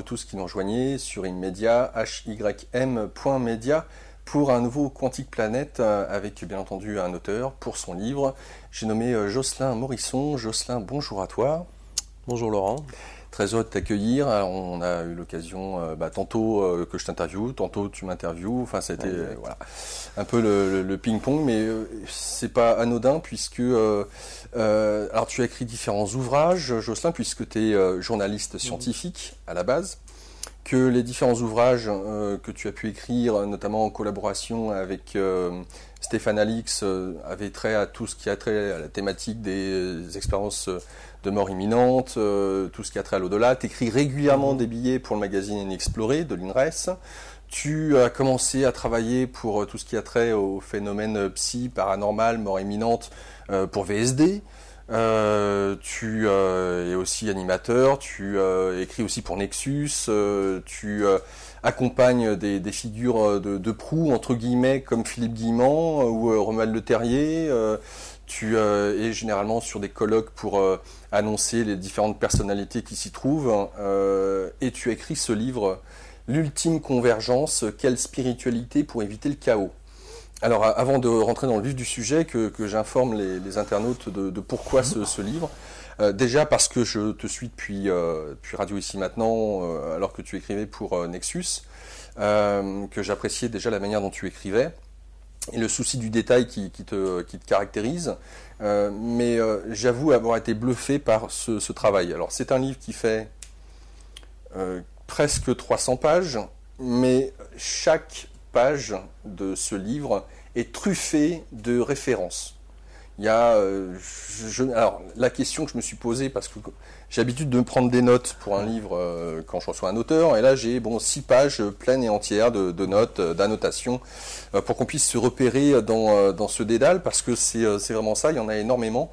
tous qui nous rejoignez sur Immedia, hym.media, pour un nouveau Quantique Planète avec bien entendu un auteur pour son livre. J'ai nommé Jocelyn Morisson. Jocelyn, bonjour à toi. Bonjour Laurent. Très heureux de t'accueillir. On a eu l'occasion tantôt que je t'interviewe, tantôt tu m'interviewes. Enfin, ça a été voilà, un peu le ping-pong, mais c'est pas anodin puisque alors tu as écrit différents ouvrages, Jocelyn, puisque tu es journaliste scientifique à la base, que les différents ouvrages que tu as pu écrire, notamment en collaboration avec Stéphane Alix, avaient trait à tout ce qui a trait à la thématique des expériences de mort imminente, tout ce qui a trait à l'au-delà. Tu écris régulièrement des billets pour le magazine Inexploré de l'INRES. Tu as commencé à travailler pour tout ce qui a trait au phénomène psy, paranormal, mort imminente pour VSD. Tu es aussi animateur, tu écris aussi pour Nexus, tu accompagnes des figures de proue, entre guillemets, comme Philippe Guillemant ou Romuald Le Terrier. Tu es généralement sur des colloques pour annoncer les différentes personnalités qui s'y trouvent. Et tu as écrit ce livre, L'ultime convergence, quelle spiritualité pour éviter le chaos. Alors avant de rentrer dans le vif du sujet, que j'informe les internautes de pourquoi ce livre. Déjà parce que je te suis depuis Radio Ici Maintenant, alors que tu écrivais pour Nexus, que j'appréciais déjà la manière dont tu écrivais. Et le souci du détail qui te caractérise, mais j'avoue avoir été bluffé par ce travail. Alors c'est un livre qui fait presque 300 pages, mais chaque page de ce livre est truffée de références. Il y a, alors la question que je me suis posée, parce que j'ai l'habitude de me prendre des notes pour un livre quand je reçois un auteur, et là j'ai 6 pages pleines et entières de notes, d'annotations, pour qu'on puisse se repérer dans ce dédale, parce que c'est vraiment ça, il y en a énormément.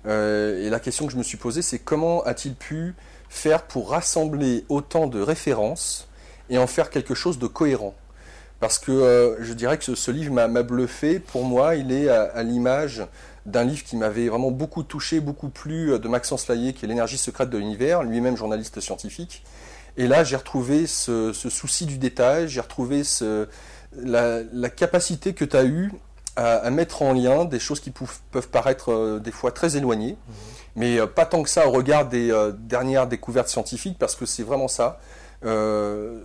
Et la question que je me suis posée, c'est comment a-t-il pu faire pour rassembler autant de références et en faire quelque chose de cohérent? Parce que je dirais que ce livre m'a bluffé. Pour moi, il est à l'image d'un livre qui m'avait vraiment beaucoup touché, beaucoup plu, de Maxence Laillé, qui est L'énergie secrète de l'univers, lui-même journaliste scientifique. Et là, j'ai retrouvé ce souci du détail, j'ai retrouvé la capacité que tu as eue à mettre en lien des choses qui peuvent paraître des fois très éloignées, mais pas tant que ça au regard des dernières découvertes scientifiques, parce que c'est vraiment ça.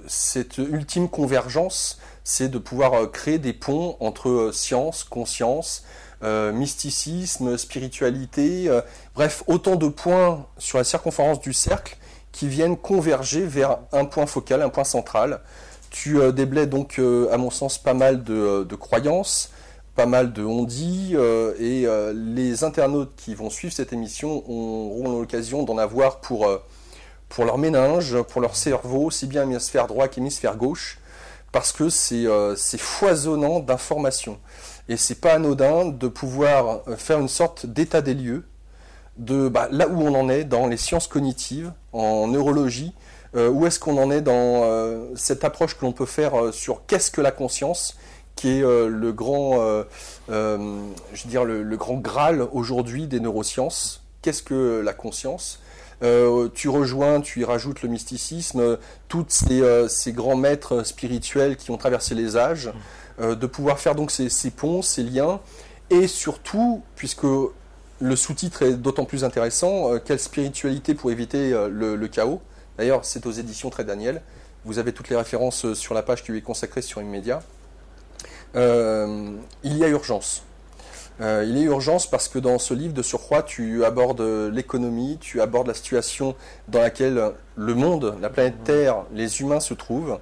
Cette ultime convergence, c'est de pouvoir créer des ponts entre science, conscience, mysticisme, spiritualité, bref, autant de points sur la circonférence du cercle qui viennent converger vers un point focal, un point central. Tu déblais donc, à mon sens, pas mal de croyances, pas mal de on-dit, et les internautes qui vont suivre cette émission auront l'occasion d'en avoir pour leur méninge, pour leur cerveau, aussi bien hémisphère droit qu'hémisphère gauche, parce que c'est foisonnant d'informations. Et c'est pas anodin de pouvoir faire une sorte d'état des lieux de là où on en est dans les sciences cognitives, en neurologie, où est-ce qu'on en est dans cette approche que l'on peut faire sur qu'est-ce que la conscience, qui est le grand Graal aujourd'hui des neurosciences. Qu'est-ce que la conscience? Tu y rajoutes le mysticisme, tous ces grands maîtres spirituels qui ont traversé les âges, de pouvoir faire donc ces ponts, ces liens, et surtout, puisque le sous-titre est d'autant plus intéressant, quelle spiritualité pour éviter le chaos. D'ailleurs, c'est aux éditions Très Daniel. Vous avez toutes les références sur la page qui lui est consacrée sur Immedia. Il y a urgence. Il y a urgence parce que dans ce livre de surcroît, tu abordes l'économie, tu abordes la situation dans laquelle le monde, la planète Terre, les humains se trouvent,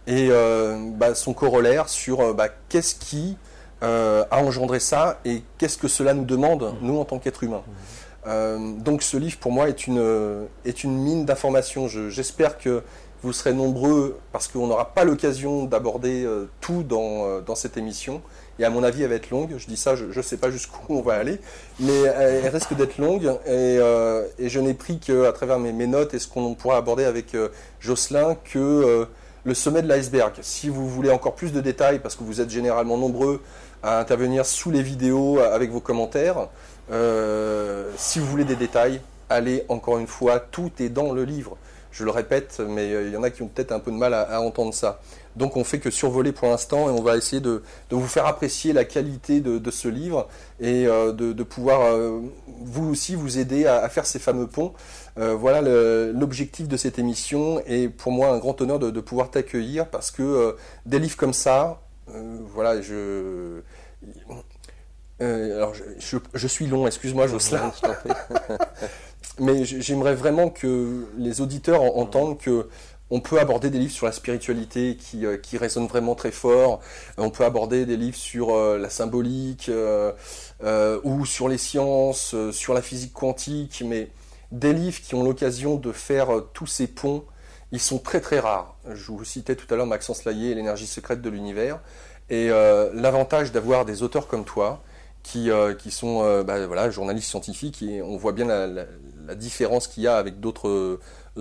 et son corollaire sur qu'est-ce qui a engendré ça et qu'est-ce que cela nous demande, nous, en tant qu'êtres humains. Donc ce livre, pour moi, est une mine d'informations. J'espère que vous serez nombreux, parce qu'on n'aura pas l'occasion d'aborder tout dans cette émission. Et à mon avis, elle va être longue. Je dis ça, je ne sais pas jusqu'où on va aller, mais elle risque d'être longue. Et je n'ai pris qu'à travers mes notes et ce qu'on pourra aborder avec Jocelyn que le sommet de l'iceberg. Si vous voulez encore plus de détails, parce que vous êtes généralement nombreux à intervenir sous les vidéos avec vos commentaires, si vous voulez des détails, allez encore une fois, tout est dans le livre. je le répète, mais il y en a qui ont peut-être un peu de mal à entendre ça. Donc on fait que survoler pour l'instant et on va essayer de vous faire apprécier la qualité de ce livre et de pouvoir vous aussi vous aider à faire ces fameux ponts. Voilà l'objectif de cette émission et pour moi un grand honneur de pouvoir t'accueillir parce que des livres comme ça, voilà, alors je suis long, excuse-moi Jocelyn, mais j'aimerais vraiment que les auditeurs entendent que on peut aborder des livres sur la spiritualité qui résonnent vraiment très fort. On peut aborder des livres sur la symbolique ou sur les sciences, sur la physique quantique, mais des livres qui ont l'occasion de faire tous ces ponts, ils sont très très rares. Je vous citais tout à l'heure Maxence Laillé et l'énergie secrète de l'univers. Et l'avantage d'avoir des auteurs comme toi, qui sont voilà, journalistes scientifiques, et on voit bien la différence qu'il y a avec d'autres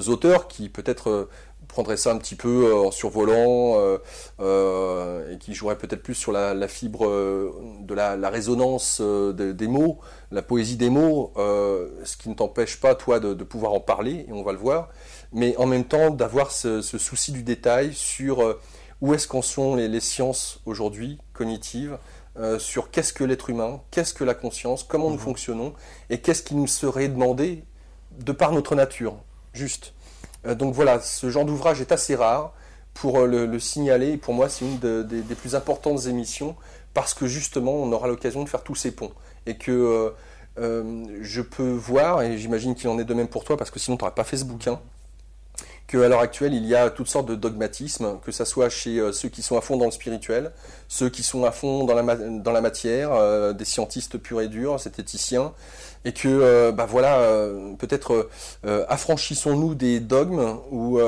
auteurs qui peut-être prendraient ça un petit peu en survolant et qui joueraient peut-être plus sur la fibre de la résonance des mots, la poésie des mots, ce qui ne t'empêche pas, toi, de pouvoir en parler, et on va le voir, mais en même temps d'avoir ce souci du détail sur où est-ce qu'en sont les sciences aujourd'hui, cognitives, sur qu'est-ce que l'être humain, qu'est-ce que la conscience, comment nous fonctionnons, et qu'est-ce qui nous serait demandé de par notre nature, juste. Donc voilà, ce genre d'ouvrage est assez rare pour le signaler. Pour moi, c'est une des plus importantes émissions parce que justement, on aura l'occasion de faire tous ces ponts. Et que je peux voir, et j'imagine qu'il en est de même pour toi, parce que sinon tu n'aurais pas fait ce bouquin, qu'à l'heure actuelle, il y a toutes sortes de dogmatismes, que ce soit chez ceux qui sont à fond dans le spirituel, ceux qui sont à fond dans la matière, des scientistes purs et durs, zététiciens, et que, voilà, peut-être affranchissons-nous des dogmes ou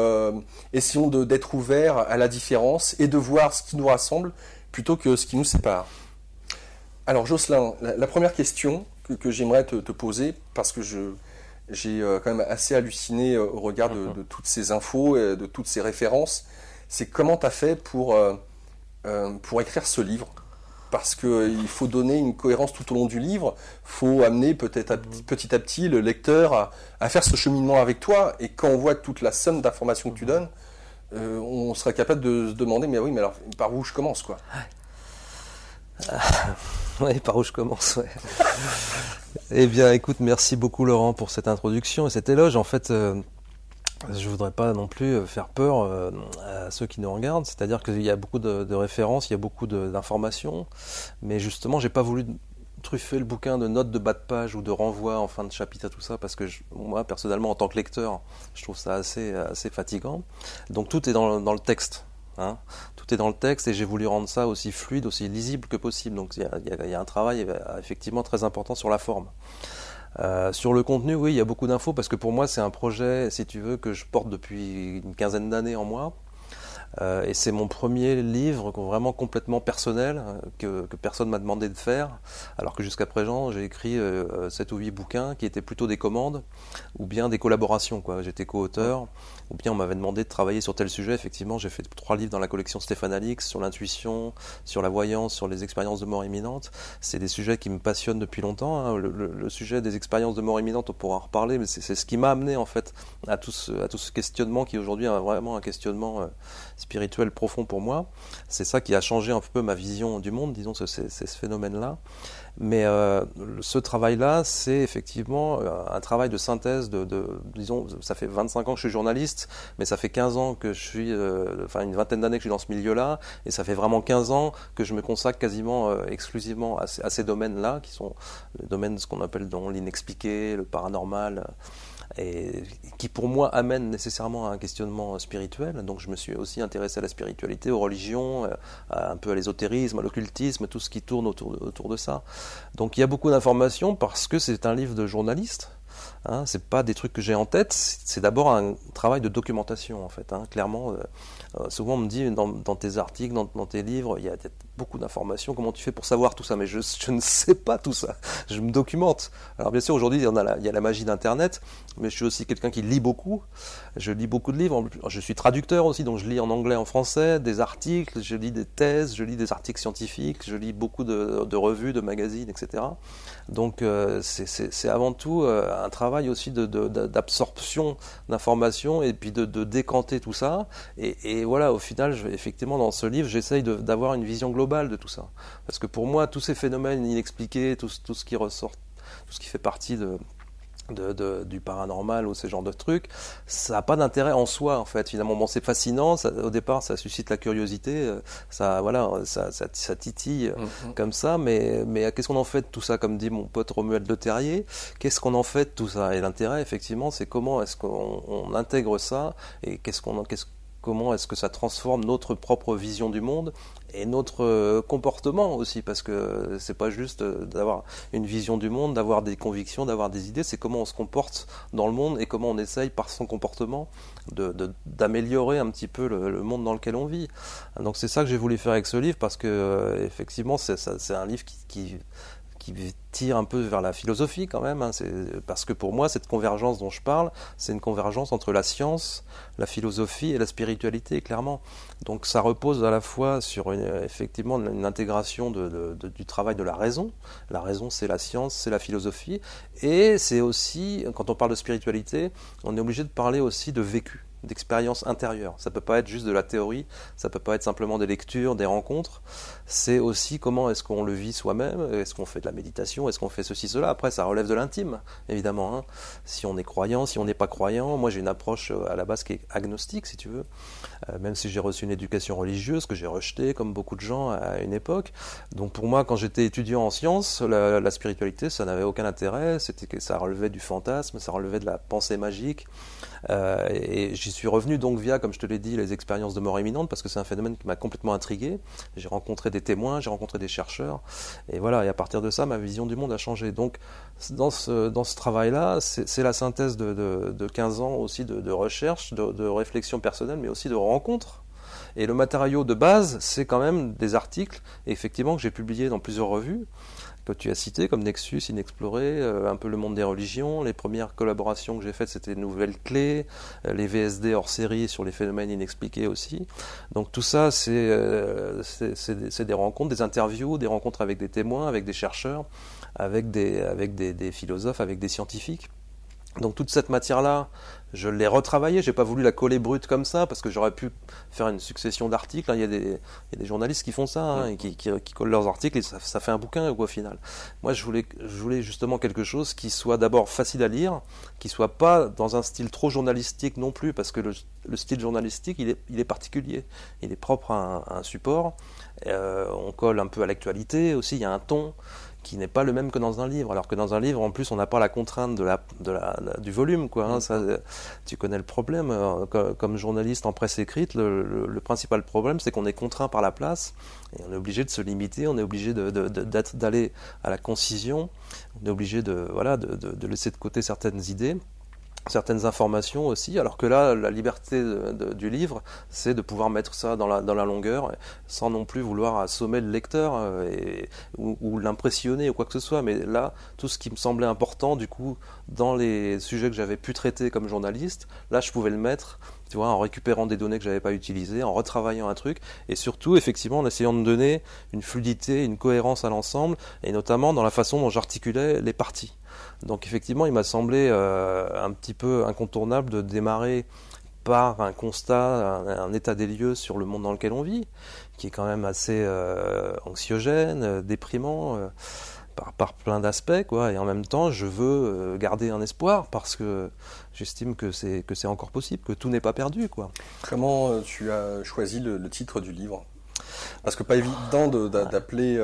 essayons d'être ouverts à la différence et de voir ce qui nous rassemble plutôt que ce qui nous sépare. Alors Jocelyn, la première question que j'aimerais te poser, parce que j'ai quand même assez halluciné au regard de toutes ces infos et de toutes ces références, c'est comment tu as fait pour écrire ce livre? Parce qu'il faut donner une cohérence tout au long du livre, il faut amener petit à petit le lecteur à faire ce cheminement avec toi, et quand on voit toute la somme d'informations que tu donnes, on serait capable de se demander, mais oui, mais alors par où je commence, quoi? Oui, par où je commence, ouais. Eh bien, écoute, merci beaucoup Laurent pour cette introduction et cet éloge. En fait, je voudrais pas non plus faire peur à ceux qui nous regardent. C'est-à-dire qu'il y a beaucoup de références, il y a beaucoup d'informations, mais justement, j'ai pas voulu truffer le bouquin de notes de bas de page ou de renvois en fin de chapitre à tout ça, parce que moi, personnellement, en tant que lecteur, je trouve ça assez fatigant. Donc tout est dans le texte. Hein, tout est dans le texte et j'ai voulu rendre ça aussi fluide, aussi lisible que possible. Donc il y a un travail effectivement très important sur la forme. Sur le contenu, oui, il y a beaucoup d'infos parce que pour moi c'est un projet, si tu veux, que je porte depuis une quinzaine d'années en moi. Et c'est mon premier livre vraiment complètement personnel que personne m'a demandé de faire, alors que jusqu'à présent j'ai écrit 7 ou 8 bouquins qui étaient plutôt des commandes ou bien des collaborations, quoi. J'étais co-auteur, ou bien on m'avait demandé de travailler sur tel sujet. Effectivement, j'ai fait 3 livres dans la collection Stéphane Alix sur l'intuition, sur la voyance, sur les expériences de mort imminente. C'est des sujets qui me passionnent depuis longtemps, hein. Le sujet des expériences de mort imminente, on pourra en reparler, mais c'est ce qui m'a amené en fait à tout ce questionnement qui aujourd'hui est vraiment un questionnement spirituel profond pour moi. C'est ça qui a changé un peu ma vision du monde, disons, c'est ce phénomène-là. Mais ce travail-là, c'est effectivement un travail de synthèse disons, ça fait 25 ans que je suis journaliste, mais ça fait 15 ans que je suis, enfin une vingtaine d'années que je suis dans ce milieu-là, et ça fait vraiment 15 ans que je me consacre quasiment exclusivement à ces domaines-là, qui sont les domaines, ce qu'on appelle dans l'inexpliqué, le paranormal, et qui pour moi amène nécessairement à un questionnement spirituel. Donc je me suis aussi intéressé à la spiritualité, aux religions, un peu à l'ésotérisme, à l'occultisme, tout ce qui tourne autour de ça. Donc il y a beaucoup d'informations parce que c'est un livre de journaliste. Hein, c'est pas des trucs que j'ai en tête, c'est d'abord un travail de documentation en fait. Hein, clairement, souvent on me dit dans tes articles, dans tes livres, il y a beaucoup d'informations, comment tu fais pour savoir tout ça? Mais je ne sais pas tout ça, je me documente. Alors bien sûr, aujourd'hui, il y a la magie d'Internet, mais je suis aussi quelqu'un qui lit beaucoup, je lis beaucoup de livres, je suis traducteur aussi, donc je lis en anglais, en français, des articles, je lis des thèses, je lis des articles scientifiques, je lis beaucoup de revues, de magazines, etc. Donc c'est avant tout un travail aussi d'absorption d'informations et puis de décanter tout ça. Et voilà, au final, effectivement, dans ce livre, j'essaye d'avoir une vision globale de tout ça. Parce que pour moi, tous ces phénomènes inexpliqués, tout ce qui ressort, tout ce qui fait partie du paranormal ou ce genre de trucs, ça n'a pas d'intérêt en soi, en fait. Finalement, bon, c'est fascinant, au départ, ça suscite la curiosité, ça titille comme ça, mais qu'est-ce qu'on en fait de tout ça, comme dit mon pote Romuald Le Terrier, qu'est-ce qu'on en fait de tout ça? Et l'intérêt, effectivement, c'est comment est-ce qu'on intègre ça, et comment est-ce que ça transforme notre propre vision du monde et notre comportement aussi, parce que c'est pas juste d'avoir une vision du monde, d'avoir des convictions, d'avoir des idées, c'est comment on se comporte dans le monde et comment on essaye par son comportement d'améliorer un petit peu le monde dans lequel on vit. Donc c'est ça que j'ai voulu faire avec ce livre, parce que effectivement c'est un livre qui tire un peu vers la philosophie quand même, hein. Parce que pour moi, cette convergence dont je parle, c'est une convergence entre la science, la philosophie et la spiritualité, clairement. Donc ça repose à la fois sur effectivement une intégration du travail de la raison. La raison, c'est la science, c'est la philosophie. Et c'est aussi, quand on parle de spiritualité, on est obligé de parler aussi de vécu, d'expérience intérieure. Ça peut pas être juste de la théorie, ça peut pas être simplement des lectures, des rencontres. C'est aussi comment est-ce qu'on le vit soi-même, est-ce qu'on fait de la méditation, est-ce qu'on fait ceci, cela. Après, ça relève de l'intime, évidemment, hein. Si on est croyant, si on n'est pas croyant. Moi, j'ai une approche à la base qui est agnostique, si tu veux. Même si j'ai reçu une éducation religieuse que j'ai rejetée, comme beaucoup de gens à une époque. Donc pour moi, quand j'étais étudiant en sciences, la spiritualité, ça n'avait aucun intérêt. Ça relevait du fantasme, ça relevait de la pensée magique. Et j'y suis revenu donc via, comme je te l'ai dit, les expériences de mort imminente, parce que c'est un phénomène qui m'a complètement intrigué. J'ai rencontré des témoins, j'ai rencontré des chercheurs, et voilà, et à partir de ça, ma vision du monde a changé. Donc dans ce travail-là, c'est la synthèse de 15 ans aussi de recherche, de réflexion personnelle, mais aussi de rencontres. Et le matériau de base, c'est quand même des articles, effectivement, que j'ai publiés dans plusieurs revues, que tu as cité, comme Nexus, Inexploré, un peu le monde des religions. Les premières collaborations que j'ai faites, c'était Nouvelles Clés, les VSD hors série sur les phénomènes inexpliqués aussi. Donc tout ça, c'est des rencontres, des interviews, des rencontres avec des témoins, avec des chercheurs, avec des philosophes, avec des scientifiques. Donc toute cette matière-là, je l'ai retravaillée, j'ai pas voulu la coller brute comme ça, parce que j'aurais pu faire une succession d'articles. Il y a des journalistes qui font ça, hein, et qui collent leurs articles, et ça fait un bouquin au final. Moi, je voulais justement quelque chose qui soit d'abord facile à lire, qui soit pas dans un style trop journalistique non plus, parce que le style journalistique, il est particulier, il est propre à un support. On colle un peu à l'actualité aussi, il y a un ton qui n'est pas le même que dans un livre, alors que dans un livre, en plus, on n'a pas la contrainte du volume, quoi, hein. Ça, tu connais le problème, comme journaliste en presse écrite, le principal problème, c'est qu'on est contraint par la place, et on est obligé de se limiter, on est obligé d'aller à la concision, on est obligé de laisser de côté certaines idées, certaines informations aussi, alors que là, la liberté du livre, c'est de pouvoir mettre ça dans la longueur, sans non plus vouloir assommer le lecteur ou l'impressionner ou quoi que ce soit. Mais là, tout ce qui me semblait important, du coup, dans les sujets que j'avais pu traiter comme journaliste, là, je pouvais le mettre, tu vois, en récupérant des données que j'avais pas utilisées, en retravaillant un truc, et surtout, effectivement, en essayant de donner une fluidité, une cohérence à l'ensemble, et notamment dans la façon dont j'articulais les parties. Donc effectivement, il m'a semblé un petit peu incontournable de démarrer par un constat, un état des lieux sur le monde dans lequel on vit, qui est quand même assez anxiogène, déprimant, par plein d'aspects, quoi. Et en même temps, je veux garder un espoir, parce que j'estime que c'est encore possible, que tout n'est pas perdu, quoi. Comment tu as choisi le titre du livre? Parce que pas évident d'appeler...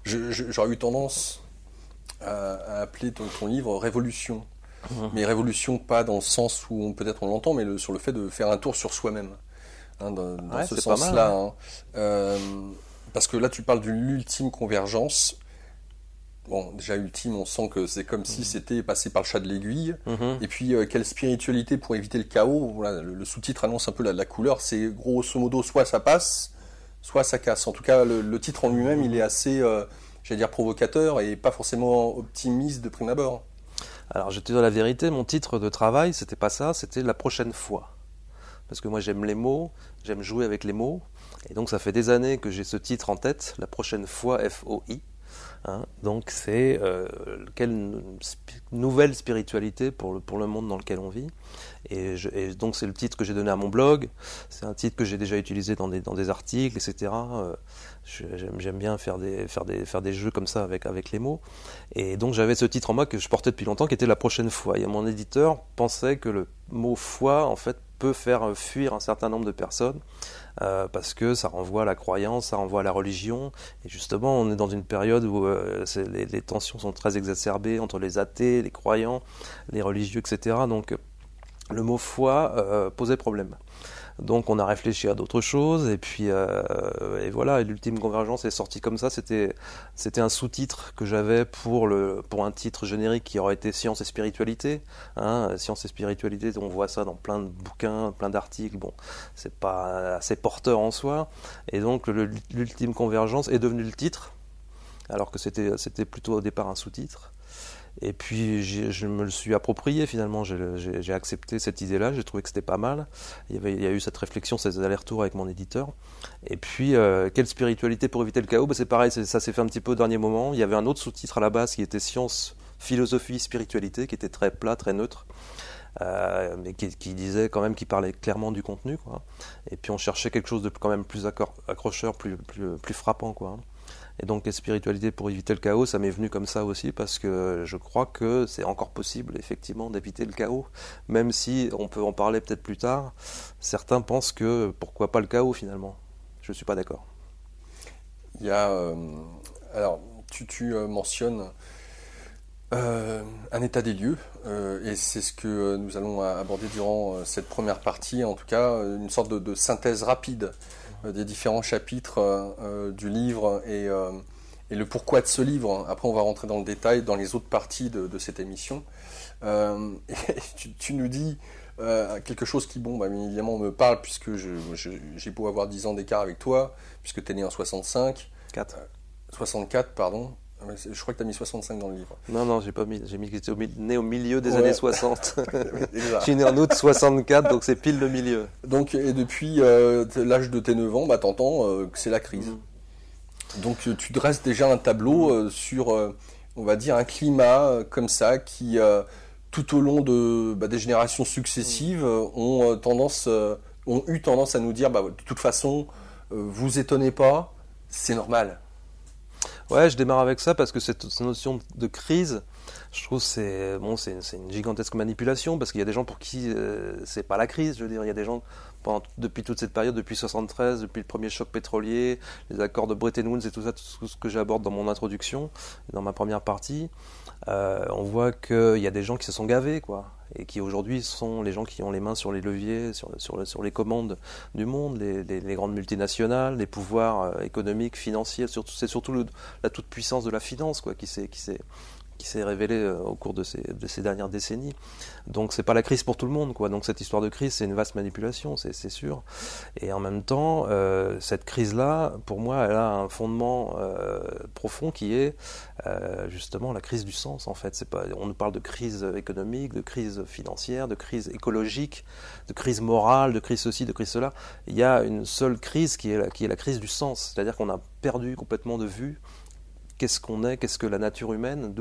j'aurais eu tendance à appeler ton livre Révolution. Mais révolution pas dans le sens où peut-être on l'entend, mais sur le fait de faire un tour sur soi-même, hein, dans ce sens-là, hein. Parce que là tu parles de l'ultime convergence. Bon, déjà ultime, on sent que c'est comme si c'était passé par le chat de l'aiguille. Et puis quelle spiritualité pour éviter le chaos. Voilà, le sous-titre annonce un peu la couleur. C'est grosso modo, soit ça passe, soit ça casse. En tout cas, le titre en lui-même, il est assez, j'allais dire, provocateur et pas forcément optimiste de prime abord. Alors, je vais te dire la vérité, mon titre de travail, c'était pas ça, c'était La prochaine fois. Parce que moi, j'aime les mots, j'aime jouer avec les mots. Et donc, ça fait des années que j'ai ce titre en tête, La prochaine fois, FOI. Hein, donc c'est quelle nouvelle spiritualité pour le monde dans lequel on vit. Et donc c'est le titre que j'ai donné à mon blog, c'est un titre que j'ai déjà utilisé dans des articles, etc. J'aime bien faire des jeux comme ça avec les mots. Et donc j'avais ce titre en moi que je portais depuis longtemps qui était La prochaine fois. Et mon éditeur pensait que le mot foi en fait peut faire fuir un certain nombre de personnes parce que ça renvoie à la croyance, ça renvoie à la religion. Et justement, on est dans une période où les tensions sont très exacerbées entre les athées, les croyants, les religieux, etc. Donc le mot foi posait problème. Donc on a réfléchi à d'autres choses et puis et voilà, et l'ultime convergence est sortie comme ça. C'était un sous-titre que j'avais pour un titre générique qui aurait été Science et spiritualité. Hein, Science et spiritualité, on voit ça dans plein de bouquins, plein d'articles. Bon, c'est pas assez porteur en soi. Et donc l'ultime convergence est devenu le titre, alors que c'était plutôt au départ un sous-titre. Et puis je me le suis approprié finalement, j'ai accepté cette idée-là, j'ai trouvé que c'était pas mal. Il y a eu cette réflexion, ces allers-retours avec mon éditeur. Et puis, quelle spiritualité pour éviter le chaos? C'est pareil, ça s'est fait un petit peu au dernier moment. Il y avait un autre sous-titre à la base qui était Science, philosophie, spiritualité, qui était très plat, très neutre. Mais qui disait quand même, qui parlait clairement du contenu, quoi. Et puis on cherchait quelque chose de quand même plus accrocheur, plus frappant, quoi. Et donc les spiritualités pour éviter le chaos, ça m'est venu comme ça aussi parce que je crois que c'est encore possible effectivement d'éviter le chaos, même si on peut en parler peut-être plus tard. Certains pensent que pourquoi pas le chaos finalement. Je ne suis pas d'accord. Il y a, alors tu mentionnes un état des lieux, et c'est ce que nous allons aborder durant cette première partie, en tout cas une sorte de synthèse rapide des différents chapitres du livre et le pourquoi de ce livre. Après, on va rentrer dans le détail dans les autres parties de cette émission. Tu nous dis quelque chose qui, bon, évidemment, me parle, puisque j'ai beau avoir 10 ans d'écart avec toi, puisque tu es né en 65. 64, pardon. Je crois que tu as mis 65 dans le livre. Non, j'ai pas mis. J'ai mis que tu étais né au milieu des années 60. Je suis né en août 64, donc c'est pile le milieu. Donc, et depuis l'âge de tes 9 ans, t'entends que c'est la crise. Donc, tu dresses déjà un tableau sur, on va dire, un climat comme ça qui, tout au long des générations successives, ont eu tendance à nous dire, de toute façon, vous étonnez pas, c'est normal. Ouais, je démarre avec ça parce que cette notion de crise, je trouve c'est une gigantesque manipulation parce qu'il y a des gens pour qui c'est pas la crise. Je veux dire, il y a des gens depuis toute cette période, depuis 73, depuis le premier choc pétrolier, les accords de Bretton Woods et tout ça, tout ce que j'aborde dans mon introduction, dans ma première partie, on voit qu'il y a des gens qui se sont gavés, quoi. Et qui aujourd'hui sont les gens qui ont les mains sur les leviers, sur les commandes du monde, les grandes multinationales, les pouvoirs économiques, financiers, c'est surtout la toute-puissance de la finance, quoi, qui s'est révélée au cours de ces dernières décennies. Donc c'est pas la crise pour tout le monde, quoi. Donc cette histoire de crise, c'est une vaste manipulation, c'est sûr. Et en même temps, cette crise-là, pour moi, elle a un fondement profond qui est justement la crise du sens, en fait. On nous parle de crise économique, de crise financière, de crise écologique, de crise morale, de crise ceci, de crise cela. Il y a une seule crise qui est la crise du sens, c'est-à-dire qu'on a perdu complètement de vue qu'est-ce qu'on est, qu'est-ce que la nature humaine,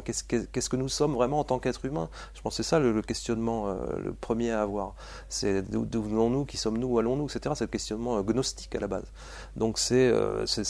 qu'est-ce que nous sommes vraiment en tant qu'être humain. Je pense que c'est ça le questionnement le premier à avoir. C'est d'où venons-nous, qui sommes-nous, où allons-nous, etc. C'est le questionnement gnostique à la base. Donc c'est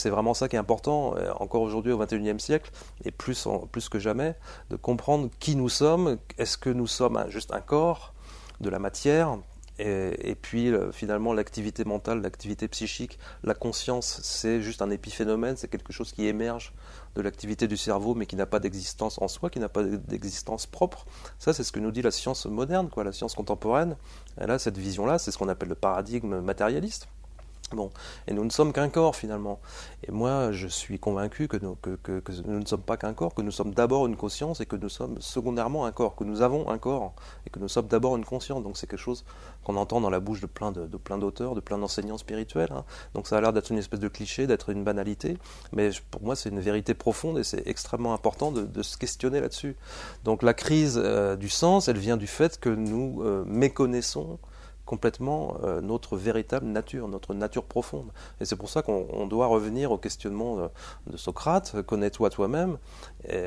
vraiment ça qui est important, encore aujourd'hui au XXIe siècle, et plus que jamais, de comprendre qui nous sommes. Est-ce que nous sommes juste un corps, de la matière ? Et puis finalement l'activité mentale, l'activité psychique, la conscience, c'est juste un épiphénomène, c'est quelque chose qui émerge de l'activité du cerveau mais qui n'a pas d'existence en soi, qui n'a pas d'existence propre. Ça c'est ce que nous dit la science moderne, quoi, la science contemporaine. Elle a cette vision-là, c'est ce qu'on appelle le paradigme matérialiste. Bon, et nous ne sommes qu'un corps finalement. Et moi, je suis convaincu que nous ne sommes pas qu'un corps, que nous sommes d'abord une conscience et que nous sommes secondairement un corps, que nous avons un corps et que nous sommes d'abord une conscience. Donc c'est quelque chose qu'on entend dans la bouche de plein d'auteurs, de plein d'enseignants spirituels. Hein. Donc ça a l'air d'être une espèce de cliché, d'être une banalité, mais pour moi c'est une vérité profonde et c'est extrêmement important de se questionner là-dessus. Donc la crise du sens, elle vient du fait que nous méconnaissons complètement notre véritable nature, notre nature profonde. Et c'est pour ça qu'on doit revenir au questionnement de Socrate, connais-toi toi-même,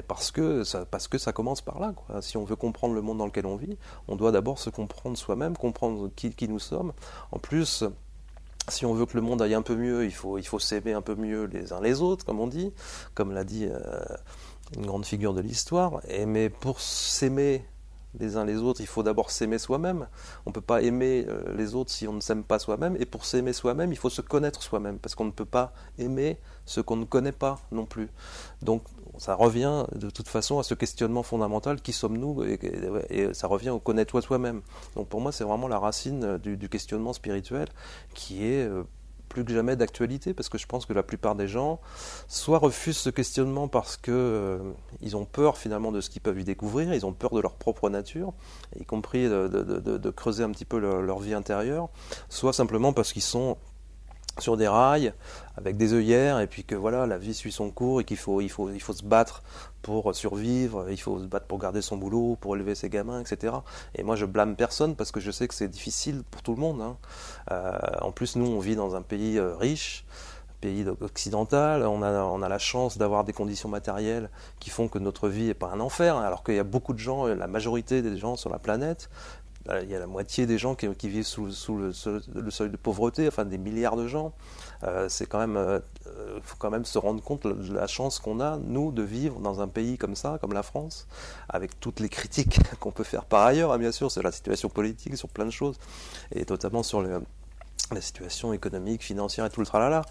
parce que ça commence par là, quoi. Si on veut comprendre le monde dans lequel on vit, on doit d'abord se comprendre soi-même, comprendre qui nous sommes. En plus, si on veut que le monde aille un peu mieux, il faut s'aimer un peu mieux les uns les autres, comme on dit, comme l'a dit une grande figure de l'histoire. Mais pour s'aimer les uns les autres, il faut d'abord s'aimer soi-même. On ne peut pas aimer les autres si on ne s'aime pas soi-même. Et pour s'aimer soi-même, il faut se connaître soi-même, parce qu'on ne peut pas aimer ce qu'on ne connaît pas non plus. Donc ça revient de toute façon à ce questionnement fondamental, qui sommes-nous, et ça revient au connais-toi toi-même. Donc pour moi, c'est vraiment la racine du questionnement spirituel qui est plus que jamais d'actualité, parce que je pense que la plupart des gens soit refusent ce questionnement parce que ils ont peur finalement de ce qu'ils peuvent y découvrir, ils ont peur de leur propre nature, y compris de creuser un petit peu leur vie intérieure, soit simplement parce qu'ils sont sur des rails avec des œillères, et puis que voilà, la vie suit son cours et qu'il faut se battre pour survivre, il faut se battre pour garder son boulot, pour élever ses gamins, etc. Et moi je blâme personne, parce que je sais que c'est difficile pour tout le monde, hein. En plus nous on vit dans un pays riche, pays occidental, on a la chance d'avoir des conditions matérielles qui font que notre vie n'est pas un enfer, hein, alors qu'il y a beaucoup de gens, la majorité des gens sur la planète, il y a la moitié des gens qui vivent sous le seuil de pauvreté, enfin des milliards de gens. C'est quand même, faut quand même se rendre compte de la chance qu'on a, nous, de vivre dans un pays comme ça, comme la France, avec toutes les critiques qu'on peut faire par ailleurs, hein, bien sûr, sur la situation politique, sur plein de choses, et notamment sur la situation économique, financière et tout le tralala,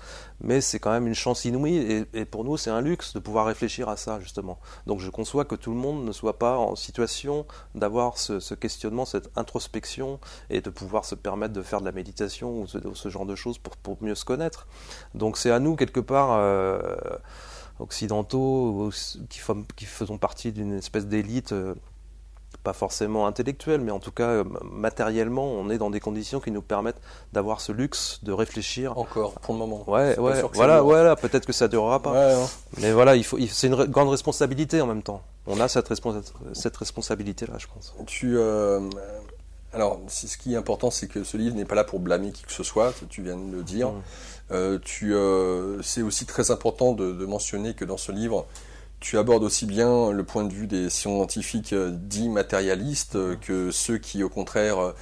mais c'est quand même une chance inouïe, et pour nous c'est un luxe de pouvoir réfléchir à ça, justement. Donc je conçois que tout le monde ne soit pas en situation d'avoir ce questionnement, cette introspection, et de pouvoir se permettre de faire de la méditation ou ce genre de choses pour mieux se connaître. Donc c'est à nous, quelque part, occidentaux, qui faisons partie d'une espèce d'élite, pas forcément intellectuelle, mais en tout cas matériellement, on est dans des conditions qui nous permettent d'avoir ce luxe de réfléchir. Encore, pour le moment. Ouais, voilà, peut-être que ça durera pas. Ouais, hein. Mais voilà, c'est une grande responsabilité en même temps. On a cette responsabilité-là, je pense. Alors, ce qui est important, c'est que ce livre n'est pas là pour blâmer qui que ce soit, tu viens de le dire. C'est aussi très important de mentionner que dans ce livre, tu abordes aussi bien le point de vue des scientifiques dits matérialistes que ceux qui, au contraire,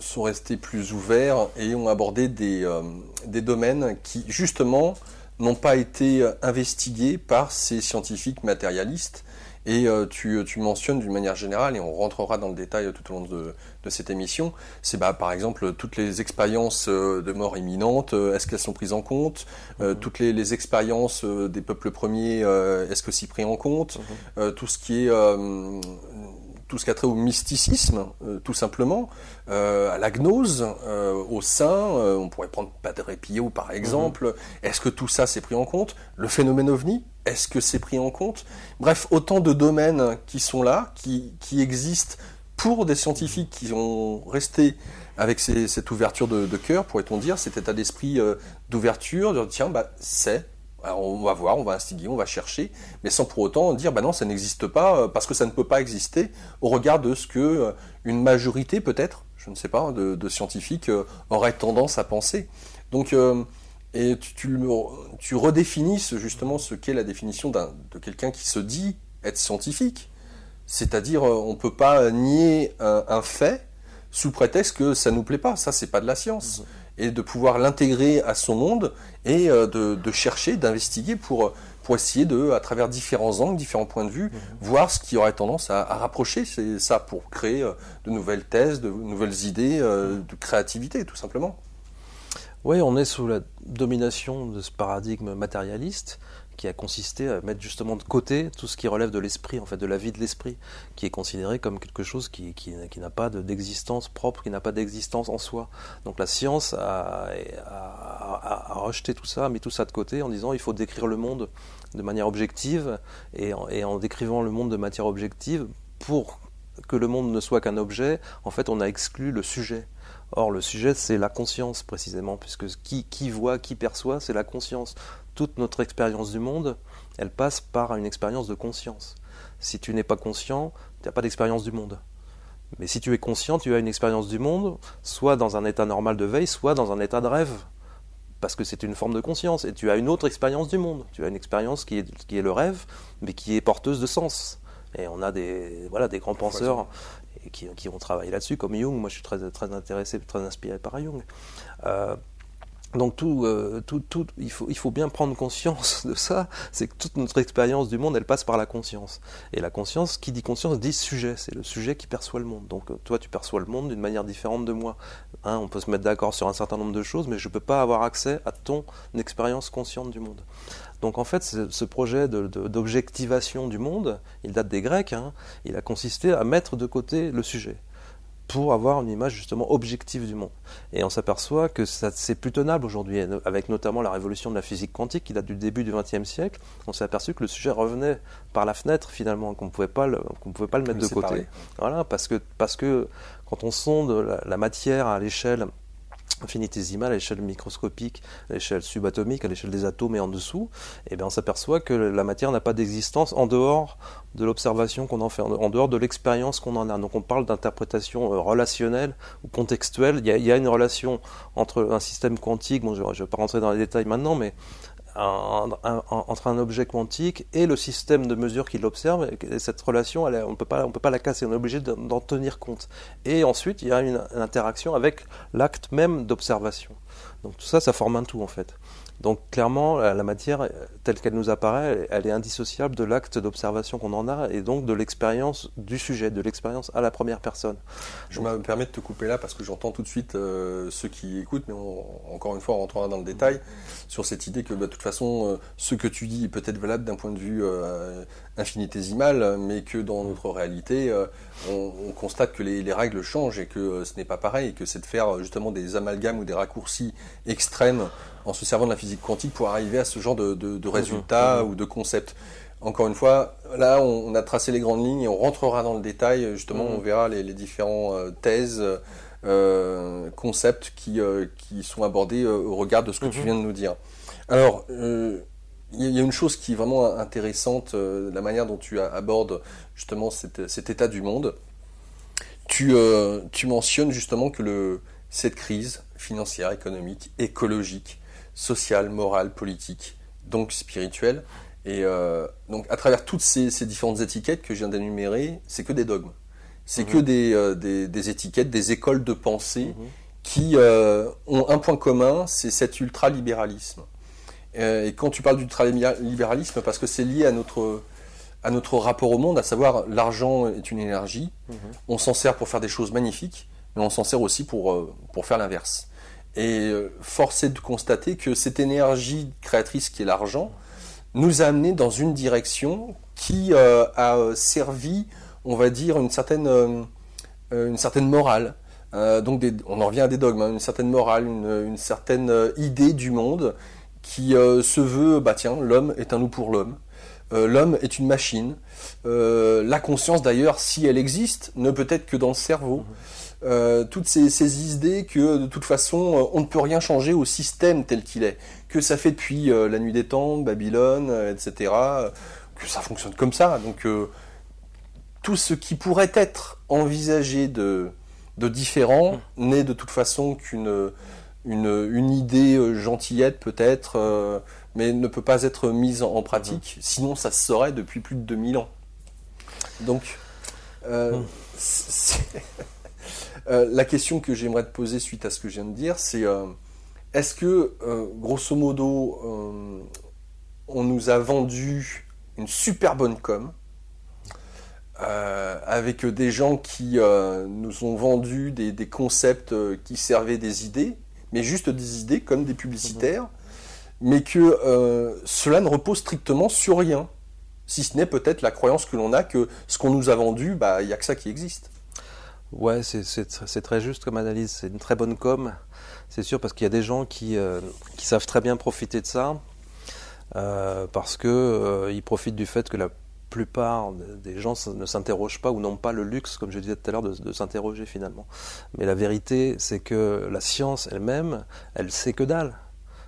sont restés plus ouverts et ont abordé des domaines qui, justement, n'ont pas été investigués par ces scientifiques matérialistes. Et tu mentionnes d'une manière générale, et on rentrera dans le détail tout au long de cette émission, c'est par exemple toutes les expériences de mort imminente, est-ce qu'elles sont prises en compte, toutes les expériences des peuples premiers, est-ce que c'est pris en compte, tout ce qui a trait au mysticisme, tout simplement, à la gnose, au saint, on pourrait prendre Padre Pio par exemple, est-ce que tout ça c'est pris en compte, le phénomène ovni, est-ce que c'est pris en compte? Bref, autant de domaines qui sont là, qui existent pour des scientifiques qui ont resté avec cette ouverture de cœur, pourrait-on dire, cet état d'esprit d'ouverture, de dire tiens, alors on va voir, on va investiguer, on va chercher, mais sans pour autant dire non, ça n'existe pas, parce que ça ne peut pas exister au regard de ce que une majorité peut-être, je ne sais pas, de scientifiques aurait tendance à penser. Donc, et tu redéfinis justement ce qu'est la définition de quelqu'un qui se dit être scientifique. C'est-à-dire, on ne peut pas nier un fait sous prétexte que ça ne nous plaît pas. Ça, c'est pas de la science. Et de pouvoir l'intégrer à son monde et de chercher, d'investiguer pour essayer à travers différents angles, différents points de vue, voir ce qui aurait tendance à rapprocher. C'est ça, pour créer de nouvelles thèses, de nouvelles idées, de créativité, tout simplement. Oui, on est sous la domination de ce paradigme matérialiste qui a consisté à mettre justement de côté tout ce qui relève de l'esprit, en fait, de la vie de l'esprit, qui est considéré comme quelque chose qui n'a pas d'existence propre, qui n'a pas d'existence en soi. Donc la science a rejeté tout ça, a mis tout ça de côté en disant il faut décrire le monde de manière objective, et en décrivant le monde de manière objective, pour que le monde ne soit qu'un objet, en fait on a exclu le sujet. Or, le sujet, c'est la conscience, précisément, puisque qui voit, qui perçoit, c'est la conscience. Toute notre expérience du monde, elle passe par une expérience de conscience. Si tu n'es pas conscient, tu n'as pas d'expérience du monde. Mais si tu es conscient, tu as une expérience du monde, soit dans un état normal de veille, soit dans un état de rêve. Parce que c'est une forme de conscience. Et tu as une autre expérience du monde. Tu as une expérience qui est le rêve, mais qui est porteuse de sens. Et on a des grands penseurs qui ont travaillé là-dessus, comme Jung. Moi, je suis très intéressé, très inspiré par Jung. Donc il faut bien prendre conscience de ça, c'est que toute notre expérience du monde, elle passe par la conscience. Et la conscience, qui dit conscience, dit sujet, c'est le sujet qui perçoit le monde. Donc toi, tu perçois le monde d'une manière différente de moi. On peut se mettre d'accord sur un certain nombre de choses, mais je ne peux pas avoir accès à ton expérience consciente du monde. Donc en fait, ce projet d'objectivation du monde, il date des Grecs, il a consisté à mettre de côté le sujet, pour avoir une image justement objective du monde. Et on s'aperçoit que c'est plus tenable aujourd'hui, avec notamment la révolution de la physique quantique qui date du début du XXe siècle. On s'est aperçu que le sujet revenait par la fenêtre finalement, qu'on ne pouvait pas le mettre de côté. Voilà, parce que quand on sonde la matière à l'échelle infinitésimale, à l'échelle microscopique, à l'échelle subatomique, à l'échelle des atomes et en dessous, et bien on s'aperçoit que la matière n'a pas d'existence en dehors de l'observation qu'on en fait, en dehors de l'expérience qu'on en a. Donc on parle d'interprétation relationnelle ou contextuelle. Il y a une relation entre un système quantique, bon, je ne vais pas rentrer dans les détails maintenant, mais entre un objet quantique et le système de mesure qui l'observe, et cette relation, on ne peut pas la casser, on est obligé d'en tenir compte. Et ensuite, il y a une interaction avec l'acte même d'observation. Donc tout ça, ça forme un tout en fait. Donc clairement, la matière, telle qu'elle nous apparaît, elle est indissociable de l'acte d'observation qu'on en a, et donc de l'expérience du sujet, de l'expérience à la première personne. Je me permets de te couper là, parce que j'entends tout de suite ceux qui écoutent, mais encore une fois, on rentrera dans le détail, sur cette idée que de toute façon, ce que tu dis est peut-être valable d'un point de vue infinitésimal, mais que dans notre réalité, on constate que les règles changent, et que ce n'est pas pareil, et que c'est de faire justement des amalgames ou des raccourcis extrêmes en se servant de la physique quantique pour arriver à ce genre de résultats ou de concepts. Encore une fois, là, on a tracé les grandes lignes et on rentrera dans le détail. Justement, on verra les différentes thèses, concepts qui sont abordés au regard de ce que tu viens de nous dire. Alors, il y a une chose qui est vraiment intéressante, la manière dont tu abordes justement cet état du monde. Tu mentionnes justement que cette crise financière, économique, écologique, sociale, morale, politique, donc spirituelle, et donc à travers toutes ces différentes étiquettes que je viens d'énumérer, c'est que des dogmes. C'est que des étiquettes, des écoles de pensée qui ont un point commun, c'est cet ultralibéralisme. Et quand tu parles d'ultralibéralisme, parce que c'est lié à notre rapport au monde, à savoir l'argent est une énergie, on s'en sert pour faire des choses magnifiques, mais on s'en sert aussi pour faire l'inverse. Et force est de constater que cette énergie créatrice qui est l'argent nous a amené dans une direction qui a servi, on va dire, une certaine morale. Donc on en revient à des dogmes, une certaine morale, une certaine idée du monde qui se veut, tiens, l'homme est un nous pour l'homme. L'homme est une machine. La conscience, d'ailleurs, si elle existe, ne peut être que dans le cerveau. Toutes ces idées que, de toute façon, on ne peut rien changer au système tel qu'il est. Que ça fait depuis la nuit des temps, Babylone, etc., que ça fonctionne comme ça. Donc, tout ce qui pourrait être envisagé de différent n'est de toute façon qu'une idée gentillette peut-être, mais ne peut pas être mise en pratique, sinon ça se saurait depuis plus de 2000 ans. Donc, la question que j'aimerais te poser suite à ce que je viens de dire, c'est est-ce que, grosso modo, on nous a vendu une super bonne com, avec des gens qui nous ont vendu des concepts qui servaient des idées, mais juste des idées comme des publicitaires, mais que cela ne repose strictement sur rien, si ce n'est peut-être la croyance que l'on a que ce qu'on nous a vendu, bah, il n'y a que ça qui existe. Ouais, c'est très juste comme analyse, c'est une très bonne com, c'est sûr, parce qu'il y a des gens qui savent très bien profiter de ça, parce que ils profitent du fait que la plupart des gens ne s'interrogent pas ou n'ont pas le luxe, comme je disais tout à l'heure, de s'interroger finalement. Mais la vérité, c'est que la science elle-même, elle sait que dalle.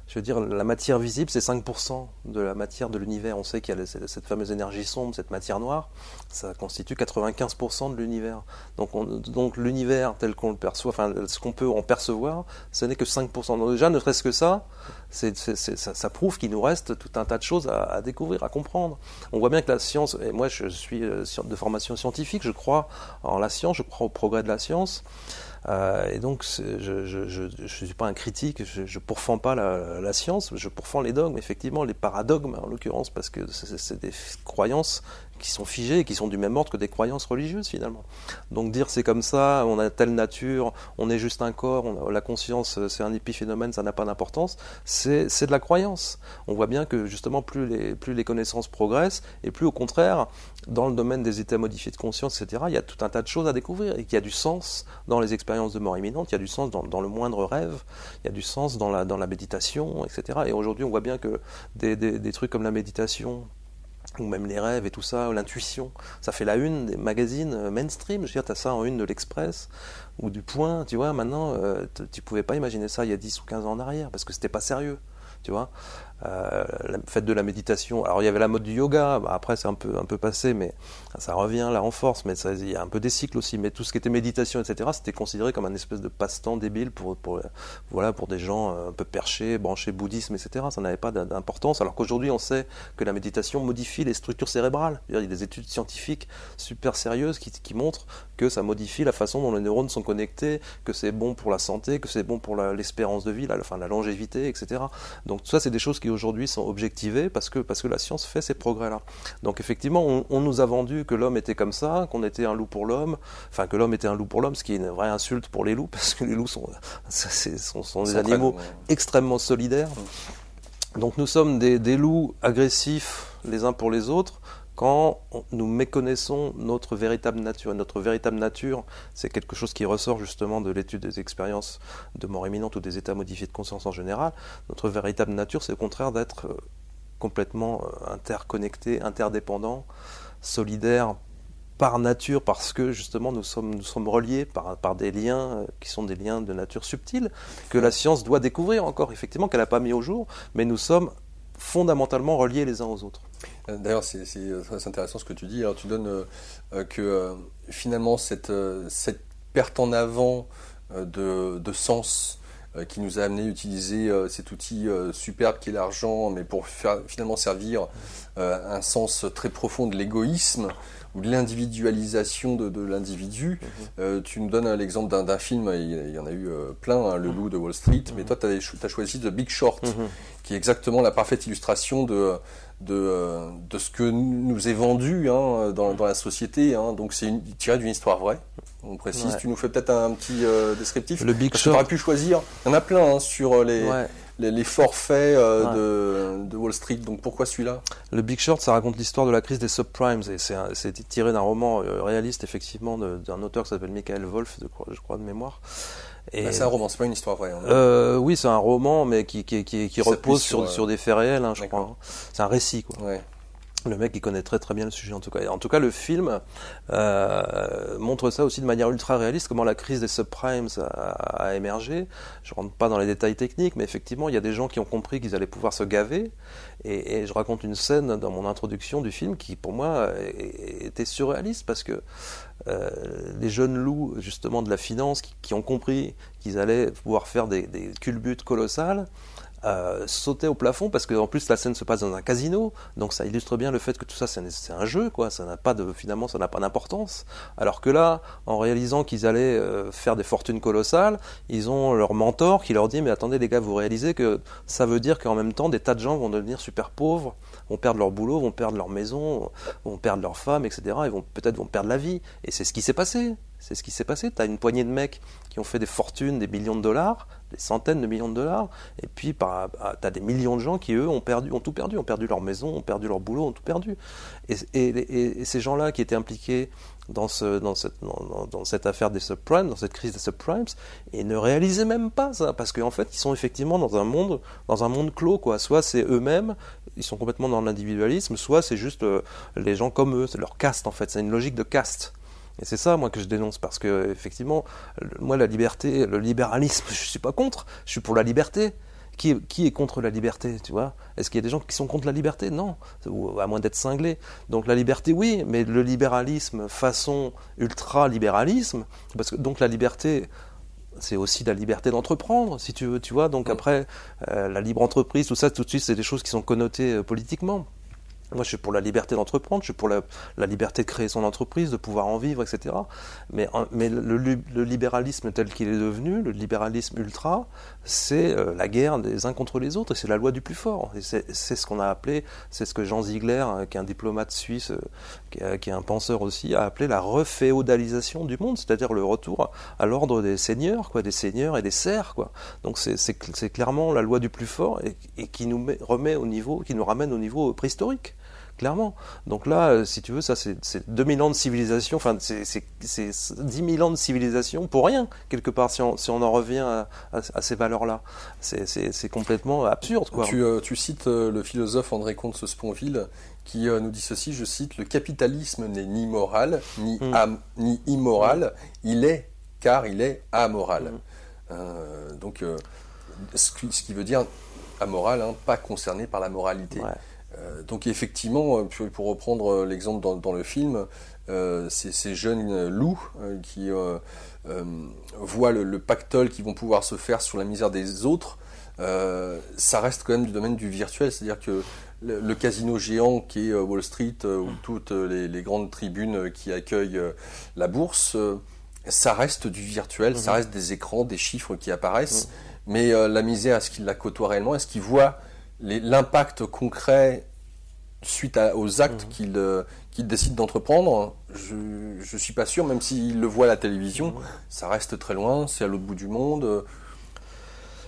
Je veux dire, la matière visible, c'est 5% de la matière de l'univers. On sait qu'il y a cette fameuse énergie sombre, cette matière noire, ça constitue 95% de l'univers. Donc l'univers tel qu'on le perçoit, enfin ce qu'on peut en percevoir, ce n'est que 5%. Donc déjà, ne serait-ce que ça, ça prouve qu'il nous reste tout un tas de choses à découvrir, à comprendre. On voit bien que la science, et moi je suis de formation scientifique, je crois en la science, je crois au progrès de la science. Et donc, je ne suis pas un critique, je ne pourfends pas la science, je pourfends les dogmes, effectivement, les paradogmes en l'occurrence, parce que c'est des croyances qui sont figées et qui sont du même ordre que des croyances religieuses finalement. Donc dire c'est comme ça, on a telle nature, on est juste un corps, la conscience c'est un épiphénomène, ça n'a pas d'importance, c'est de la croyance. On voit bien que justement plus les connaissances progressent et plus au contraire, dans le domaine des états modifiés de conscience, etc., il y a tout un tas de choses à découvrir et qu'il y a du sens dans les expériences de mort imminente, il y a du sens dans le moindre rêve, il y a du sens dans la méditation, etc. Et aujourd'hui on voit bien que des trucs comme la méditation, ou même les rêves et tout ça, l'intuition, ça fait la une des magazines mainstream. Je veux dire, tu as ça en une de l'Express ou du Point, tu vois, maintenant, tu pouvais pas imaginer ça il y a 10 ou 15 ans en arrière, parce que c'était pas sérieux, tu vois. Le fait de la méditation, alors il y avait la mode du yoga, après c'est un peu passé, mais ça revient là en force, mais il y a un peu des cycles aussi, mais tout ce qui était méditation, etc., c'était considéré comme un espèce de passe-temps débile pour des gens un peu perchés, branchés bouddhisme, etc., ça n'avait pas d'importance, alors qu'aujourd'hui on sait que la méditation modifie les structures cérébrales. Il y a des études scientifiques super sérieuses qui montrent que ça modifie la façon dont les neurones sont connectés, que c'est bon pour la santé, que c'est bon pour l'espérance de vie, la longévité, etc. Donc tout ça c'est des choses qui aujourd'hui sont objectivés parce que la science fait ces progrès-là. Donc effectivement, on nous a vendu que l'homme était comme ça, qu'on était un loup pour l'homme, enfin que l'homme était un loup pour l'homme, ce qui est une vraie insulte pour les loups, parce que les loups sont des animaux extrêmement solidaires. Donc nous sommes des loups agressifs les uns pour les autres, quand nous méconnaissons notre véritable nature. Et notre véritable nature, c'est quelque chose qui ressort justement de l'étude des expériences de mort imminente ou des états modifiés de conscience en général. Notre véritable nature, c'est au contraire d'être complètement interconnecté, interdépendant, solidaire par nature, parce que justement nous sommes reliés par des liens qui sont des liens de nature subtile, que la science doit découvrir encore, effectivement, qu'elle n'a pas mis au jour, mais nous sommes fondamentalement reliés les uns aux autres. D'ailleurs, c'est très intéressant ce que tu dis. Alors, tu donnes que finalement, cette perte en avant de sens qui nous a amené à utiliser cet outil superbe qui est l'argent, mais pour finalement servir un sens très profond de l'égoïsme ou de l'individualisation de l'individu. Tu nous donnes l'exemple d'un film, il y en a eu plein, hein, Le Loup de Wall Street, mais toi, tu as choisi The Big Short, qui est exactement la parfaite illustration de ce que nous est vendu hein, dans la société. Hein. Donc c'est tiré d'une histoire vraie. On précise, ouais. Tu nous fais peut-être un petit descriptif. Le Big Short. Tu aurais pu choisir, il y en a plein hein, sur les forfaits de Wall Street, donc pourquoi celui-là? Le Big Short, ça raconte l'histoire de la crise des subprimes, et c'est tiré d'un roman réaliste, effectivement, d'un auteur qui s'appelle Michael Wolff, je crois de mémoire. C'est un roman, c'est pas une histoire vraie. Hein. Oui, c'est un roman, mais qui repose sur des faits réels, hein, je crois. C'est un récit, quoi. Ouais. Le mec, il connaît très très bien le sujet, en tout cas. En tout cas, le film montre ça aussi de manière ultra réaliste, comment la crise des subprimes a émergé. Je rentre pas dans les détails techniques, mais effectivement, il y a des gens qui ont compris qu'ils allaient pouvoir se gaver. Et je raconte une scène dans mon introduction du film qui, pour moi, était surréaliste, parce que les jeunes loups, justement, de la finance, qui ont compris qu'ils allaient pouvoir faire des culbutes colossales, sauter au plafond, parce qu'en plus la scène se passe dans un casino, donc ça illustre bien le fait que tout ça c'est un jeu, quoi. Finalement ça n'a pas d'importance, alors que là, en réalisant qu'ils allaient faire des fortunes colossales, ils ont leur mentor qui leur dit mais attendez les gars, vous réalisez que ça veut dire qu'en même temps des tas de gens vont devenir super pauvres, vont perdre leur boulot, vont perdre leur maison, vont perdre leur femme, etc. et peut-être vont perdre la vie, et c'est ce qui s'est passé. C'est ce qui s'est passé. Tu as une poignée de mecs qui ont fait des fortunes, des millions de dollars, des centaines de millions de dollars, et puis tu as des millions de gens qui, eux, ont tout perdu, ont perdu leur maison, ont perdu leur boulot, ont tout perdu. Et ces gens-là qui étaient impliqués dans cette affaire des subprimes, dans cette crise des subprimes, et ne réalisaient même pas ça, parce qu'en fait, ils sont effectivement dans un monde clos, quoi. Soit c'est eux-mêmes, ils sont complètement dans l'individualisme, soit c'est juste les gens comme eux, c'est leur caste, en fait, c'est une logique de caste. Et c'est ça, moi, que je dénonce, parce que, effectivement, moi, la liberté, le libéralisme, je suis pas contre, je suis pour la liberté. Qui est contre la liberté, tu vois? Est-ce qu'il y a des gens qui sont contre la liberté? Non, à moins d'être cinglés. Donc la liberté, oui, mais le libéralisme façon ultra-libéralisme, parce que donc la liberté, c'est aussi la liberté d'entreprendre, si tu veux, tu vois? Donc après, la libre entreprise, tout ça, tout de suite, c'est des choses qui sont connotées politiquement. Moi, je suis pour la liberté d'entreprendre, je suis pour la liberté de créer son entreprise, de pouvoir en vivre, etc. Mais le libéralisme tel qu'il est devenu, le libéralisme ultra, c'est la guerre des uns contre les autres, et c'est la loi du plus fort. Et c'est ce qu'on a appelé, c'est ce que Jean Ziegler, qui est un diplomate suisse, qui est un penseur aussi, a appelé la reféodalisation du monde, c'est-à-dire le retour à l'ordre des seigneurs, quoi, des seigneurs et des serfs, quoi. Donc c'est clairement la loi du plus fort, et qui nous qui nous ramène au niveau préhistorique. Clairement. Donc là, si tu veux, ça c'est 2000 ans de civilisation, enfin c'est 10 000 ans de civilisation pour rien, quelque part, si on en revient à ces valeurs-là. C'est complètement absurde, quoi. Tu cites le philosophe André Comte-Sponville qui nous dit ceci, je cite, « Le capitalisme n'est ni moral, ni immoral, car il est amoral. » Donc, ce qui veut dire amoral, hein, pas concerné par la moralité. Ouais. Donc effectivement, pour reprendre l'exemple dans le film, ces jeunes loups qui voient le pactole qu'ils vont pouvoir se faire sur la misère des autres, ça reste quand même du domaine du virtuel, c'est-à-dire que le casino géant qui est Wall Street, ou toutes les grandes tribunes qui accueillent la bourse, ça reste du virtuel, ça reste des écrans, des chiffres qui apparaissent, mais la misère, est-ce qu'ils la côtoient réellement? Est-ce qu'ils voient l'impact concret suite aux actes qu'ils décident d'entreprendre? Je ne suis pas sûr, même s'ils le voient à la télévision, ça reste très loin, c'est à l'autre bout du monde.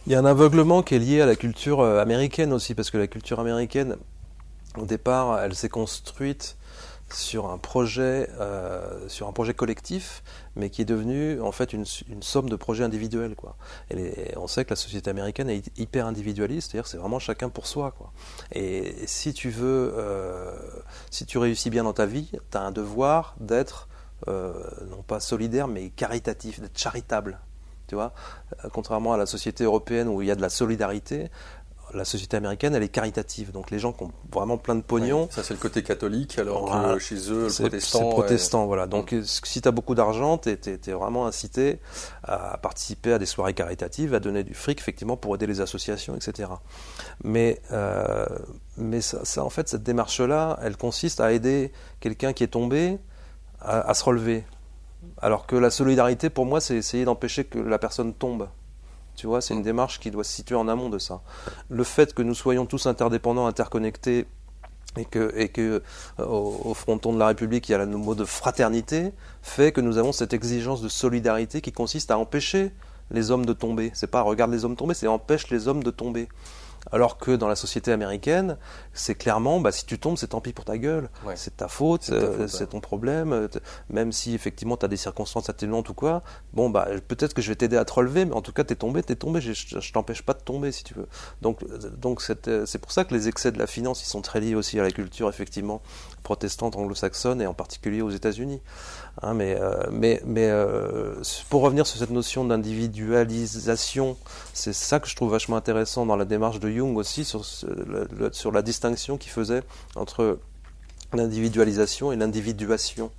Il y a un aveuglement qui est lié à la culture américaine aussi, parce que la culture américaine, au départ, elle s'est construite sur un projet collectif, mais qui est devenu en fait une somme de projets individuels, quoi. Et on sait que la société américaine est hyper individualiste, c'est-à-dire c'est vraiment chacun pour soi, quoi. Et si tu réussis bien dans ta vie, tu as un devoir d'être non pas solidaire, mais caritatif, d'être charitable. Tu vois, contrairement à la société européenne où il y a de la solidarité, la société américaine, elle est caritative. Donc les gens qui ont vraiment plein de pognon... Oui, ça, c'est le côté catholique, alors que chez eux, le protestant... C'est protestant, voilà. Donc si tu as beaucoup d'argent, tu es vraiment incité à participer à des soirées caritatives, à donner du fric, effectivement, pour aider les associations, etc. Mais ça, en fait, cette démarche-là, elle consiste à aider quelqu'un qui est tombé à se relever. Alors que la solidarité, pour moi, c'est essayer d'empêcher que la personne tombe. Tu vois, c'est une démarche qui doit se situer en amont de ça. Le fait que nous soyons tous interdépendants, interconnectés, et que au fronton de la République, il y a le mot de fraternité, fait que nous avons cette exigence de solidarité qui consiste à empêcher les hommes de tomber. C'est pas regarde les hommes tomber, c'est empêche les hommes de tomber. Alors que dans la société américaine, c'est clairement, si tu tombes, c'est tant pis pour ta gueule, c'est ta faute, c'est ton problème, même si effectivement tu as des circonstances atténuantes ou quoi, peut-être que je vais t'aider à te relever, mais en tout cas t'es tombé, je t'empêche pas de tomber si tu veux. Donc c'est pour ça que les excès de la finance, ils sont très liés aussi à la culture, effectivement, protestante anglo-saxonne et en particulier aux États-Unis. Hein, mais pour revenir sur cette notion d'individualisation, c'est ça que je trouve vachement intéressant dans la démarche de Jung aussi, sur la distinction qu'il faisait entre l'individualisation et l'individuation.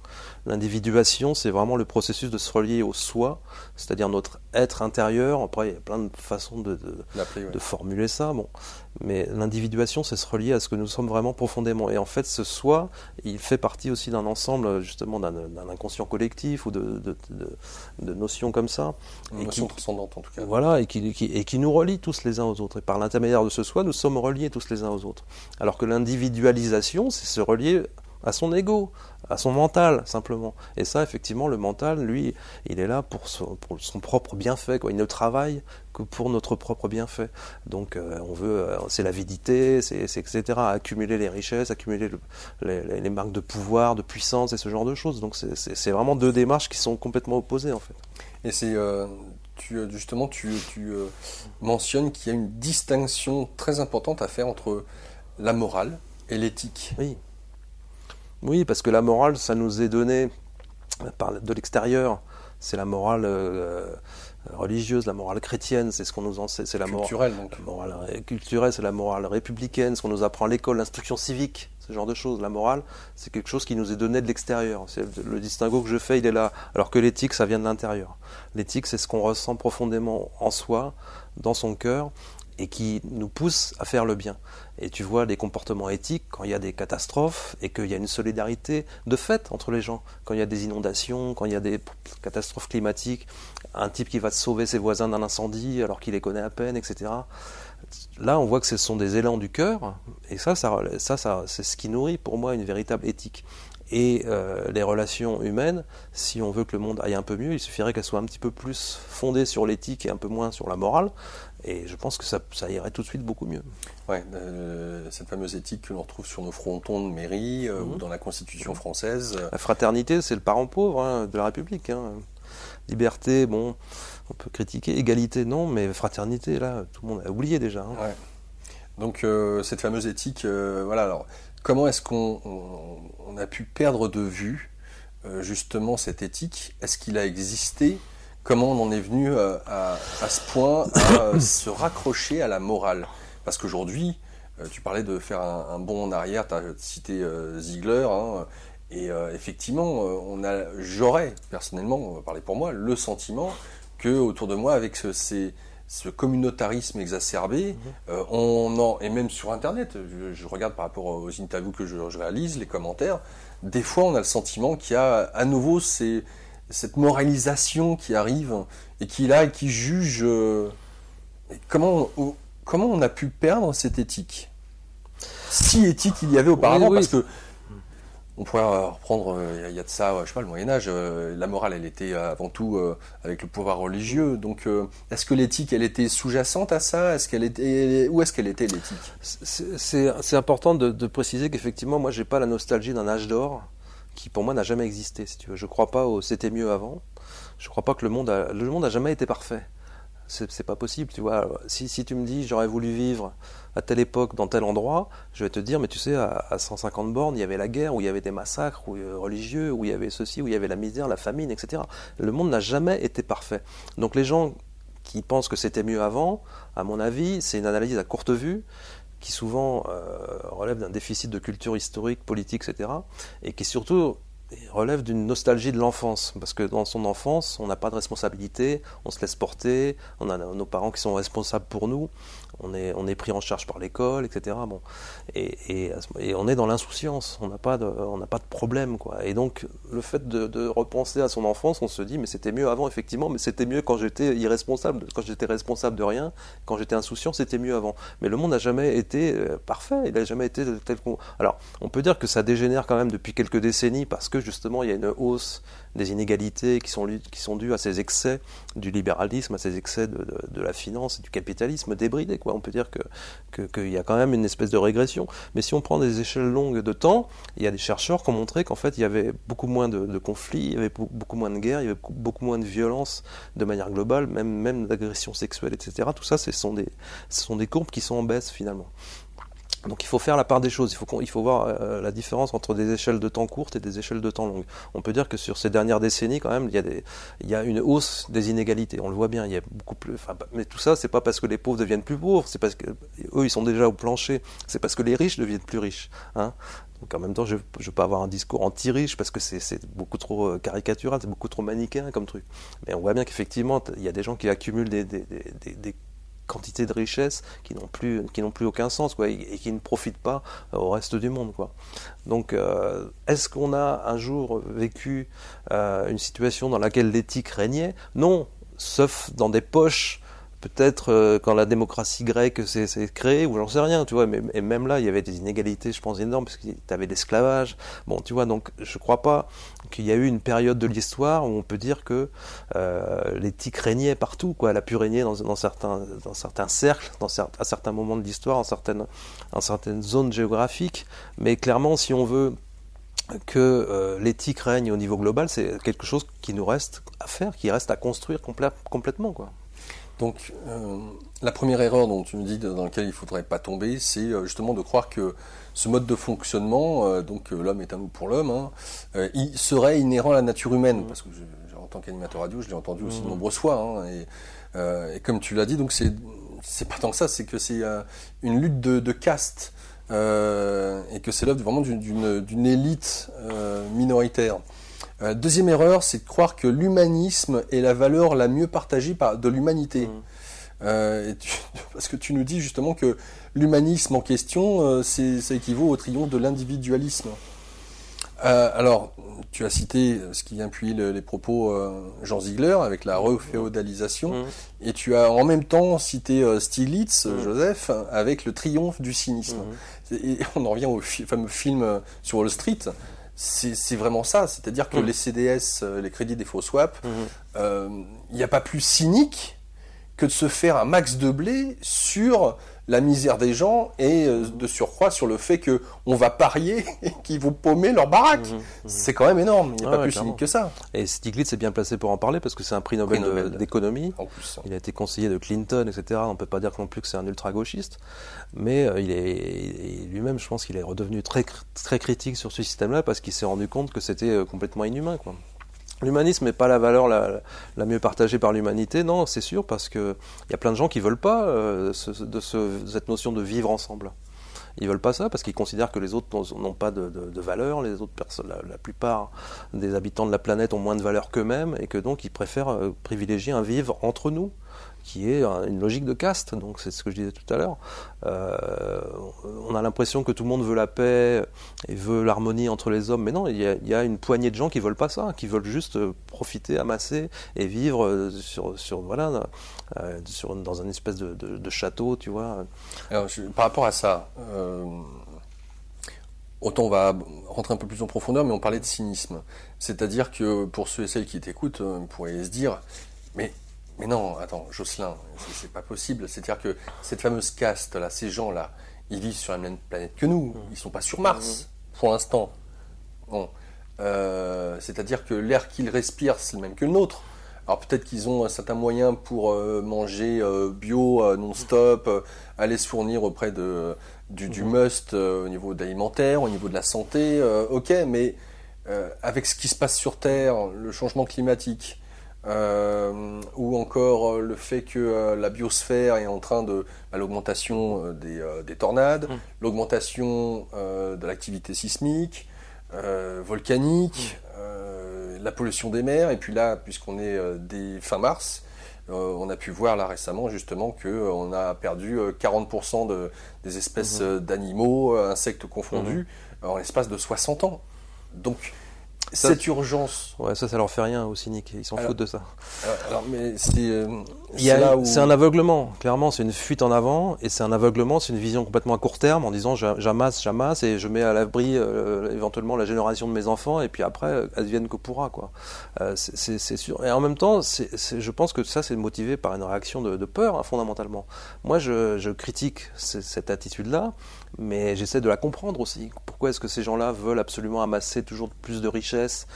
L'individuation, c'est vraiment le processus de se relier au soi, c'est-à-dire notre être intérieur. Après, il y a plein de façons de formuler ça. Bon. Mais l'individuation, c'est se relier à ce que nous sommes vraiment profondément. Et en fait, ce soi, il fait partie aussi d'un ensemble, justement, d'un inconscient collectif ou de notions comme ça. Une notion transcendante, en tout cas. Voilà, et qui nous relie tous les uns aux autres. Et par l'intermédiaire de ce soi, nous sommes reliés tous les uns aux autres. Alors que l'individualisation, c'est se relier à son ego, à son mental, simplement. Et ça, effectivement, le mental, lui, il est là pour son propre bienfait, quoi. Il ne travaille que pour notre propre bienfait. Donc, on veut, c'est l'avidité, c'est etc., accumuler les richesses, accumuler les marques de pouvoir, de puissance et ce genre de choses. Donc, c'est vraiment deux démarches qui sont complètement opposées, en fait. Et c'est justement, tu mentionnes qu'il y a une distinction très importante à faire entre la morale et l'éthique. Oui. Oui, parce que la morale, ça nous est donné de l'extérieur. C'est la morale religieuse, la morale chrétienne, c'est ce qu'on nous enseigne. C'est la culturelle, donc. La morale culturelle, c'est la morale républicaine, ce qu'on nous apprend à l'école, l'instruction civique, ce genre de choses. La morale, c'est quelque chose qui nous est donné de l'extérieur. Le distinguo que je fais, il est là. Alors que l'éthique, ça vient de l'intérieur. L'éthique, c'est ce qu'on ressent profondément en soi, dans son cœur, et qui nous pousse à faire le bien. Et tu vois les comportements éthiques quand il y a des catastrophes et qu'il y a une solidarité de fait entre les gens. Quand il y a des inondations, quand il y a des catastrophes climatiques, un type qui va sauver ses voisins d'un incendie alors qu'il les connaît à peine, etc. Là, on voit que ce sont des élans du cœur, et ça c'est ce qui nourrit pour moi une véritable éthique. Et les relations humaines, si on veut que le monde aille un peu mieux, il suffirait qu'elles soient un petit peu plus fondées sur l'éthique et un peu moins sur la morale. Et je pense que ça irait tout de suite beaucoup mieux. Ouais, cette fameuse éthique que l'on retrouve sur nos frontons de mairie ou dans la Constitution française. La fraternité, c'est le parent pauvre de la République. Liberté, bon, on peut critiquer. Égalité, non, mais fraternité, là, tout le monde a oublié déjà. Ouais. Donc cette fameuse éthique, voilà. Alors, comment est-ce qu'on a pu perdre de vue justement cette éthique? Est-ce qu'il a existé? Comment on en est venu à ce point à se raccrocher à la morale? Parce qu'aujourd'hui, tu parlais de faire un bond en arrière, tu as cité Ziegler, et effectivement, j'aurais personnellement, on va parler pour moi, le sentiment que autour de moi, avec ce communautarisme exacerbé, et même sur Internet, je regarde par rapport aux interviews que je réalise, les commentaires, des fois on a le sentiment qu'il y a à nouveau cette moralisation qui arrive et qui juge. Comment on a pu perdre cette éthique? Si éthique il y avait auparavant, oui. Parce que on pourrait reprendre, il y a de ça, je sais pas, le Moyen-Âge, la morale, elle était avant tout avec le pouvoir religieux. Donc, est-ce que l'éthique, elle était sous-jacente à ça? Où est-ce qu'elle était, l'éthique? C'est important de préciser qu'effectivement, moi, j'ai pas la nostalgie d'un âge d'or qui, pour moi, n'a jamais existé, si tu veux. Je crois pas au c'était mieux avant. Je crois pas que le monde a jamais été parfait. C'est pas possible, tu vois. Si tu me dis j'aurais voulu vivre à telle époque dans tel endroit, je vais te dire mais tu sais à 150 bornes il y avait la guerre, où il y avait des massacres religieux, où il y avait ceci, où il y avait la misère, la famine, etc. Le monde n'a jamais été parfait. Donc les gens qui pensent que c'était mieux avant, à mon avis, c'est une analyse à courte vue qui souvent relève d'un déficit de culture historique, politique, etc. et qui surtout relève d'une nostalgie de l'enfance, parce que dans son enfance, on n'a pas de responsabilité, on se laisse porter, on a nos parents qui sont responsables pour nous, on est pris en charge par l'école, etc. Bon. Et on est dans l'insouciance, on n'a pas de problème, quoi. Et donc, le fait de repenser à son enfance, on se dit, mais c'était mieux avant, effectivement, mais c'était mieux quand j'étais irresponsable, quand j'étais responsable de rien, quand j'étais insouciant, c'était mieux avant. Mais le monde n'a jamais été parfait, il n'a jamais été tel qu'on... Alors, on peut dire que ça dégénère quand même depuis quelques décennies, parce que justement, il y a une hausse des inégalités qui sont dues à ces excès du libéralisme, à ces excès de la finance et du capitalisme débridé, quoi. On peut dire qu'il y a quand même une espèce de régression. Mais si on prend des échelles longues de temps, il y a des chercheurs qui ont montré qu'en fait, il y avait beaucoup moins de conflits, il y avait beaucoup moins de guerres, il y avait beaucoup moins de violence de manière globale, même d'agressions sexuelles, etc. Tout ça, ce sont des courbes qui sont en baisse, finalement. Donc il faut faire la part des choses, il faut voir la différence entre des échelles de temps courtes et des échelles de temps longues. On peut dire que sur ces dernières décennies, quand même, il y a une hausse des inégalités, on le voit bien, il y a beaucoup plus... mais tout ça, c'est pas parce que les pauvres deviennent plus pauvres, c'est parce que eux, ils sont déjà au plancher, c'est parce que les riches deviennent plus riches. Donc en même temps, je ne veux pas avoir un discours anti-riche, parce que c'est beaucoup trop caricatural, c'est beaucoup trop manichéen comme truc. Mais on voit bien qu'effectivement, il y a des gens qui accumulent des quantité de richesses qui n'ont plus aucun sens, quoi, et qui ne profitent pas au reste du monde, quoi. Donc est-ce qu'on a un jour vécu une situation dans laquelle l'éthique régnait? Non, sauf dans des poches peut-être quand la démocratie grecque s'est créée, ou j'en sais rien, tu vois, et même là, il y avait des inégalités, je pense, énormes, parce que tu avais l'esclavage. Bon, tu vois, donc je crois pas qu'il y a eu une période de l'histoire où on peut dire que l'éthique régnait partout, quoi. Elle a pu régner dans certains cercles, à certains moments de l'histoire, en certaines zones géographiques, mais clairement, si on veut que l'éthique règne au niveau global, c'est quelque chose qui nous reste à faire, qui reste à construire complètement, quoi. Donc, la première erreur dont tu me dis dans laquelle il ne faudrait pas tomber, c'est justement de croire que ce mode de fonctionnement, donc l'homme est un loup pour l'homme, hein, il serait inhérent à la nature humaine. Parce que en tant qu'animateur radio, je l'ai entendu aussi de nombreuses fois. Hein, et comme tu l'as dit, donc c'est pas tant que ça, c'est que c'est une lutte de caste. Et que c'est l'œuvre vraiment d'une élite minoritaire. Deuxième erreur, c'est de croire que l'humanisme est la valeur la mieux partagée de l'humanité. Parce que tu nous dis justement que l'humanisme en question, ça équivaut au triomphe de l'individualisme. Alors, tu as cité ce qui vient appuyer les propos Jean Ziegler avec la reféodalisation, et tu as en même temps cité Stiglitz, Joseph, avec le triomphe du cynisme. Et on en revient au fameux film sur Wall Street. C'est vraiment ça, c'est-à-dire que les CDS, les crédits des faux swaps, il n'y a pas plus cynique que de se faire un max de blé sur la misère des gens et de surcroît sur le fait qu'on va parier et qu'ils vont paumer leur baraque. C'est quand même énorme, il n'y a pas plus cynique que ça. Et Stiglitz est bien placé pour en parler parce que c'est un prix Nobel d'économie. Il a été conseiller de Clinton, etc. On ne peut pas dire non plus que c'est un ultra-gauchiste. Mais lui-même, je pense qu'il est redevenu très, très critique sur ce système-là parce qu'il s'est rendu compte que c'était complètement inhumain, quoi. L'humanisme n'est pas la valeur la mieux partagée par l'humanité, non, c'est sûr, parce qu'il y a plein de gens qui ne veulent pas cette notion de vivre ensemble. Ils ne veulent pas ça parce qu'ils considèrent que les autres n'ont pas de valeur, les autres personnes, la plupart des habitants de la planète ont moins de valeur qu'eux-mêmes, et que donc ils préfèrent privilégier un vivre entre nous, qui est une logique de caste, donc c'est ce que je disais tout à l'heure. On a l'impression que tout le monde veut la paix et veut l'harmonie entre les hommes, mais non, il y a une poignée de gens qui veulent pas ça, qui veulent juste profiter, amasser et vivre dans une espèce de château, tu vois. Alors, par rapport à ça, autant on va rentrer un peu plus en profondeur, mais on parlait de cynisme. C'est-à-dire que pour ceux et celles qui t'écoutent, on pourrait se dire, mais non, attends, Jocelyn, c'est pas possible. C'est-à-dire que cette fameuse caste-là, ces gens-là, ils vivent sur la même planète que nous. Ils sont pas sur Mars, pour l'instant. Bon. C'est-à-dire que l'air qu'ils respirent, c'est le même que le nôtre. Alors peut-être qu'ils ont un certain moyen pour manger bio, non-stop, aller se fournir auprès du must au niveau de l'alimentaire, au niveau de la santé, ok, mais avec ce qui se passe sur Terre, le changement climatique, ou encore le fait que la biosphère est en train l'augmentation des tornades, l'augmentation de l'activité sismique, volcanique, la pollution des mers, et puis là, puisqu'on est fin mars, on a pu voir là récemment justement qu'on a perdu 40% des espèces d'animaux, insectes confondus, en l'espace de 60 ans. Donc, cette urgence... Ouais, ça leur fait rien aux cyniques, ils s'en foutent de ça. Mais c'est un aveuglement, clairement, c'est une fuite en avant, et c'est un aveuglement, c'est une vision complètement à court terme, en disant j'amasse, et je mets à l'abri éventuellement la génération de mes enfants, et puis après, advienne que pourra, quoi. C'est sûr. Et en même temps, je pense que ça, c'est motivé par une réaction de peur, hein, fondamentalement. Moi, je critique cette attitude-là, mais j'essaie de la comprendre aussi. Pourquoi est-ce que ces gens-là veulent absolument amasser toujours plus de richesses,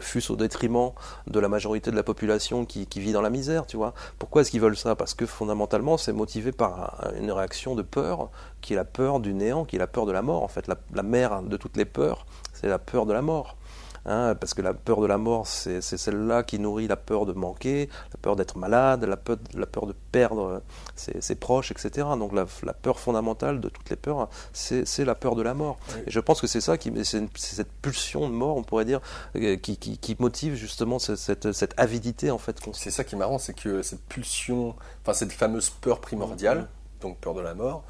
fût-ce au détriment de la majorité de la population qui vit dans la misère, tu vois? Pourquoi est-ce qu'ils veulent ça? Parce que fondamentalement, c'est motivé par une réaction de peur, qui est la peur du néant, qui est la peur de la mort. En fait, la mère de toutes les peurs, c'est la peur de la mort. Hein, parce que la peur de la mort, c'est celle-là qui nourrit la peur de manquer, la peur d'être malade, la peur de perdre ses proches, etc. Donc la peur fondamentale de toutes les peurs, c'est la peur de la mort. Oui. Et je pense que c'est ça, c'est cette pulsion de mort, on pourrait dire, qui motive justement cette avidité en fait. C'est ça qui est marrant, c'est que cette pulsion, enfin cette fameuse peur primordiale, donc peur de la mort,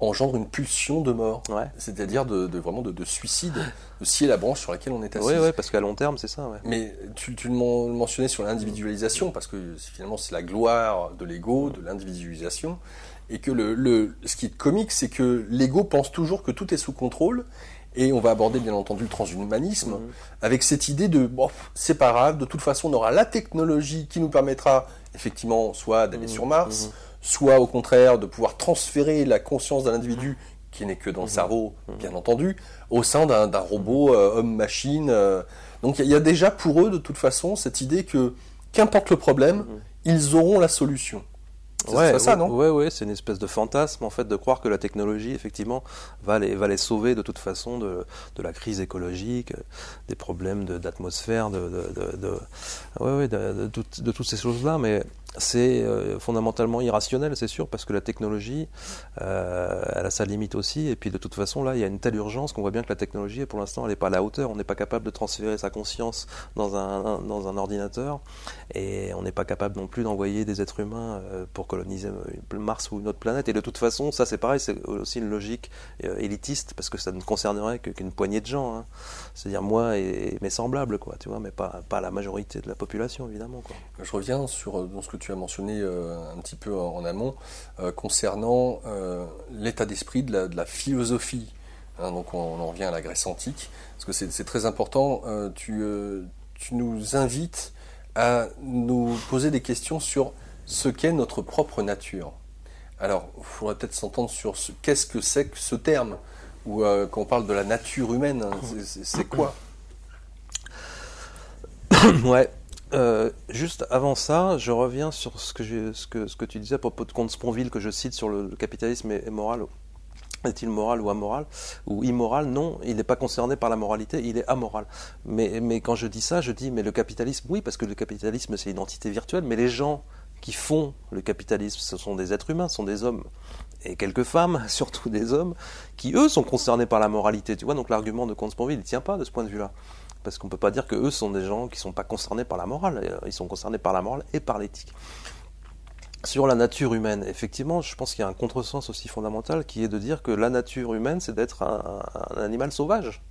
engendre une pulsion de mort, Ouais. c'est-à-dire vraiment de suicide, de scier la branche sur laquelle on est assis. Oui, ouais, parce qu'à long terme, c'est ça. Ouais. Mais tu le mentionnais sur l'individualisation, parce que finalement c'est la gloire de l'ego, de l'individualisation, et que ce qui est comique, c'est que l'ego pense toujours que tout est sous contrôle, et on va aborder bien entendu le transhumanisme, avec cette idée de, bon, c'est pas grave, de toute façon on aura la technologie qui nous permettra effectivement soit d'aller sur Mars, soit au contraire de pouvoir transférer la conscience d'un individu qui n'est que dans le cerveau, bien entendu, au sein d'un robot homme-machine. Donc il y a déjà pour eux, de toute façon, cette idée que, qu'importe le problème, ils auront la solution. C'est ça, non ? Ouais, c'est une espèce de fantasme, en fait, de croire que la technologie, effectivement, va les sauver de toute façon de la crise écologique, des problèmes d'atmosphère, de toutes ces choses-là, mais c'est fondamentalement irrationnel, c'est sûr, parce que la technologie, elle a sa limite aussi, et puis de toute façon, là, il y a une telle urgence qu'on voit bien que la technologie, pour l'instant, elle n'est pas à la hauteur, on n'est pas capable de transférer sa conscience dans un ordinateur, et on n'est pas capable non plus d'envoyer des êtres humains pour coloniser Mars ou une autre planète, et de toute façon, ça c'est pareil, c'est aussi une logique élitiste, parce que ça ne concernerait qu'une poignée de gens, hein. C'est-à-dire moi et mes semblables, quoi, tu vois, mais pas la majorité de la population, évidemment, quoi. Je reviens sur ce que tu as mentionné un petit peu en amont, concernant l'état d'esprit de la philosophie. Hein, donc on en revient à la Grèce antique, parce que c'est très important. Tu nous invites à nous poser des questions sur ce qu'est notre propre nature. Alors, il faudrait peut-être s'entendre sur qu'est-ce que c'est que ce terme, ou quand on parle de la nature humaine, hein, c'est quoi ? Ouais. Juste avant ça, je reviens sur ce que tu disais à propos de Comte Sponville, que je cite sur le capitalisme est moral. Est-il moral ou amoral ou immoral? Non, il n'est pas concerné par la moralité, il est amoral. Mais quand je dis ça, je dis mais le capitalisme, oui, parce que le capitalisme c'est une entité virtuelle, mais les gens qui font le capitalisme, ce sont des êtres humains, ce sont des hommes et quelques femmes, surtout des hommes, qui eux sont concernés par la moralité. Tu vois, donc l'argument de Comte Sponville, il ne tient pas de ce point de vue-là. Parce qu'on ne peut pas dire qu'eux sont des gens qui ne sont pas concernés par la morale. Ils sont concernés par la morale et par l'éthique. Sur la nature humaine, effectivement, je pense qu'il y a un contresens aussi fondamental qui est de dire que la nature humaine, c'est d'être un animal sauvage.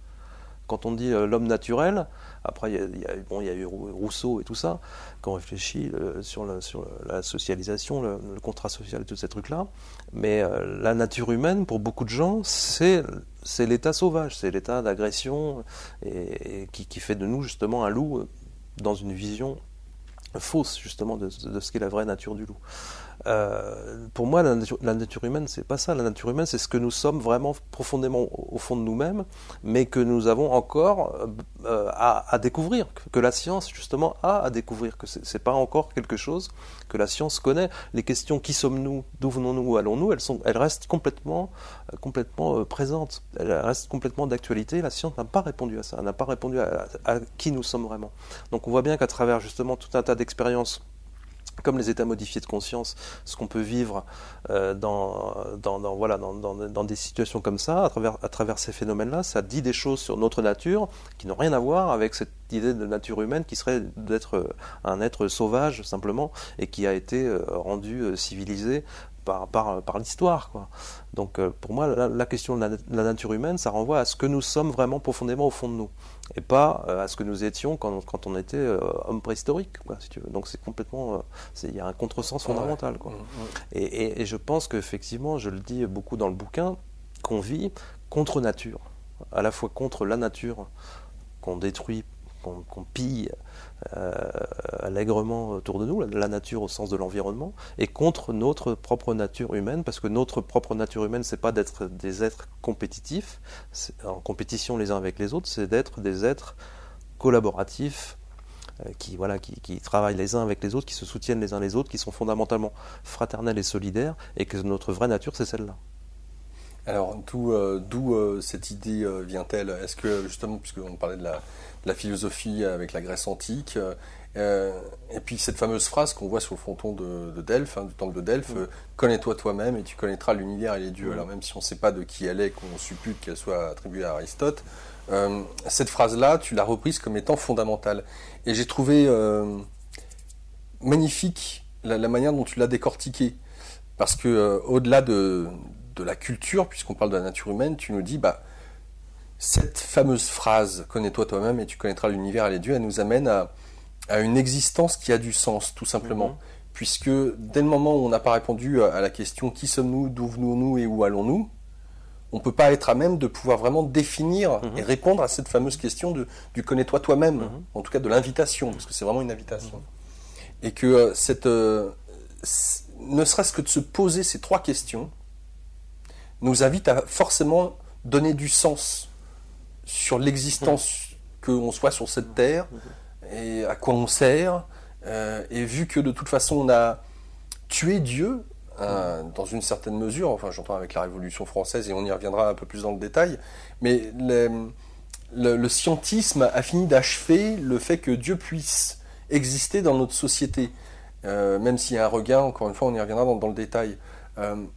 Quand on dit l'homme naturel, après il y a eu Rousseau et tout ça, quand on réfléchit sur la socialisation, le contrat social et tous ces trucs-là, mais la nature humaine, pour beaucoup de gens, c'est l'état sauvage, c'est l'état d'agression et qui fait de nous justement un loup dans une vision fausse justement de ce qu'est la vraie nature du loup. Pour moi, la nature humaine, c'est pas ça. La nature humaine, c'est ce que nous sommes vraiment profondément au fond de nous-mêmes, mais que nous avons encore à découvrir, que la science justement a à découvrir, que c'est pas encore quelque chose que la science connaît. Les questions qui sommes-nous, d'où venons-nous, où allons-nous, elles restent complètement présentes, elles restent complètement d'actualité. La science n'a pas répondu à ça, elle n'a pas répondu à qui nous sommes vraiment. Donc on voit bien qu'à travers justement tout un tas d'expériences, comme les états modifiés de conscience, ce qu'on peut vivre dans des situations comme ça, à travers ces phénomènes-là, ça dit des choses sur notre nature qui n'ont rien à voir avec cette idée de nature humaine qui serait d'être un être sauvage simplement et qui a été rendu civilisé par l'histoire, quoi. Donc pour moi, la question de la nature humaine, ça renvoie à ce que nous sommes vraiment profondément au fond de nous, et pas à ce que nous étions quand on était homme préhistorique, quoi, si tu veux. Donc c'est complètement, il y a un contresens fondamental, quoi. Et je pense qu'effectivement, je le dis beaucoup dans le bouquin, qu'on vit contre nature, à la fois contre la nature qu'on détruit, qu'on pille allègrement autour de nous, la nature au sens de l'environnement, et contre notre propre nature humaine, parce que notre propre nature humaine, c'est pas d'être des êtres compétitifs, en compétition les uns avec les autres, c'est d'être des êtres collaboratifs, qui travaillent les uns avec les autres, qui se soutiennent les uns les autres, qui sont fondamentalement fraternels et solidaires, et que notre vraie nature, c'est celle-là. Alors, d'où cette idée vient-elle? Est-ce que, justement, puisqu'on parlait de la philosophie avec la Grèce antique, et puis cette fameuse phrase qu'on voit sur le fronton de Delphes, du temple de Delphes, connais-toi toi-même et tu connaîtras l'univers et les dieux. Alors même si on ne sait pas de qui elle est, qu'on suppute qu'elle soit attribuée à Aristote, cette phrase-là, tu l'as reprise comme étant fondamentale. Et j'ai trouvé magnifique la manière dont tu l'as décortiquée. Parce que au-delà de de la culture, puisqu'on parle de la nature humaine, tu nous dis, cette fameuse phrase « Connais-toi toi-même et tu connaîtras l'univers et les dieux », elle nous amène à une existence qui a du sens, tout simplement. Puisque dès le moment où on n'a pas répondu à la question « Qui sommes-nous, d'où venons-nous et où allons-nous ?», on ne peut pas être à même de pouvoir vraiment définir et répondre à cette fameuse question du « Connais-toi toi-même », en tout cas de l'invitation, parce que c'est vraiment une invitation. Et que ne serait-ce que de se poser ces 3 questions, nous invite à forcément donner du sens sur l'existence qu'on soit sur cette terre, et à quoi on sert, et vu que de toute façon on a tué Dieu, dans une certaine mesure, enfin j'entends avec la Révolution française, et on y reviendra un peu plus dans le détail, mais le scientisme a fini d'achever le fait que Dieu puisse exister dans notre société, même s'il y a un regain, encore une fois on y reviendra dans le détail,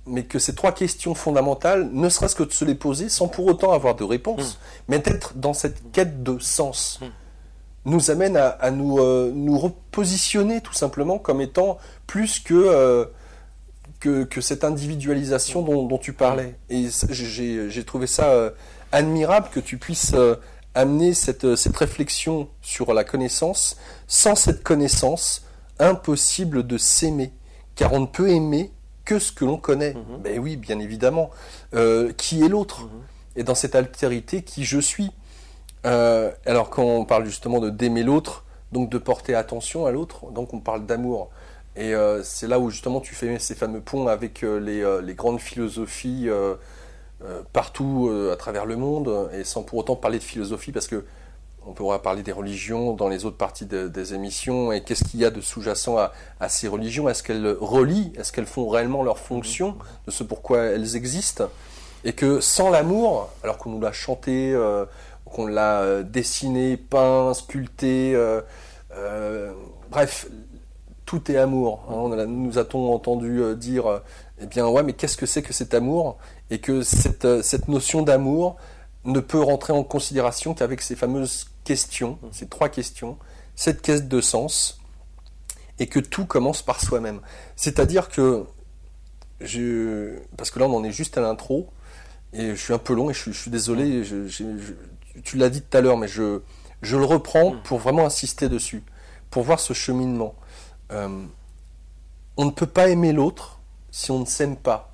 mais que ces 3 questions fondamentales, ne serait-ce que de se les poser sans pour autant avoir de réponse, mais d'être dans cette quête de sens, nous amène à nous repositionner tout simplement comme étant plus que cette individualisation dont tu parlais. Et j'ai trouvé ça admirable que tu puisses amener cette réflexion sur la connaissance. Sans cette connaissance, impossible de s'aimer, car on ne peut aimer que ce que l'on connaît. Ben oui, bien évidemment. Qui est l'autre ? Et dans cette altérité, qui je suis ? Alors quand on parle justement d'aimer l'autre, donc de porter attention à l'autre, donc on parle d'amour. Et c'est là où justement tu fais ces fameux ponts avec les grandes philosophies partout à travers le monde, et sans pour autant parler de philosophie, parce que on pourra parler des religions dans les autres parties des émissions, et qu'est-ce qu'il y a de sous-jacent à ces religions? Est-ce qu'elles relient? Est-ce qu'elles font réellement leur fonction de ce pourquoi elles existent? Et que sans l'amour, alors qu'on nous l'a chanté, qu'on l'a dessiné, peint, sculpté, bref, tout est amour. Nous a-t-on entendu dire, eh bien ouais, mais qu'est-ce que c'est que cet amour? Et que cette notion d'amour ne peut rentrer en considération qu'avec ces fameuses questions, ces 3 questions, cette quête de sens, et que tout commence par soi-même. C'est-à-dire que, parce que là on en est juste à l'intro, et je suis un peu long, et je suis désolé, tu l'as dit tout à l'heure, mais je le reprends pour vraiment insister dessus, pour voir ce cheminement. On ne peut pas aimer l'autre si on ne s'aime pas.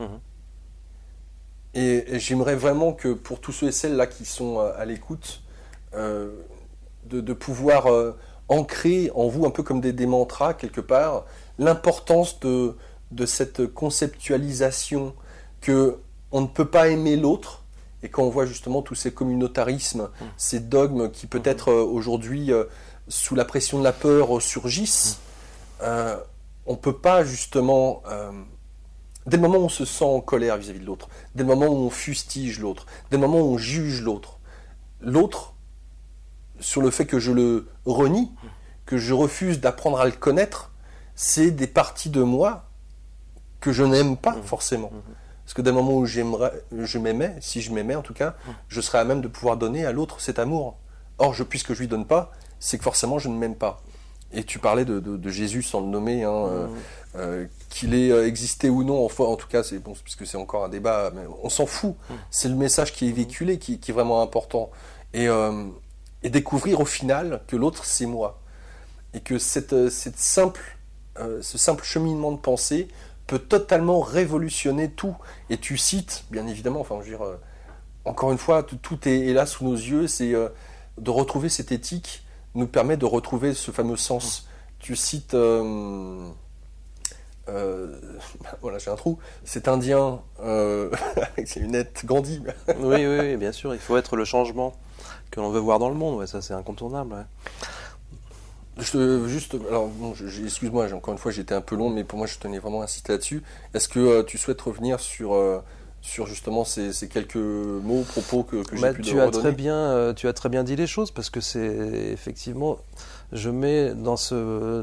Et j'aimerais vraiment que pour tous ceux et celles là qui sont à l'écoute, de pouvoir ancrer en vous un peu comme des mantras quelque part, l'importance de cette conceptualisation que on ne peut pas aimer l'autre. Et quand on voit justement tous ces communautarismes, ces dogmes qui peut-être aujourd'hui, sous la pression de la peur, surgissent, on ne peut pas justement... dès le moment où on se sent en colère vis-à-vis de l'autre, dès le moment où on fustige l'autre, dès le moment où on juge l'autre, sur le fait que je le renie, que je refuse d'apprendre à le connaître, c'est des parties de moi que je n'aime pas forcément. Parce que dès le moment où je m'aimais, si je m'aimais en tout cas, je serais à même de pouvoir donner à l'autre cet amour. Or, puisque je lui donne pas, c'est que forcément je ne m'aime pas. Et tu parlais de Jésus sans le nommer, qu'il ait existé ou non, en tout cas, c'est bon, puisque c'est encore un débat, mais on s'en fout. C'est le message qui est véhiculé qui est vraiment important. Et découvrir au final que l'autre, c'est moi. Et que ce simple cheminement de pensée peut totalement révolutionner tout. Et tu cites, bien évidemment, enfin, je veux dire, encore une fois, tout est là sous nos yeux, c'est de retrouver cette éthique nous permet de retrouver ce fameux sens. Tu cites, voilà, j'ai un trou, cet Indien avec ses lunettes Gandhi. Oui, bien sûr, il faut être le changement que l'on veut voir dans le monde, ouais, ça c'est incontournable. Ouais. Alors, bon, excuse-moi, encore une fois, j'étais un peu long, mais pour moi, je tenais vraiment à insister là-dessus. Est-ce que tu souhaites revenir sur justement ces quelques mots, propos que j'ai pu redonner? Tu as très bien dit les choses, parce que c'est effectivement, je mets dans ce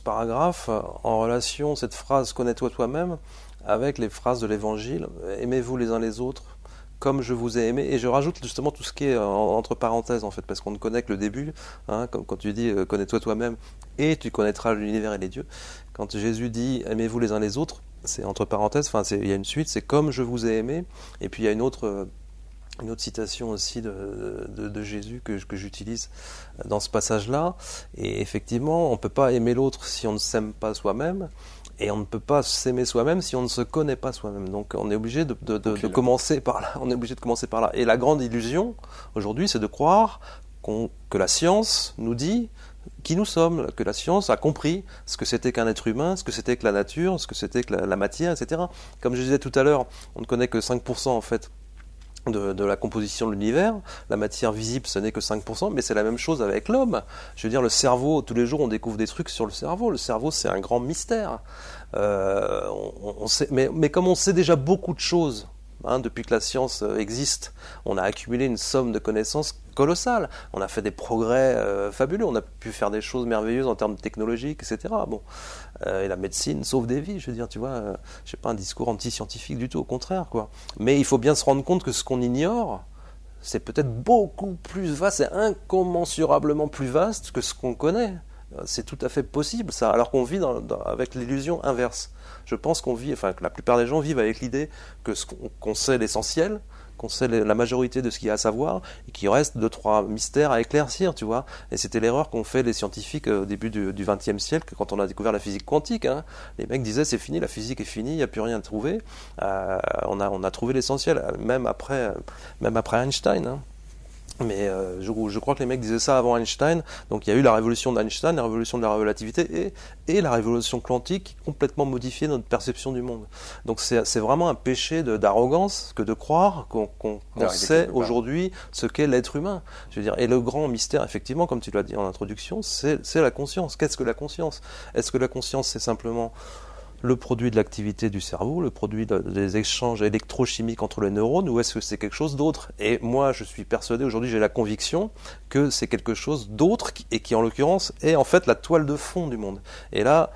paragraphe en relation cette phrase « Connais-toi toi-même » avec les phrases de l'Évangile « Aimez-vous les uns les autres comme je vous ai aimé. Et je rajoute justement tout ce qui est entre parenthèses, en fait, parce qu'on ne connaît que le début, hein, comme quand tu dis connais-toi toi-même et tu connaîtras l'univers et les dieux. Quand Jésus dit aimez-vous les uns les autres, c'est entre parenthèses, enfin, il y a une suite, c'est comme je vous ai aimé. Et puis il y a une autre citation aussi de Jésus que j'utilise dans ce passage-là. Et effectivement, on ne peut pas aimer l'autre si on ne s'aime pas soi-même. Et on ne peut pas s'aimer soi-même si on ne se connaît pas soi-même. Donc on est obligé de commencer par là. On est obligé de commencer par là. Et la grande illusion, aujourd'hui, c'est de croire que la science nous dit qui nous sommes, que la science a compris ce que c'était qu'un être humain, ce que c'était que la nature, ce que c'était que la matière, etc. Comme je disais tout à l'heure, on ne connaît que 5% en fait de la composition de l'univers. La matière visible, ce n'est que 5%, mais c'est la même chose avec l'homme. Je veux dire, le cerveau, tous les jours, on découvre des trucs sur le cerveau. Le cerveau, c'est un grand mystère. On sait, mais comme on sait déjà beaucoup de choses, hein, depuis que la science existe, on a accumulé une somme de connaissances colossale. On a fait des progrès fabuleux. On a pu faire des choses merveilleuses en termes technologiques, etc. Bon. Et la médecine sauve des vies, je veux dire, tu vois, je sais pas un discours anti-scientifique du tout, au contraire, quoi. Mais il faut bien se rendre compte que ce qu'on ignore, c'est peut-être beaucoup plus vaste, c'est incommensurablement plus vaste que ce qu'on connaît. C'est tout à fait possible, ça, alors qu'on vit avec l'illusion inverse. Je pense que la plupart des gens vivent avec l'idée que qu'on sait l'essentiel, qu'on sait la majorité de ce qu'il y a à savoir, et qu'il reste 2-3 mystères à éclaircir, tu vois. Et c'était l'erreur qu'ont fait les scientifiques au début du XXe siècle, quand on a découvert la physique quantique. Hein. Les mecs disaient c'est fini, la physique est finie, il n'y a plus rien à trouver. On a trouvé l'essentiel, même après Einstein. Hein. Mais je crois que les mecs disaient ça avant Einstein. Donc il y a eu la révolution d'Einstein, la révolution de la relativité et la révolution quantique qui complètement modifié notre perception du monde. Donc c'est vraiment un péché d'arrogance que de croire qu'on sait aujourd'hui ce qu'est l'être humain. Je veux dire, et le grand mystère, effectivement, comme tu l'as dit en introduction, c'est la conscience. Qu'est-ce que la conscience? Est-ce que la conscience, c'est simplement le produit de l'activité du cerveau, le produit des échanges électrochimiques entre les neurones, ou est-ce que c'est quelque chose d'autre? Et moi, je suis persuadé, aujourd'hui, j'ai la conviction que c'est quelque chose d'autre, et qui, en l'occurrence, est en fait la toile de fond du monde. Et là,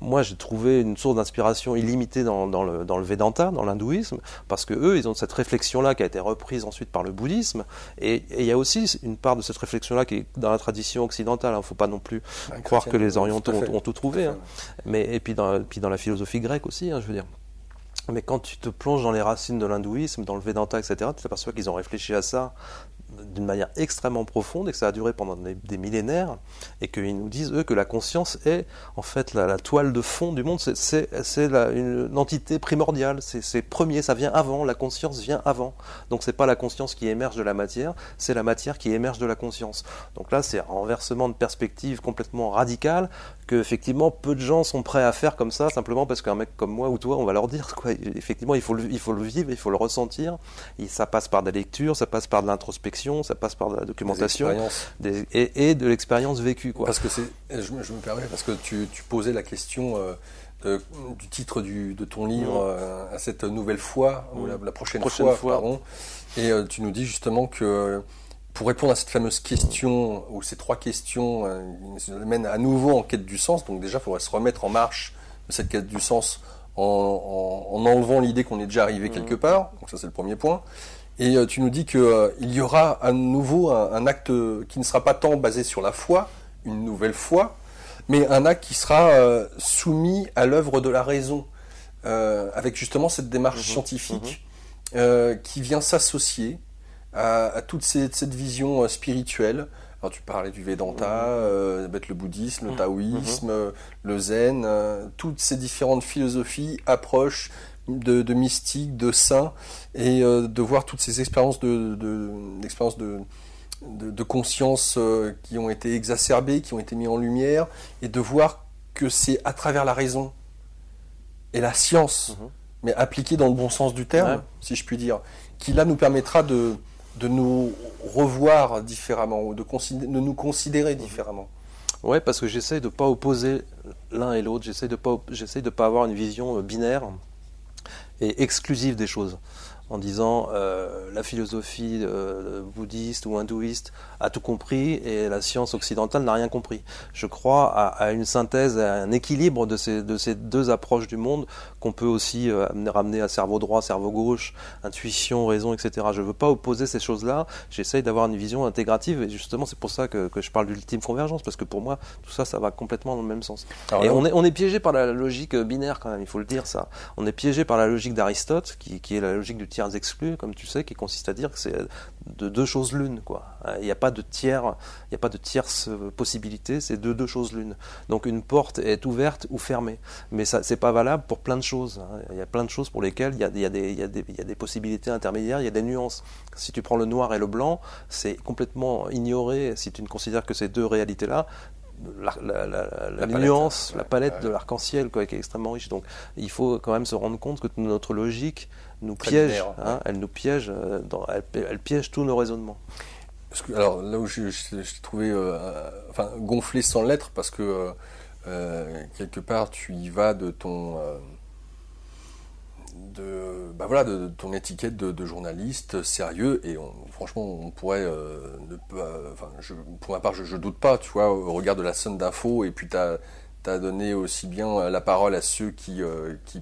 moi, j'ai trouvé une source d'inspiration illimitée dans le Vedanta, dans l'hindouisme, parce que eux, ils ont cette réflexion-là qui a été reprise ensuite par le bouddhisme, et il y a aussi une part de cette réflexion-là qui est dans la tradition occidentale. Il ne faut pas non plus croire que les orientaux ont tout trouvé, hein. Et puis dans la philosophie grecque aussi, hein, je veux dire. Mais quand tu te plonges dans les racines de l'hindouisme, dans le Vedanta, etc., tu t'aperçois qu'ils ont réfléchi à ça d'une manière extrêmement profonde et que ça a duré pendant des millénaires, et qu'ils nous disent, eux, que la conscience est en fait la toile de fond du monde, c'est une entité primordiale, c'est premier, ça vient avant, la conscience vient avant. Donc c'est pas la conscience qui émerge de la matière, c'est la matière qui émerge de la conscience. Donc là, c'est un renversement de perspective complètement radical que effectivement peu de gens sont prêts à faire comme ça, simplement parce qu'un mec comme moi ou toi, on va leur dire, quoi. Effectivement, il faut le vivre, il faut le ressentir, et ça passe par de la lecture, ça passe par de l'introspection, ça passe par de la documentation et de l'expérience vécue, quoi. Parce que je me permets, parce que tu posais la question du titre de ton livre à cette nouvelle foi, ou la prochaine fois. Pardon, et tu nous dis justement que pour répondre à cette fameuse question, ou ces 3 questions, nous amènent à nouveau en quête du sens. Donc déjà, il faudrait se remettre en marche de cette quête du sens en enlevant l'idée qu'on est déjà arrivé quelque part. Donc ça, c'est le premier point. Et tu nous dis qu'il y aura à nouveau un acte qui ne sera pas tant basé sur la foi, une nouvelle foi, mais un acte qui sera soumis à l'œuvre de la raison, avec justement cette démarche scientifique qui vient s'associer à toute cette vision spirituelle. Alors tu parlais du Vedanta, le bouddhisme, le taoïsme, le zen, toutes ces différentes philosophies, approches de mystique, de saint, et de voir toutes ces expériences de conscience qui ont été exacerbées, qui ont été mises en lumière, et de voir que c'est à travers la raison et la science, mais appliquée dans le bon sens du terme, si je puis dire, qui là nous permettra de nous revoir différemment, ou de nous considérer différemment. Ouais, parce que j'essaye de ne pas opposer l'un et l'autre, j'essaye de pas avoir une vision binaire et exclusive des choses. en disant la philosophie bouddhiste ou hindouiste a tout compris et la science occidentale n'a rien compris. Je crois à une synthèse, à un équilibre de ces deux approches du monde qu'on peut aussi ramener à cerveau droit, cerveau gauche, intuition, raison, etc. Je ne veux pas opposer ces choses-là, j'essaye d'avoir une vision intégrative et justement c'est pour ça que je parle d'ultime convergence, parce que pour moi tout ça, ça va complètement dans le même sens. Alors, et on est piégé par la logique binaire quand même, il faut le dire ça. On est piégé par la logique d'Aristote, qui est la logique du tiers exclu, comme tu sais, qui consiste à dire que c'est de deux choses l'une, quoi. Il n'y a pas de tiers, il n'y a pas de tierce possibilité, c'est de deux choses l'une. Donc une porte est ouverte ou fermée, mais ça c'est pas valable pour plein de choses. Il y a plein de choses pour lesquelles il y a des possibilités intermédiaires, il y a des nuances. Si tu prends le noir et le blanc, c'est complètement ignoré si tu ne considères que ces deux réalités-là. La nuance, la palette de l'arc-en-ciel, quoi, qui est extrêmement riche. Donc il faut quand même se rendre compte que notre logique nous piège, elle nous piège, elle piège tous nos raisonnements. Parce que, alors là où j'ai trouvé gonflé sans l'être, parce que quelque part tu y vas de ton de ton étiquette de journaliste sérieux, et franchement on pourrait pour ma part je doute pas, tu vois, au regard de la sonde d'info, et puis t'as donné aussi bien la parole à ceux qui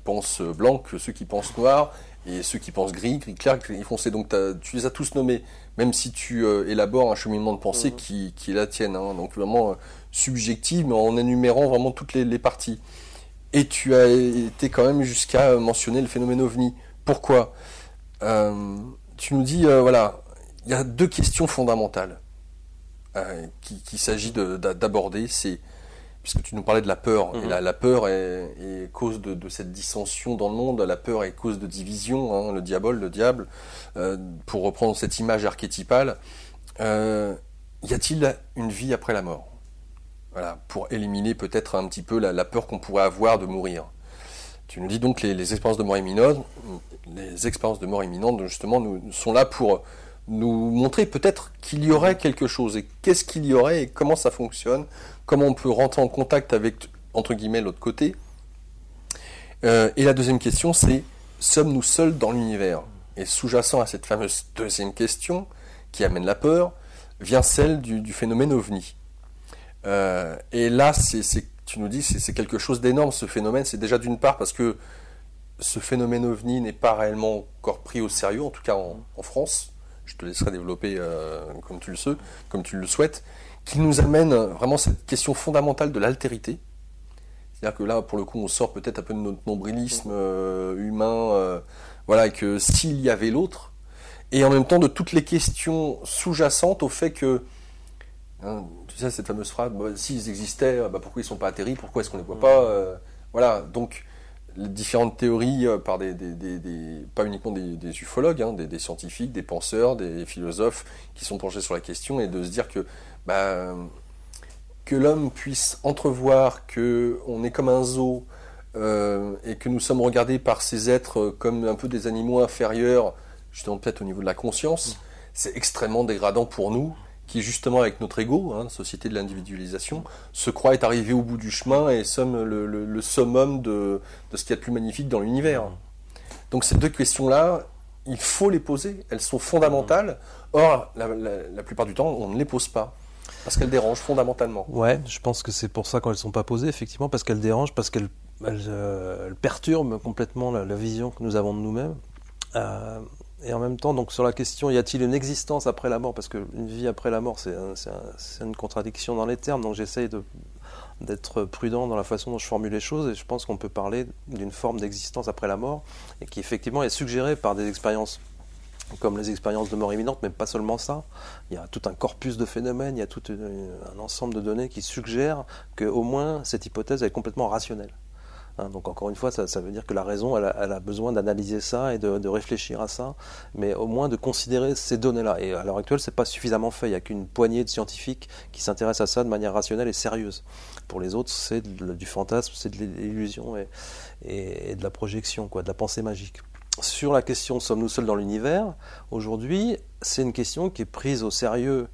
pensent blanc que ceux qui pensent noir, et ceux qui pensent gris clair, gris foncé. Donc tu les as tous nommés, même si tu élabores un cheminement de pensée qui est la tienne, hein, donc vraiment subjective, mais en énumérant vraiment toutes les parties. Et tu as été quand même jusqu'à mentionner le phénomène OVNI. Pourquoi ? Tu nous dis, voilà, il y a deux questions fondamentales qu'il s'agit d'aborder. C'est, puisque tu nous parlais de la peur, et la peur est cause de cette dissension dans le monde, la peur est cause de division, hein, le diable, pour reprendre cette image archétypale. Y a-t-il une vie après la mort ? Voilà, pour éliminer peut-être un petit peu la peur qu'on pourrait avoir de mourir. Tu nous dis donc que les expériences de mort imminente, justement, sont là pour nous montrer peut-être qu'il y aurait quelque chose. Et qu'est-ce qu'il y aurait et comment ça fonctionne, comment on peut rentrer en contact avec, entre guillemets, l'autre côté. Et la deuxième question, c'est, sommes-nous seuls dans l'univers ? Et sous-jacent à cette fameuse deuxième question, qui amène la peur, vient celle du phénomène OVNI. Et là, tu nous dis, c'est quelque chose d'énorme, ce phénomène. C'est déjà d'une part parce que ce phénomène OVNI n'est pas réellement encore pris au sérieux, en tout cas en France. Je te laisserai développer comme tu le souhaites. Qui nous amène vraiment cette question fondamentale de l'altérité. C'est-à-dire que là, pour le coup, on sort peut-être un peu de notre nombrilisme humain, voilà, et que s'il y avait l'autre, et en même temps de toutes les questions sous-jacentes au fait que, hein, tu sais, cette fameuse phrase, s'ils existaient, pourquoi ils ne sont pas atterris, pourquoi est-ce qu'on ne les voit pas, voilà, donc les différentes théories par pas uniquement des ufologues, hein, des scientifiques, des penseurs, des philosophes qui sont penchés sur la question, et de se dire que l'homme puisse entrevoir qu'on est comme un zoo, et que nous sommes regardés par ces êtres comme un peu des animaux inférieurs, justement peut-être au niveau de la conscience, c'est extrêmement dégradant pour nous, qui justement avec notre ego, hein, société de l'individualisation, se croit être arrivé au bout du chemin et sommes le summum de ce qu'il y a de plus magnifique dans l'univers. Donc ces deux questions-là, il faut les poser, elles sont fondamentales. Or, la plupart du temps, on ne les pose pas, parce qu'elles dérangent fondamentalement. Ouais, je pense que c'est pour ça qu'elles ne sont pas posées, effectivement, parce qu'elles dérangent, parce qu'elles perturbent complètement la vision que nous avons de nous-mêmes. Et en même temps, donc sur la question, y a-t-il une existence après la mort ? Parce qu'une vie après la mort, c'est une contradiction dans les termes, donc j'essaye d'être prudent dans la façon dont je formule les choses, et je pense qu'on peut parler d'une forme d'existence après la mort, et qui effectivement est suggérée par des expériences comme les expériences de mort imminente, mais pas seulement ça. Il y a tout un corpus de phénomènes, il y a tout un ensemble de données qui suggèrent qu'au moins cette hypothèse est complètement rationnelle. Donc encore une fois, ça veut dire que la raison, elle a besoin d'analyser ça et de réfléchir à ça, mais au moins de considérer ces données-là. Et à l'heure actuelle, c'est pas suffisamment fait. Il n'y a qu'une poignée de scientifiques qui s'intéressent à ça de manière rationnelle et sérieuse. Pour les autres, c'est du fantasme, c'est de l'illusion et de la projection, quoi, de la pensée magique. Sur la question « sommes-nous seuls dans l'univers ?» aujourd'hui, c'est une question qui est prise au sérieux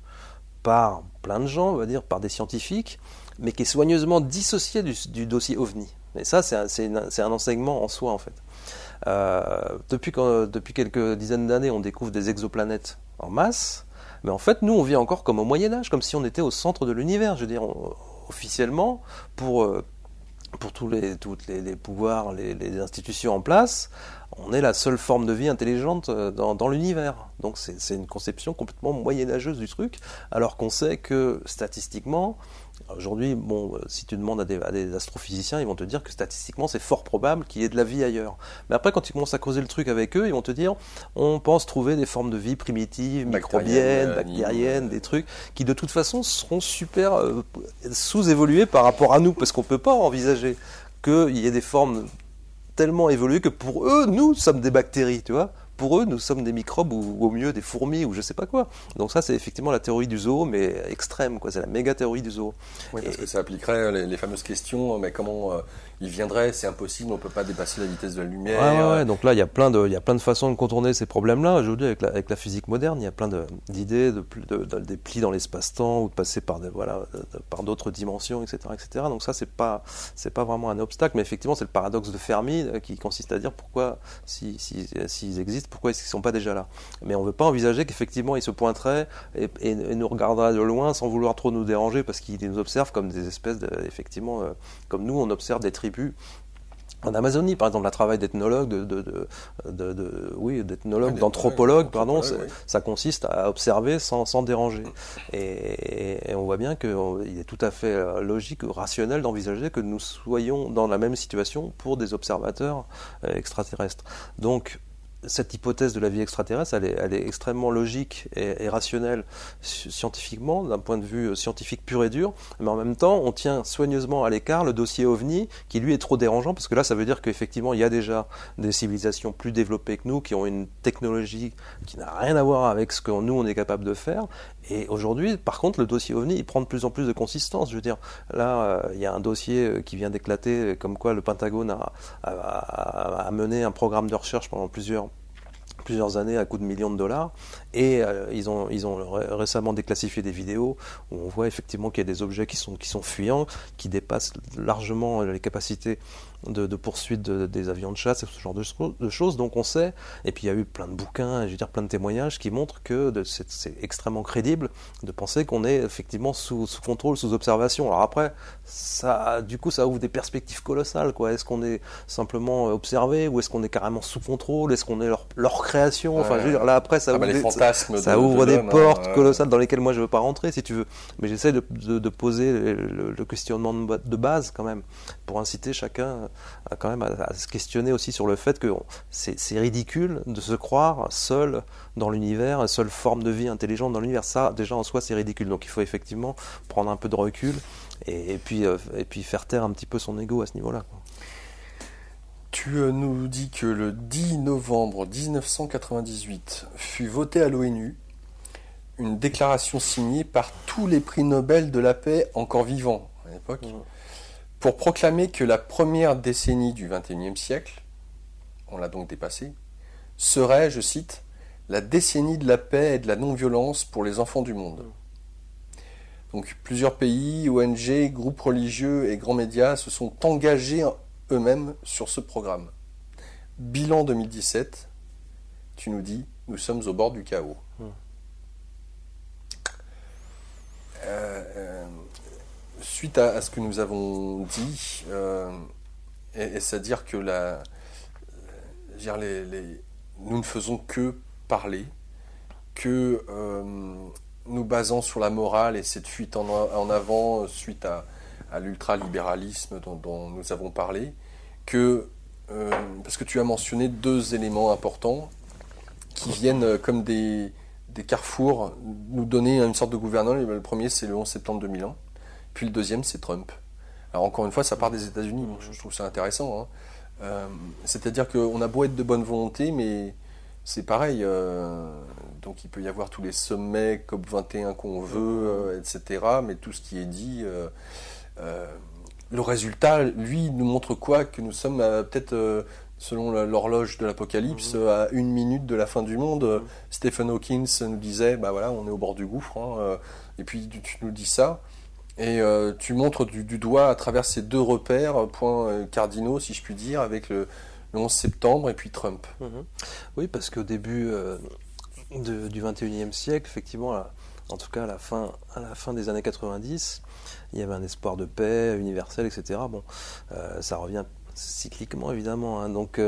par plein de gens, on va dire, par des scientifiques, mais qui est soigneusement dissociée du dossier OVNI. Et ça, c'est un enseignement en soi, en fait. Depuis quelques dizaines d'années, on découvre des exoplanètes en masse, mais en fait, nous, on vit encore comme au Moyen-Âge, comme si on était au centre de l'univers. Je veux dire, officiellement, pour toutes les pouvoirs, les institutions en place, on est la seule forme de vie intelligente dans l'univers. Donc c'est une conception complètement moyenâgeuse du truc, alors qu'on sait que statistiquement, aujourd'hui, bon, si tu demandes à des astrophysiciens, ils vont te dire que statistiquement, c'est fort probable qu'il y ait de la vie ailleurs. Mais après, quand tu commences à creuser le truc avec eux, ils vont te dire, on pense trouver des formes de vie primitives, microbiennes, bactériennes, des trucs qui de toute façon seront super sous-évolués par rapport à nous, parce qu'on peut pas envisager qu'il y ait des formes tellement évoluées que pour eux, nous sommes des bactéries, tu vois. Pour eux, nous sommes des microbes ou au mieux des fourmis ou je sais pas quoi. Donc ça, c'est effectivement la théorie du zoo, mais extrême, quoi. C'est la méga théorie du zoo. Oui, parce que ça appliquerait les fameuses questions, mais comment il viendrait, c'est impossible, on peut pas dépasser la vitesse de la lumière. Ouais. Donc là, il y a plein de façons de contourner ces problèmes-là. Je vous dis, avec la physique moderne, il y a plein d'idées, des plis dans l'espace-temps ou de passer par par d'autres dimensions, etc. Donc ça, c'est pas vraiment un obstacle, mais effectivement, c'est le paradoxe de Fermi qui consiste à dire pourquoi, s'ils existent, pourquoi est-ce qu'ils ne sont pas déjà là. Mais on ne veut pas envisager qu'effectivement ils se pointeraient et nous regarderaient de loin sans vouloir trop nous déranger parce qu'ils nous observent comme des espèces effectivement, comme nous on observe des tribus. En Amazonie, par exemple, le travail d'ethnologue, d'anthropologue, pardon, ça consiste à observer sans déranger. Et on voit bien qu'il est tout à fait logique, rationnel d'envisager que nous soyons dans la même situation pour des observateurs extraterrestres. Donc, cette hypothèse de la vie extraterrestre, elle est extrêmement logique et rationnelle scientifiquement, d'un point de vue scientifique pur et dur, mais en même temps, on tient soigneusement à l'écart le dossier OVNI, qui lui est trop dérangeant, parce que là, ça veut dire qu'effectivement, il y a déjà des civilisations plus développées que nous, qui ont une technologie qui n'a rien à voir avec ce que nous, on est capable de faire. Et aujourd'hui, par contre, le dossier OVNI, il prend de plus en plus de consistance. Je veux dire, là, il y a un dossier qui vient d'éclater, comme quoi le Pentagone a mené un programme de recherche pendant plusieurs années à coût de millions de dollars, et ils ont récemment déclassifié des vidéos où on voit effectivement qu'il y a des objets qui sont fuyants, qui dépassent largement les capacités de poursuite des avions de chasse et ce genre de choses. Donc on sait, et puis il y a eu plein de bouquins, je veux dire plein de témoignages qui montrent que c'est extrêmement crédible de penser qu'on est effectivement sous contrôle, sous observation. Alors après, du coup ça ouvre des perspectives colossales, quoi. Est-ce qu'on est simplement observé, ou est-ce qu'on est carrément sous contrôle, est-ce qu'on est leur création, enfin je veux dire, là après ça ouvre des portes colossales dans lesquelles moi je veux pas rentrer, si tu veux, mais j'essaie de poser le questionnement de base quand même, pour inciter chacun quand même à se questionner aussi sur le fait que c'est ridicule de se croire seul dans l'univers, seule forme de vie intelligente dans l'univers. Ça déjà en soi c'est ridicule, donc il faut effectivement prendre un peu de recul et puis faire taire un petit peu son ego à ce niveau-là, quoi. Tu nous dis que le 10 novembre 1998 fut voté à l'ONU une déclaration signée par tous les prix Nobel de la paix encore vivants à l'époque, pour proclamer que la première décennie du XXIe siècle, on l'a donc dépassée, serait, je cite, la décennie de la paix et de la non-violence pour les enfants du monde. Donc plusieurs pays, ONG, groupes religieux et grands médias se sont engagés eux-mêmes sur ce programme. Bilan 2017, tu nous dis, nous sommes au bord du chaos. Suite à ce que nous avons dit, c'est-à-dire que nous ne faisons que parler, que nous basons sur la morale et cette fuite en avant suite à l'ultralibéralisme dont nous avons parlé, parce que tu as mentionné deux éléments importants qui viennent comme des carrefours nous donner une sorte de gouvernement. Le premier, c'est le 11 septembre 2001, puis le deuxième, c'est Trump. Alors encore une fois, ça part des États-Unis, je trouve ça intéressant, hein. C'est-à-dire qu'on a beau être de bonne volonté, mais c'est pareil, donc il peut y avoir tous les sommets COP21 qu'on veut, etc., mais tout ce qui est dit, le résultat, lui, nous montre quoi? Que nous sommes peut-être, selon l'horloge de l'Apocalypse, à 1 minute de la fin du monde. Stephen Hawking nous disait, bah voilà, on est au bord du gouffre, hein, et puis tu nous dis ça, et tu montres du doigt à travers ces deux repères, points cardinaux, si je puis dire, avec le le 11 septembre et puis Trump. Oui, parce qu'au début du 21e siècle, effectivement, en tout cas à la fin des années 90, il y avait un espoir de paix universelle, etc. Bon, ça revient cycliquement évidemment, hein. Donc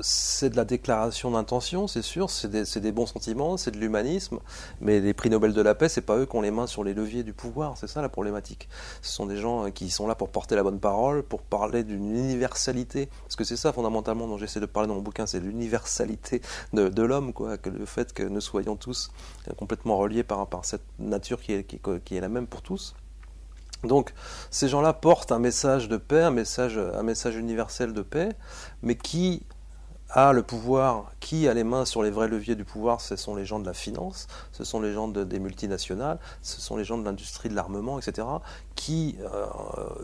c'est de la déclaration d'intention, c'est sûr, c'est des bons sentiments, c'est de l'humanisme, mais les prix Nobel de la paix, c'est pas eux qui ont les mains sur les leviers du pouvoir, c'est ça la problématique. Ce sont des gens qui sont là pour porter la bonne parole, pour parler d'une universalité, parce que c'est ça fondamentalement dont j'essaie de parler dans mon bouquin, c'est l'universalité de l'homme, quoi, que le fait que nous soyons tous complètement reliés par cette nature qui est la même pour tous. Donc ces gens-là portent un message de paix, un message universel de paix, mais qui a le pouvoir, qui a les mains sur les vrais leviers du pouvoir, ce sont les gens de la finance, ce sont les gens des multinationales, ce sont les gens de l'industrie de l'armement, etc., qui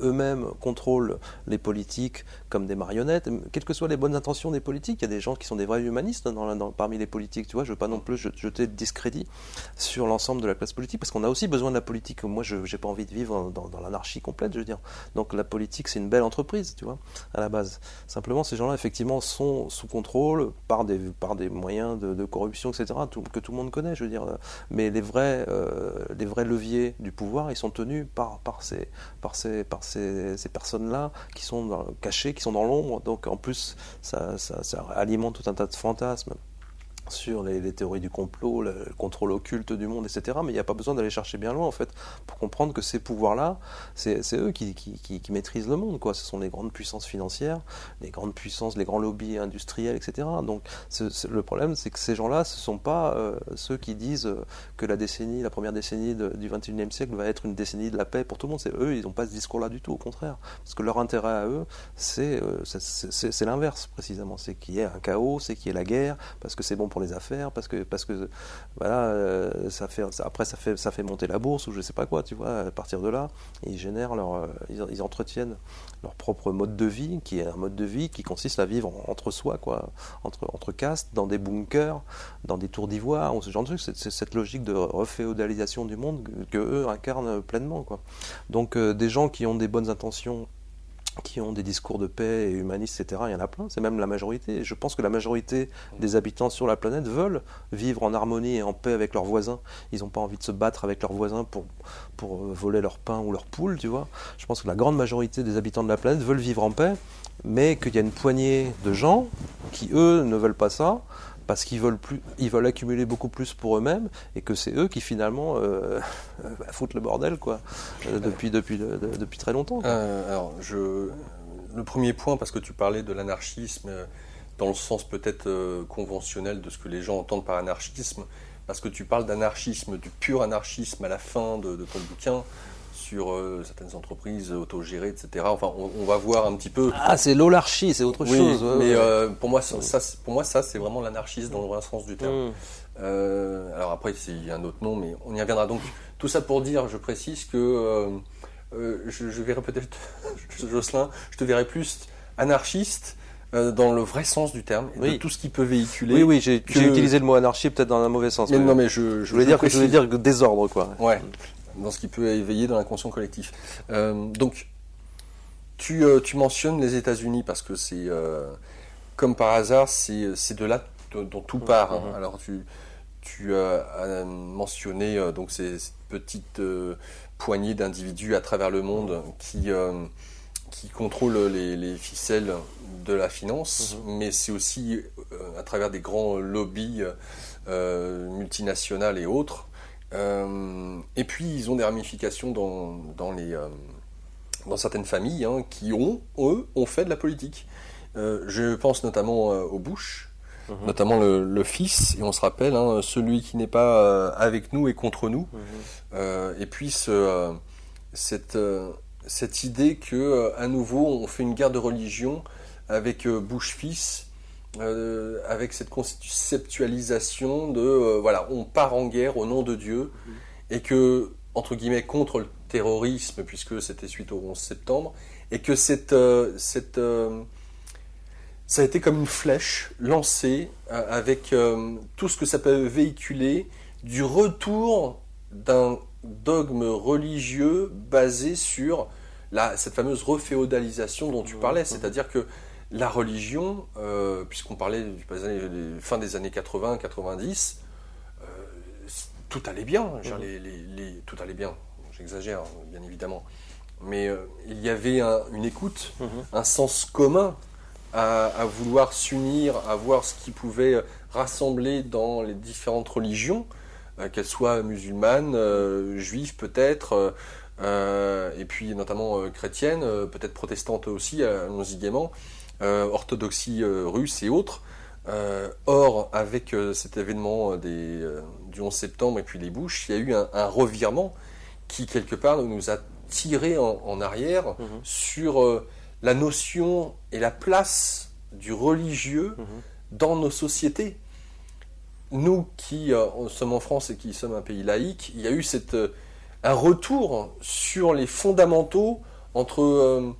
eux-mêmes contrôlent les politiques comme des marionnettes. Quelles que soient les bonnes intentions des politiques, il y a des gens qui sont des vrais humanistes parmi les politiques. Tu vois, je ne veux pas non plus jeter de discrédit sur l'ensemble de la classe politique, parce qu'on a aussi besoin de la politique. Moi, je n'ai pas envie de vivre dans l'anarchie complète, je veux dire. Donc la politique, c'est une belle entreprise, tu vois, à la base. Simplement, ces gens-là, effectivement, sont sous contrôle par des moyens de corruption, etc., que tout le monde connaît, je veux dire. Mais les vrais leviers du pouvoir, ils sont tenus par ces personnes-là qui sont cachées, qui sont dans l'ombre. Donc en plus, ça alimente tout un tas de fantasmes sur les théories du complot, le contrôle occulte du monde, etc. Mais il n'y a pas besoin d'aller chercher bien loin, en fait, pour comprendre que ces pouvoirs-là, c'est eux qui maîtrisent le monde, quoi. Ce sont les grandes puissances financières, les grandes puissances, les grands lobbies industriels, etc. Donc le problème, c'est que ces gens-là, ce ne sont pas ceux qui disent que la première décennie du 21e siècle va être une décennie de la paix pour tout le monde. C'est eux, ils n'ont pas ce discours-là du tout, au contraire. Parce que leur intérêt à eux, c'est l'inverse, précisément. C'est qu'il y ait un chaos, c'est qu'il y ait la guerre, parce que c'est bon pour les affaires, parce que voilà, ça fait monter la bourse ou je sais pas quoi, tu vois. À partir de là, ils entretiennent leur propre mode de vie, qui est un mode de vie qui consiste à vivre entre soi, quoi, entre castes, dans des bunkers, dans des tours d'ivoire, ou ce genre de trucs. C'est cette logique de reféodalisation du monde que eux incarnent pleinement, quoi. Donc des gens qui ont des bonnes intentions, qui ont des discours de paix et humanistes, etc., il y en a plein, c'est même la majorité. Et je pense que la majorité des habitants sur la planète veulent vivre en harmonie et en paix avec leurs voisins. Ils n'ont pas envie de se battre avec leurs voisins pour voler leur pain ou leur poule, tu vois. Je pense que la grande majorité des habitants de la planète veulent vivre en paix, mais qu'il y a une poignée de gens qui, eux, ne veulent pas ça, parce qu'ils veulent accumuler beaucoup plus pour eux-mêmes, et que c'est eux qui finalement foutent le bordel, quoi, depuis très longtemps. Alors, le premier point, parce que tu parlais de l'anarchisme dans le sens peut-être conventionnel de ce que les gens entendent par anarchisme, parce que tu parles d'anarchisme, du pur anarchisme à la fin de ton bouquin, sur certaines entreprises autogérées, etc. Enfin, on va voir un petit peu. Ah, c'est l'olarchie, c'est autre chose. Mais pour moi, ça, c'est vraiment l'anarchisme dans le vrai sens du terme. Alors après, il y a un autre nom, mais on y reviendra. Donc, tout ça pour dire, je précise que je verrai peut-être, Jocelyn, je te verrai plus anarchiste dans le vrai sens du terme, et de tout ce qui peut véhiculer. Oui, j'ai utilisé le mot anarchie peut-être dans un mauvais sens. Mais je voulais dire désordre, quoi. Ouais. Dans ce qui peut éveiller dans l'inconscient collectif. Donc, tu mentionnes les États-Unis parce que c'est, comme par hasard, c'est de là dont tout part. Hein. Alors, tu as mentionné donc cette petite poignée d'individus à travers le monde qui contrôlent les ficelles de la finance, mais c'est aussi à travers des grands lobbies multinationales et autres. Et puis ils ont des ramifications dans certaines familles qui ont fait de la politique. Je pense notamment au Bush, notamment le fils, et on se rappelle, celui qui n'est pas avec nous est contre nous. Et puis cette idée que à nouveau on fait une guerre de religion avec Bush fils. Avec cette conceptualisation de voilà, on part en guerre au nom de Dieu, et que, entre guillemets, contre le terrorisme, puisque c'était suite au 11 septembre, et que ça a été comme une flèche lancée avec tout ce que ça peut véhiculer du retour d'un dogme religieux basé sur cette fameuse reféodalisation dont tu parlais, c'est-à-dire que la religion, puisqu'on parlait du fin des années 80, 90, tout allait bien. Tout allait bien, j'exagère bien évidemment. Mais il y avait une écoute, un sens commun à vouloir s'unir, à voir ce qui pouvait rassembler dans les différentes religions, qu'elles soient musulmanes, juives peut-être, et puis notamment chrétiennes, peut-être protestantes aussi, allons-y gaiement, orthodoxie russe et autres. Or, avec cet événement du 11 septembre et puis les Bush, il y a eu un revirement qui, quelque part, nous a tiré en arrière sur la notion et la place du religieux dans nos sociétés. Nous qui sommes en France et qui sommes un pays laïque, il y a eu un retour sur les fondamentaux entre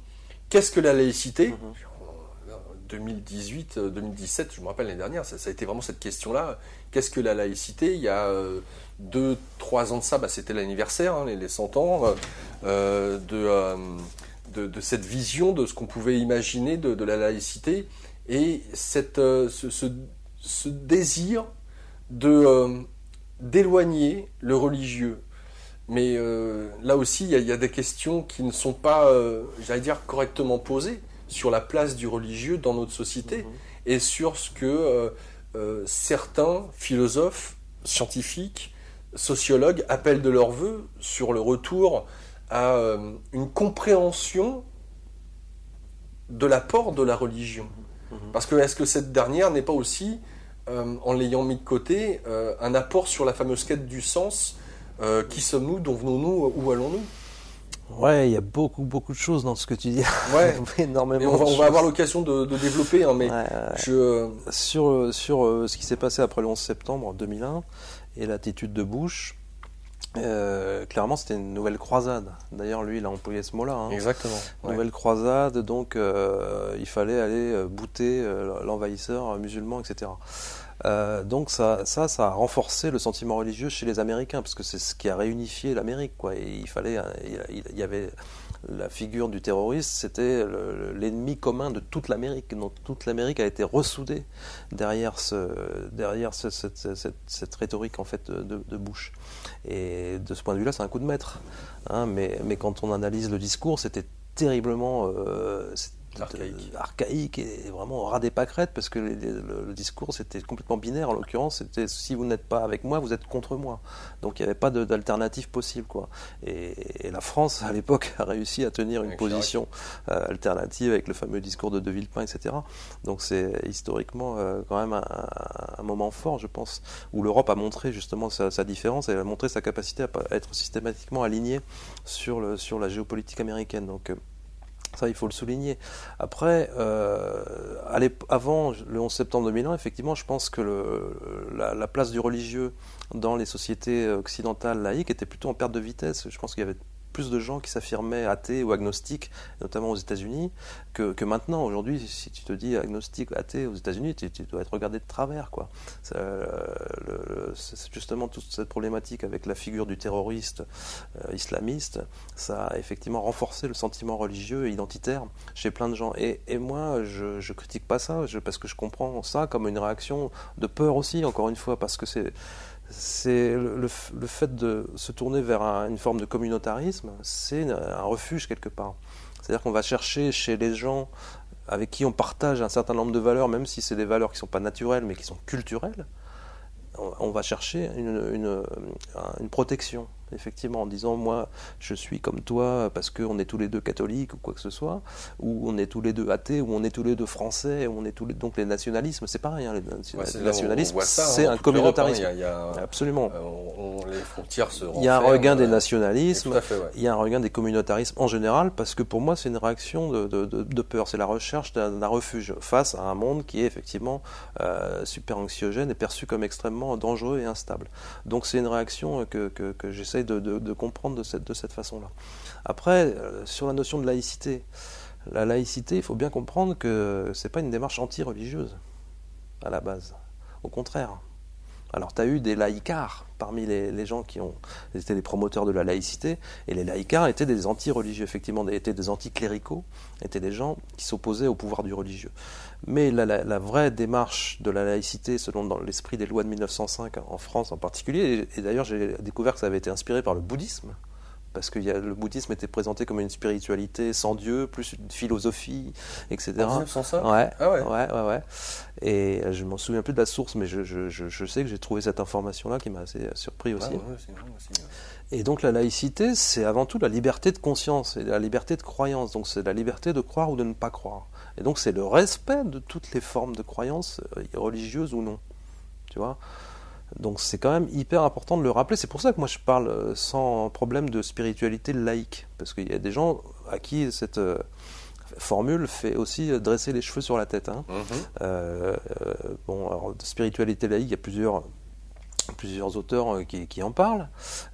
qu'est-ce que la laïcité. 2018, 2017, je me rappelle l'année dernière, ça a été vraiment cette question-là. Qu'est-ce que la laïcité? Il y a 2-3 ans de ça, c'était l'anniversaire, les 100 ans de cette vision de ce qu'on pouvait imaginer de la laïcité et ce désir d'éloigner le religieux. Mais là aussi, il y a des questions qui ne sont pas, j'allais dire, correctement posées sur la place du religieux dans notre société et sur ce que certains philosophes, scientifiques, sociologues appellent de leur vœu sur le retour à une compréhension de l'apport de la religion. Parce que est-ce que cette dernière n'est pas aussi, en l'ayant mis de côté, un apport sur la fameuse quête du sens, qui sommes-nous, d'où venons-nous, où allons-nous? Ouais, il y a beaucoup de choses dans ce que tu dis. Ouais, énormément. On va avoir l'occasion de développer, mais sur ce qui s'est passé après le 11 septembre 2001 et l'attitude de Bush, clairement c'était une nouvelle croisade. D'ailleurs, lui, il a employé ce mot-là. Exactement. Nouvelle croisade, donc il fallait aller bouter l'envahisseur musulman, etc. Donc ça a renforcé le sentiment religieux chez les Américains, parce que c'est ce qui a réunifié l'Amérique, quoi. Et il y avait la figure du terroriste, c'était l'ennemi commun de toute l'Amérique. Donc toute l'Amérique a été ressoudée derrière cette rhétorique en fait de Bush. Et de ce point de vue-là, c'est un coup de maître. Mais quand on analyse le discours, c'était terriblement archaïque et vraiment au ras des pâquerettes, parce que le discours c'était complètement binaire. En l'occurrence, c'était si vous n'êtes pas avec moi, vous êtes contre moi. Donc il n'y avait pas d'alternative possible, quoi. Et la France à l'époque a réussi à tenir une position alternative avec le fameux discours de Villepin, etc. Donc c'est historiquement quand même un moment fort, je pense, où l'Europe a montré justement sa différence et a montré sa capacité à être systématiquement alignée sur la géopolitique américaine. Donc ça, il faut le souligner. Après, avant le 11 septembre 2001, effectivement, je pense que la place du religieux dans les sociétés occidentales laïques était plutôt en perte de vitesse. Je pense qu'il y avait plus de gens qui s'affirmaient athées ou agnostiques, notamment aux États-Unis, que maintenant. Aujourd'hui, si tu te dis agnostique, athée aux États-Unis, tu dois être regardé de travers, quoi. C'est justement toute cette problématique avec la figure du terroriste islamiste, ça a effectivement renforcé le sentiment religieux et identitaire chez plein de gens. Et moi, je critique pas ça, parce que je comprends ça comme une réaction de peur aussi, encore une fois, parce que c'est le fait de se tourner vers une forme de communautarisme, c'est un refuge quelque part. C'est-à-dire qu'on va chercher chez les gens avec qui on partage un certain nombre de valeurs, même si c'est des valeurs qui ne sont pas naturelles mais qui sont culturelles, on va chercher une protection, effectivement, en disant moi je suis comme toi parce qu'on est tous les deux catholiques ou quoi que ce soit, ou on est tous les deux athées, ou on est tous les deux français, ou on est tous les... Donc les nationalismes, c'est pareil, les nationalismes, c'est un communautarisme. Absolument. Les frontières se renferment. Il y a un regain des nationalismes, il y a un regain des communautarismes en général, parce que pour moi c'est une réaction de peur, c'est la recherche d'un refuge face à un monde qui est effectivement super anxiogène et perçu comme extrêmement dangereux et instable. Donc c'est une réaction que j'essaie de comprendre de cette façon-là. Après, sur la notion de laïcité, la laïcité, il faut bien comprendre que c'est pas une démarche anti-religieuse à la base. Au contraire. Alors, tu as eu des laïcards parmi les gens qui étaient les promoteurs de la laïcité, et les laïcards étaient des anti-religieux, effectivement, étaient des anticléricaux, étaient des gens qui s'opposaient au pouvoir du religieux. Mais la vraie démarche de la laïcité, selon dans l'esprit des lois de 1905 en France en particulier, et d'ailleurs j'ai découvert que ça avait été inspiré par le bouddhisme, parce que le bouddhisme était présenté comme une spiritualité sans Dieu, plus une philosophie, etc. En 1905 ? Ouais, Ah ouais. ouais. Et je m'en souviens plus de la source, mais je sais que j'ai trouvé cette information-là qui m'a assez surpris aussi. Ah ouais, c'est vrai aussi. Et donc la laïcité, c'est avant tout la liberté de conscience et la liberté de croyance. Donc c'est la liberté de croire ou de ne pas croire. Et donc c'est le respect de toutes les formes de croyances, religieuses ou non. Tu vois ? Donc c'est quand même hyper important de le rappeler. C'est pour ça que moi je parle sans problème de spiritualité laïque. Parce qu'il y a des gens à qui cette formule fait aussi dresser les cheveux sur la tête. Hein. Bon, alors de spiritualité laïque, il y a plusieurs auteurs qui en parlent.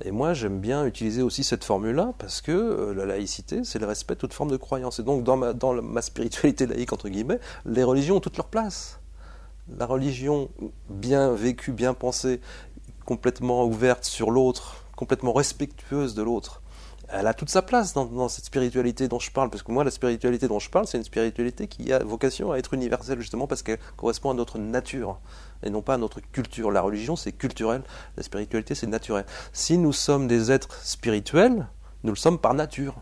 Et moi j'aime bien utiliser aussi cette formule-là parce que la laïcité, c'est le respect de toute forme de croyance. Et donc dans ma spiritualité laïque, entre guillemets, les religions ont toute leur place. La religion bien vécue, bien pensée, complètement ouverte sur l'autre, complètement respectueuse de l'autre, elle a toute sa place dans cette spiritualité dont je parle. Parce que moi, la spiritualité dont je parle, c'est une spiritualité qui a vocation à être universelle, justement parce qu'elle correspond à notre nature et non pas à notre culture. La religion, c'est culturel, la spiritualité, c'est naturel. Si nous sommes des êtres spirituels, nous le sommes par nature.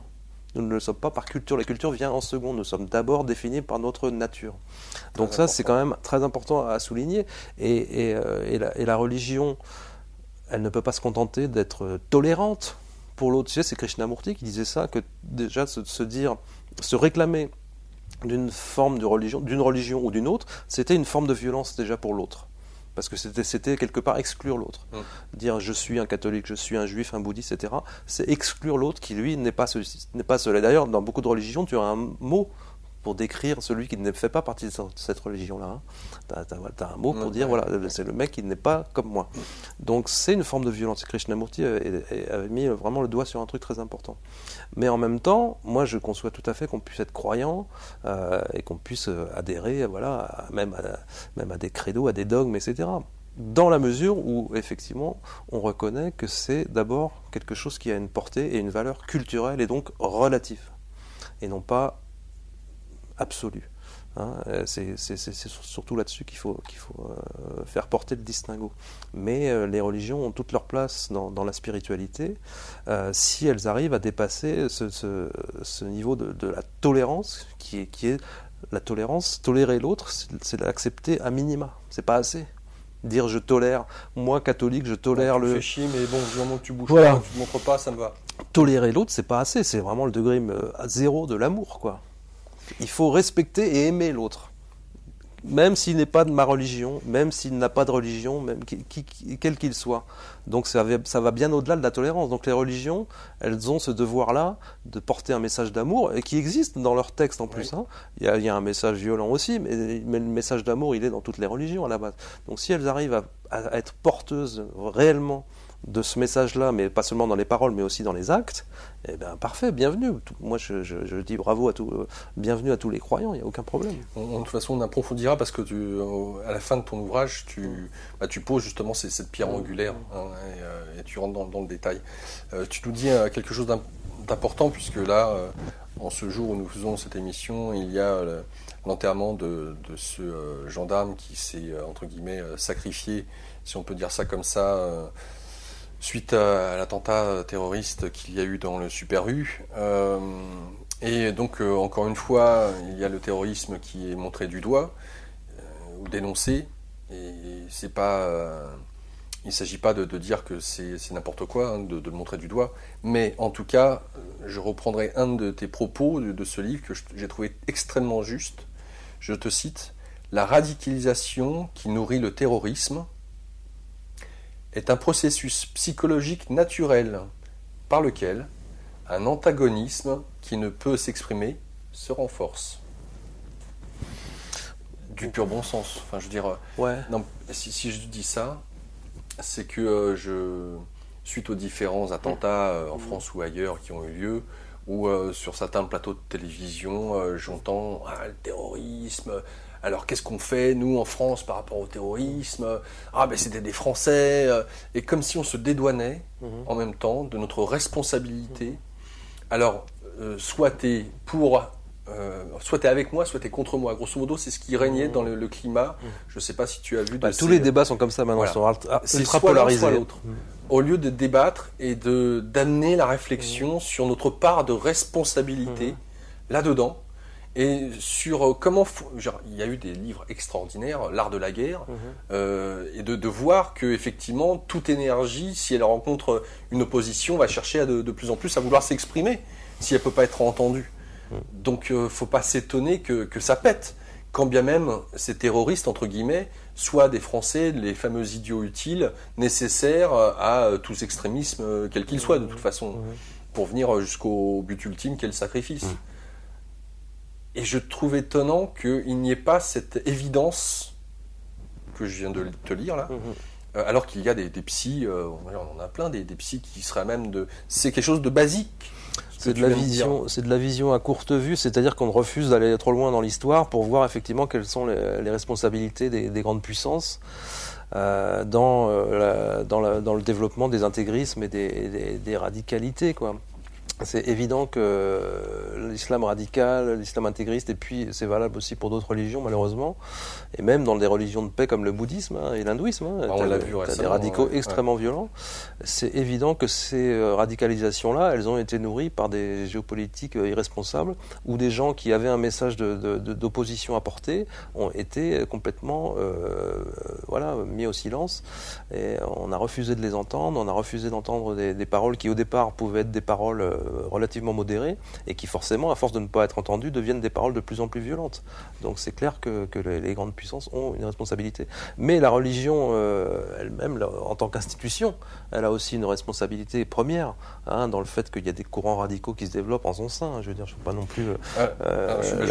Nous ne le sommes pas par culture. La culture vient en seconde. Nous sommes d'abord définis par notre nature. Donc ça, c'est quand même très important à souligner. Et la religion, elle ne peut pas se contenter d'être tolérante pour l'autre. Tu sais, c'est Krishnamurti qui disait ça, que déjà se réclamer d'une forme de religion, d'une religion ou d'une autre, c'était une forme de violence déjà pour l'autre. Parce que c'était quelque part exclure l'autre. Dire je suis un catholique, je suis un juif, un bouddhiste, etc., c'est exclure l'autre qui, lui, n'est pas cela. D'ailleurs, dans beaucoup de religions, tu as un mot pour décrire celui qui ne fait pas partie de cette religion-là. Hein. Tu as un mot pour dire, voilà, c'est le mec qui n'est pas comme moi. Donc c'est une forme de violence. Krishnamurti avait mis vraiment le doigt sur un truc très important. Mais en même temps, moi je conçois tout à fait qu'on puisse être croyant et qu'on puisse adhérer voilà, même à des credos, à des dogmes, etc. Dans la mesure où, effectivement, on reconnaît que c'est d'abord quelque chose qui a une portée et une valeur culturelle et donc relative, et non pas absolue. Hein, c'est surtout là-dessus qu'il faut faire porter le distinguo. Mais les religions ont toute leur place dans la spiritualité si elles arrivent à dépasser ce niveau de la tolérance qui est la tolérance. Tolérer l'autre, c'est l'accepter à minima. C'est pas assez. Dire je tolère, moi catholique, je tolère tu fais chier, mais bon, du moment que tu bouges voilà. pas, tu montres pas, ça me va. Tolérer l'autre, c'est pas assez. C'est vraiment le degré zéro de l'amour, quoi. Il faut respecter et aimer l'autre, même s'il n'est pas de ma religion, même s'il n'a pas de religion, même quel qu'il soit. Donc ça va bien au-delà de la tolérance. Donc les religions, elles ont ce devoir-là de porter un message d'amour, et qui existe dans leurs textes en plus. Oui. Hein. Il y a un message violent aussi, mais le message d'amour, il est dans toutes les religions à la base. Donc si elles arrivent à être porteuses réellement de ce message-là, mais pas seulement dans les paroles, mais aussi dans les actes, eh bien parfait, bienvenue. Moi, je dis bravo bienvenue à tous les croyants, il n'y a aucun problème. De toute façon, on approfondira parce que à la fin de ton ouvrage, tu poses justement cette pierre angulaire hein, et tu rentres dans le détail. Tu nous dis quelque chose d'important puisque là, en ce jour où nous faisons cette émission, il y a l'enterrement de ce gendarme qui s'est, entre guillemets, sacrifié, si on peut dire ça comme ça, suite à l'attentat terroriste qu'il y a eu dans le Super U. Et donc, encore une fois, il y a le terrorisme qui est montré du doigt, ou dénoncé. Et c'est pas, il ne s'agit pas de dire que c'est n'importe quoi, hein, de le montrer du doigt. Mais en tout cas, je reprendrai un de tes propos de ce livre que j'ai trouvé extrêmement juste. Je te cite, « La radicalisation qui nourrit le terrorisme est un processus psychologique naturel par lequel un antagonisme qui ne peut s'exprimer se renforce. » Du pur bon sens. Enfin, je veux dire, ouais. Non, si je dis ça, c'est que suite aux différents attentats en France ou ailleurs qui ont eu lieu, ou sur certains plateaux de télévision, j'entends le terrorisme, Alors qu'est-ce qu'on fait, nous, en France, par rapport au terrorisme? Ah, ben c'était des Français. Et comme si on se dédouanait en même temps de notre responsabilité. Alors, soit t'es avec moi, soit t'es contre moi. Grosso modo, c'est ce qui régnait dans le climat. Je ne sais pas si tu as vu. Tous les débats sont comme ça maintenant, voilà. sont ultra polarisés. Soit l'autre. Au lieu de débattre et d'amener la réflexion sur notre part de responsabilité là-dedans, et sur comment... il y a eu des livres extraordinaires, L'art de la guerre, et de voir que effectivement toute énergie, si elle rencontre une opposition, va chercher de plus en plus à vouloir s'exprimer, si elle ne peut pas être entendue. Donc il ne faut pas s'étonner que ça pète, quand bien même ces terroristes, entre guillemets, soient des Français, les fameux idiots utiles, nécessaires à tous extrémismes, quels qu'ils soient de toute façon, pour venir jusqu'au but ultime qu'est le sacrifice. Et je trouve étonnant qu'il n'y ait pas cette évidence que je viens de te lire là, alors qu'il y a des psys, on en a plein, des psys qui seraient à même de... C'est quelque chose de basique. C'est de la vision à courte vue, c'est-à-dire qu'on refuse d'aller trop loin dans l'histoire pour voir effectivement quelles sont les responsabilités des grandes puissances dans le développement des intégrismes et des radicalités, quoi. C'est évident que l'islam radical, l'islam intégriste, et puis c'est valable aussi pour d'autres religions malheureusement, et même dans des religions de paix comme le bouddhisme et l'hindouisme, on l'a vu récemment, des radicaux extrêmement violents. C'est évident que ces radicalisations-là, elles ont été nourries par des géopolitiques irresponsables, où des gens qui avaient un message d'opposition à porter ont été complètement mis au silence, et on a refusé de les entendre, on a refusé d'entendre des paroles qui au départ pouvaient être des paroles relativement modérées et qui forcément, à force de ne pas être entendues, deviennent des paroles de plus en plus violentes. Donc c'est clair que les grandes puissances ont une responsabilité. Mais la religion elle-même, en tant qu'institution, elle a aussi une responsabilité première dans le fait qu'il y a des courants radicaux qui se développent en son sein. Je veux dire, je ne suis pas non plus...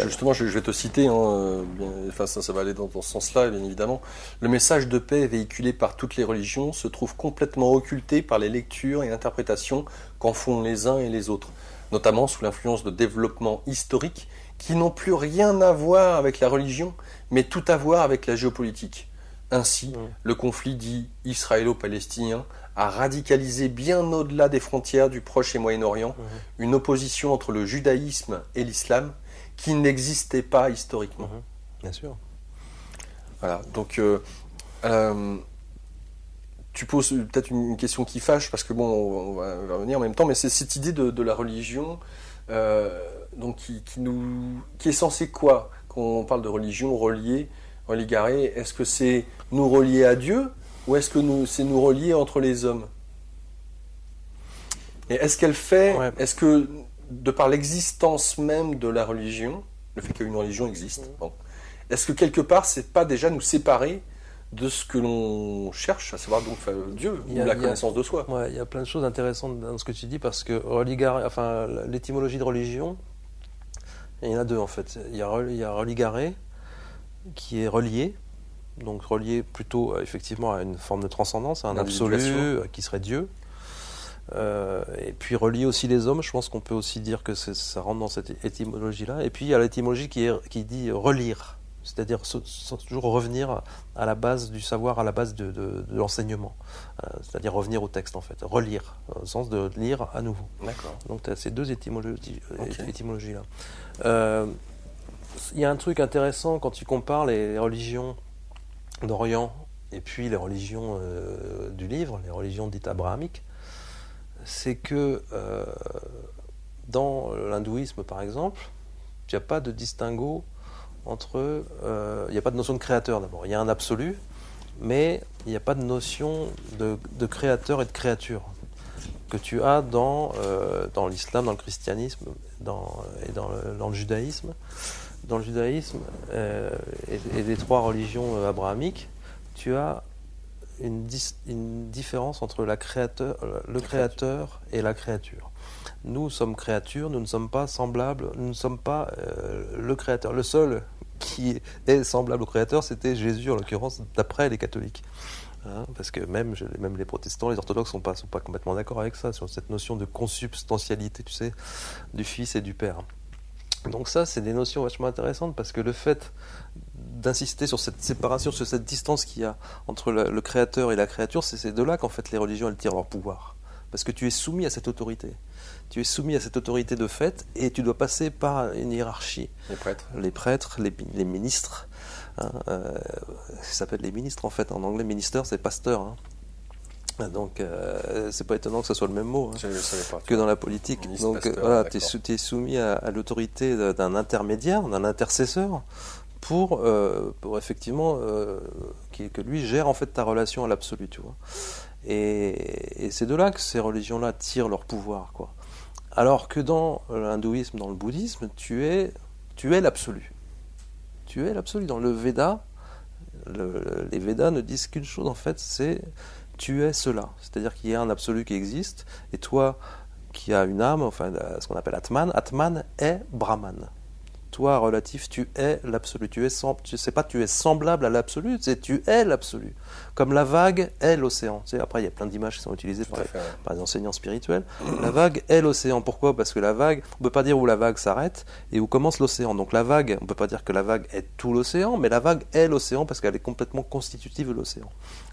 justement, je vais te citer, ça va aller dans ce sens-là, bien évidemment. Le message de paix véhiculé par toutes les religions se trouve complètement occulté par les lectures et interprétations qu'en font les uns et les autres, notamment sous l'influence de développements historiques qui n'ont plus rien à voir avec la religion, mais tout à voir avec la géopolitique. Ainsi, le conflit dit israélo-palestinien a radicalisé bien au-delà des frontières du Proche et Moyen-Orient une opposition entre le judaïsme et l'islam qui n'existait pas historiquement. Bien sûr. Voilà, donc tu poses peut-être une question qui fâche, parce que bon, on va revenir en même temps, mais c'est cette idée de la religion donc qui est censée quoi? Quand on parle de religion, religaré, est-ce que c'est nous relier à Dieu, ou est-ce que c'est nous relier entre les hommes? Et est-ce qu'elle fait, est-ce que de par l'existence même de la religion, le fait qu'une religion existe, est-ce que quelque part c'est pas déjà nous séparer de ce que l'on cherche, à savoir donc Dieu, ou la connaissance de soi? Il y a plein de choses intéressantes dans ce que tu dis, parce que l'étymologie de religion, il y en a deux en fait. Il y a religare, qui est relié, donc relié plutôt effectivement à une forme de transcendance, à un absolu qui serait Dieu. Et puis relier aussi les hommes, je pense qu'on peut aussi dire que ça rentre dans cette étymologie-là. Et puis il y a l'étymologie qui dit relire, c'est-à-dire toujours revenir à la base du savoir, à la base de l'enseignement, c'est-à-dire revenir au texte en fait, relire, au sens de lire à nouveau. D'accord. Donc tu as ces deux étymologies-là. Il y a un truc intéressant quand tu compares les religions d'Orient et puis les religions du livre, les religions dites abrahamiques, c'est que dans l'hindouisme par exemple, il n'y a pas de distinguo entre... il n'y a pas de notion de créateur d'abord, il y a un absolu, mais il n'y a pas de notion de créateur et de créature que tu as dans l'islam, dans le christianisme et dans le judaïsme. Dans le judaïsme et les trois religions abrahamiques, tu as une différence entre le créateur et la créature. Nous sommes créatures, nous ne sommes pas semblables, nous ne sommes pas le créateur. Le seul qui est semblable au créateur, c'était Jésus, en l'occurrence, d'après les catholiques. Parce que même les protestants, les orthodoxes ne sont pas complètement d'accord avec ça, sur cette notion de consubstantialité, tu sais, du Fils et du Père. Donc ça, c'est des notions vachement intéressantes, parce que le fait d'insister sur cette séparation, sur cette distance qu'il y a entre le créateur et la créature, c'est de là qu'en fait les religions elles tirent leur pouvoir. Parce que tu es soumis à cette autorité. Tu es soumis à cette autorité de fait et tu dois passer par une hiérarchie. Les prêtres, les ministres. Hein, ça s'appelle les ministres en fait. En anglais, minister, c'est pasteur. Hein. Donc, c'est pas étonnant que ce soit le même mot que dans la politique. Ministre, donc, voilà, tu es soumis à l'autorité d'un intermédiaire, d'un intercesseur, pour effectivement que lui gère en fait ta relation à l'absolu, tu vois. Et c'est de là que ces religions-là tirent leur pouvoir, quoi. Alors que dans l'hindouisme, dans le bouddhisme, tu es l'absolu. Tu es l'absolu. Dans le Veda, les Védas ne disent qu'une chose en fait, c'est tu es cela. C'est-à-dire qu'il y a un absolu qui existe, et toi qui as une âme, enfin ce qu'on appelle Atman, Atman est Brahman. Toi, relatif, tu es l'absolu. Tu sais pas tu es semblable à l'absolu, c'est tu es l'absolu. Comme la vague est l'océan. Tu sais, après, il y a plein d'images qui sont utilisées par les enseignants spirituels. La vague est l'océan. Pourquoi ? Parce que la vague, on ne peut pas dire où la vague s'arrête et où commence l'océan. Donc la vague, on ne peut pas dire que la vague est tout l'océan, mais la vague est l'océan parce qu'elle est complètement constitutive de l'océan.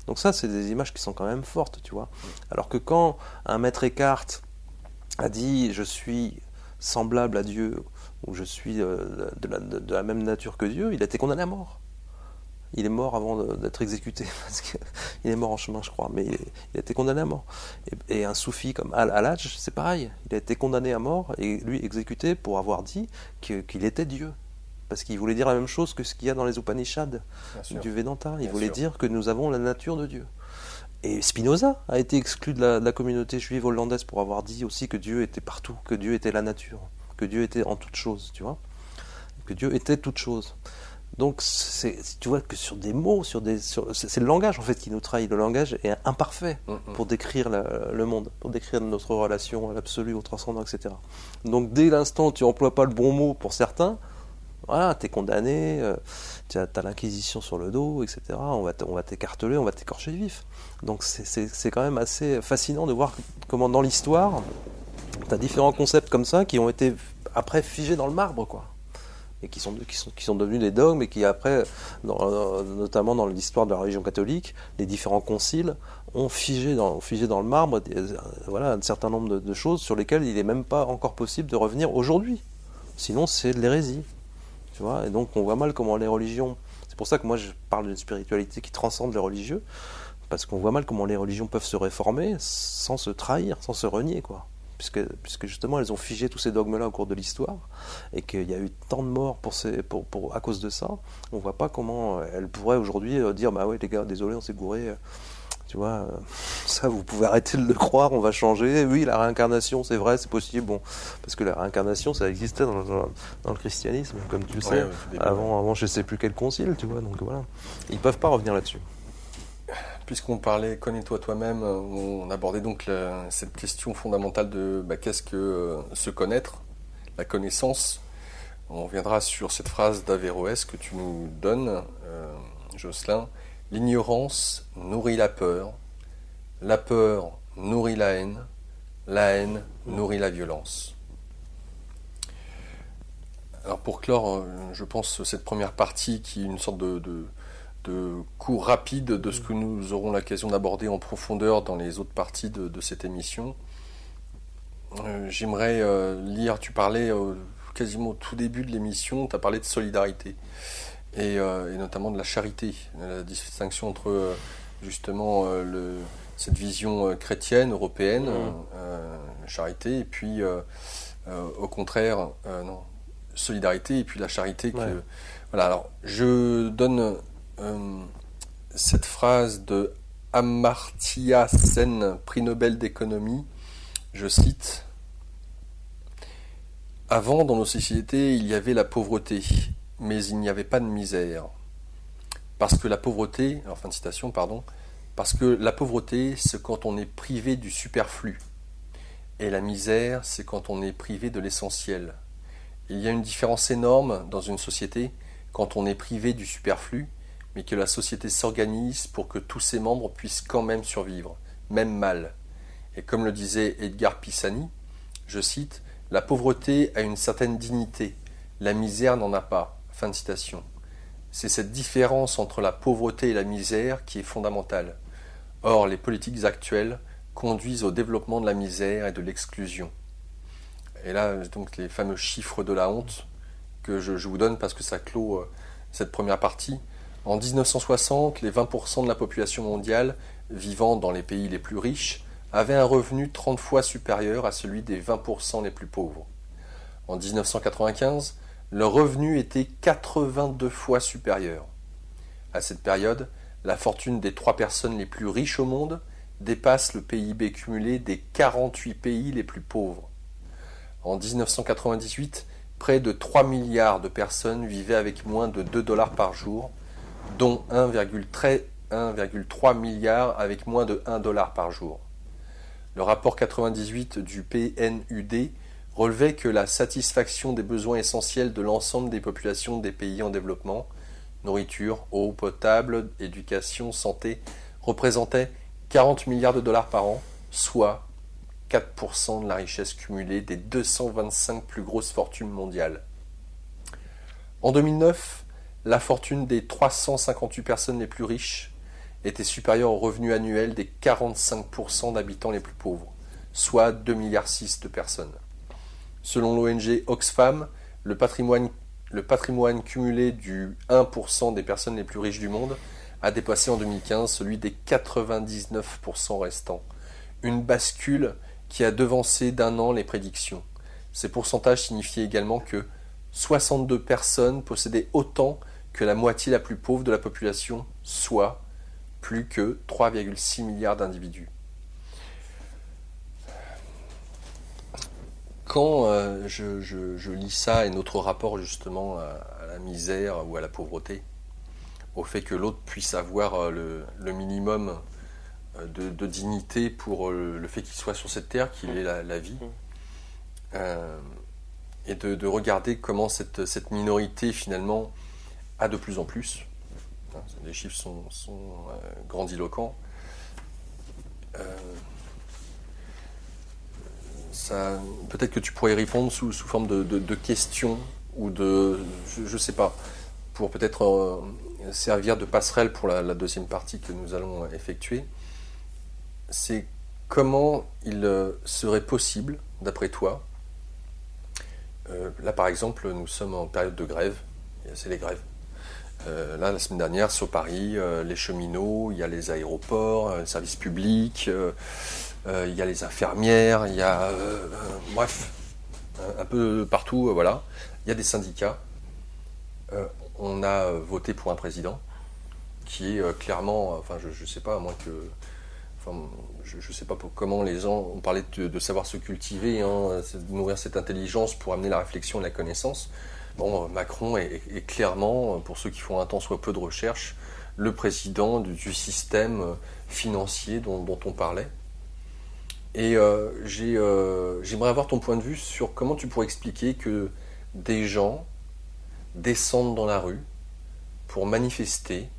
Donc ça, c'est des images qui sont quand même fortes, tu vois. Alors que quand un maître Eckhart a dit « je suis semblable à Dieu », où je suis de la même nature que Dieu, il a été condamné à mort. Il est mort avant d'être exécuté, parce qu'il est mort en chemin, je crois, mais il a été condamné à mort. Et un soufi comme Al-Hallaj, c'est pareil. Il a été condamné à mort, et lui exécuté pour avoir dit qu'il était Dieu. Parce qu'il voulait dire la même chose que ce qu'il y a dans les Upanishads du Vedanta. Il voulait dire que nous avons la nature de Dieu. Et Spinoza a été exclu de la communauté juive hollandaise pour avoir dit aussi que Dieu était partout, que Dieu était la nature. Que Dieu était en toute chose, tu vois, que Dieu était toute chose. Donc, tu vois que sur des mots, c'est le langage en fait qui nous trahit. Le langage est imparfait pour décrire le monde, pour décrire notre relation à l'absolu, au transcendant, etc. Donc, dès l'instant où tu n'emploies pas le bon mot pour certains, voilà, tu es condamné, tu as l'inquisition sur le dos, etc. On va t'écarteler, on va t'écorcher vif. Donc, c'est quand même assez fascinant de voir comment dans l'histoire, tu as différents concepts comme ça qui ont été après figés dans le marbre, quoi. Et qui sont devenus des dogmes et qui après, notamment dans l'histoire de la religion catholique, les différents conciles ont figé dans le marbre voilà, un certain nombre de choses sur lesquelles il n'est même pas encore possible de revenir aujourd'hui. Sinon, c'est de l'hérésie. Tu vois, et donc on voit mal comment les religions... C'est pour ça que moi je parle d'une spiritualité qui transcende les religieux, parce qu'on voit mal comment les religions peuvent se réformer sans se trahir, sans se renier, quoi. Puisque justement elles ont figé tous ces dogmes-là au cours de l'histoire, et qu'il y a eu tant de morts à cause de ça, on ne voit pas comment elles pourraient aujourd'hui dire « bah ouais les gars, désolé, on s'est gouré, tu vois, ça vous pouvez arrêter de le croire, on va changer, oui la réincarnation c'est vrai, c'est possible, bon, parce que la réincarnation ça existait dans le christianisme, comme tu sais, avant je ne sais plus quel concile, tu vois, donc voilà, ils ne peuvent pas revenir là-dessus. » Puisqu'on parlait connais-toi toi-même, on abordait donc cette question fondamentale de qu'est-ce que se connaître, la connaissance. On reviendra sur cette phrase d'Averroès que tu nous donnes, Jocelyn. L'ignorance nourrit la peur nourrit la haine nourrit la violence. Alors pour clore, je pense cette première partie qui est une sorte de cours rapide de ce que nous aurons l'occasion d'aborder en profondeur dans les autres parties de cette émission. J'aimerais lire, tu parlais quasiment au tout début de l'émission, tu as parlé de solidarité et notamment de la charité, la distinction entre justement cette vision chrétienne, européenne, charité, et puis au contraire, solidarité, et puis la charité. Voilà, alors je donne cette phrase de Amartya Sen, prix Nobel d'économie, je cite: « Avant, dans nos sociétés, il y avait la pauvreté, mais il n'y avait pas de misère. Parce que la pauvreté, alors fin de citation, pardon, parce que la pauvreté, c'est quand on est privé du superflu, et la misère, c'est quand on est privé de l'essentiel. Il y a une différence énorme dans une société quand on est privé du superflu, mais que la société s'organise pour que tous ses membres puissent quand même survivre, même mal. Et comme le disait Edgar Pisani, je cite, « La pauvreté a une certaine dignité, la misère n'en a pas. » Fin de citation. c'est cette différence entre la pauvreté et la misère qui est fondamentale. Or, les politiques actuelles conduisent au développement de la misère et de l'exclusion. Et là, donc, les fameux chiffres de la honte que je vous donne parce que ça clôt cette première partie. En 1960, les 20% de la population mondiale vivant dans les pays les plus riches avaient un revenu 30 fois supérieur à celui des 20% les plus pauvres. En 1995, leur revenu était 82 fois supérieur. À cette période, la fortune des 3 personnes les plus riches au monde dépasse le PIB cumulé des 48 pays les plus pauvres. En 1998, près de 3 milliards de personnes vivaient avec moins de 2 dollars par jour, dont 1,3 milliard avec moins de 1 dollar par jour. Le rapport 98 du PNUD relevait que la satisfaction des besoins essentiels de l'ensemble des populations des pays en développement, nourriture, eau potable, éducation, santé, représentait 40 milliards de dollars par an, soit 4% de la richesse cumulée des 225 plus grosses fortunes mondiales. En 2009, la fortune des 358 personnes les plus riches était supérieure au revenu annuel des 45% d'habitants les plus pauvres, soit 2,6 milliards de personnes. Selon l'ONG Oxfam, le patrimoine cumulé du 1% des personnes les plus riches du monde a dépassé en 2015 celui des 99% restants. Une bascule qui a devancé d'1 an les prédictions. Ces pourcentages signifiaient également que 62 personnes possédaient autant que la moitié la plus pauvre de la population, soit plus que 3,6 milliards d'individus. Quand je lis ça et notre rapport justement à la misère ou à la pauvreté, au fait que l'autre puisse avoir le minimum de dignité pour le fait qu'il soit sur cette terre, qu'il ait la vie, et de regarder comment cette minorité finalement a de plus en plus. Les chiffres sont grandiloquents. Peut-être que tu pourrais y répondre sous forme de questions ou je sais pas, pour peut-être servir de passerelle pour la deuxième partie que nous allons effectuer. C'est comment il serait possible, d'après toi, là par exemple nous sommes en période de grève, c'est les grèves. Là la semaine dernière sur Paris, les cheminots, il y a les aéroports, les services publics, il y a les infirmières, il y a bref, un peu partout, voilà. Il y a des syndicats. On a voté pour un président qui est clairement, enfin je sais pas, à moins que, enfin je sais pas comment les gens ont parlé de savoir se cultiver, hein, de nourrir cette intelligence pour amener la réflexion et la connaissance. Bon, Macron est clairement, pour ceux qui font un tant soit peu de recherche, le président du système financier dont on parlait. Et j'aimerais avoir ton point de vue sur comment tu pourrais expliquer que des gens descendent dans la rue pour manifester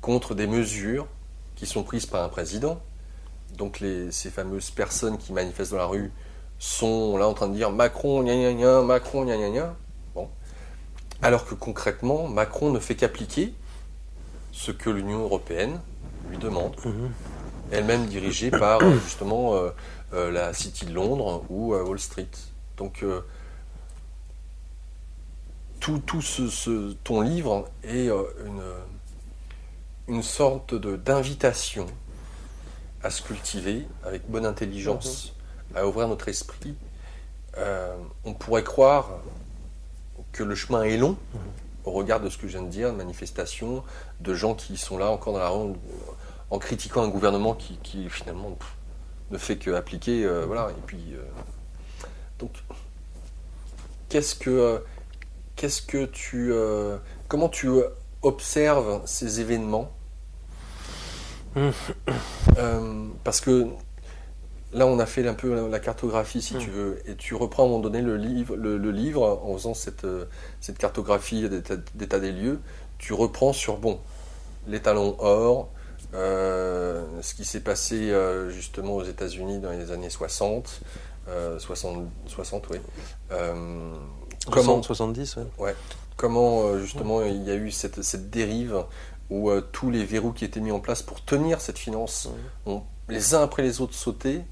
contre des mesures qui sont prises par un président. Donc ces fameuses personnes qui manifestent dans la rue sont là en train de dire Macron, gna gna gna, Macron, gna gna gna. Bon. Alors que concrètement, Macron ne fait qu'appliquer ce que l'Union européenne lui demande. Elle-même dirigée par justement la City de Londres ou Wall Street. Donc tout ton livre est une sorte d'invitation à se cultiver avec bonne intelligence, à ouvrir notre esprit. On pourrait croire que le chemin est long au regard de ce que je viens de dire, de manifestations, de gens qui sont là encore dans la rue en critiquant un gouvernement qui finalement ne fait qu'appliquer, voilà. Et puis, donc, comment tu observes ces événements parce que là, on a fait un peu la cartographie, si tu veux, et tu reprends à un moment donné le livre en faisant cette cartographie d'état des lieux. Tu reprends sur les talons or. Ce qui s'est passé justement aux États-Unis dans les années 60, 60 oui. 60, 70, ouais. Ouais. comment justement il y a eu cette dérive où tous les verrous qui étaient mis en place pour tenir cette finance ont les uns après les autres sauté.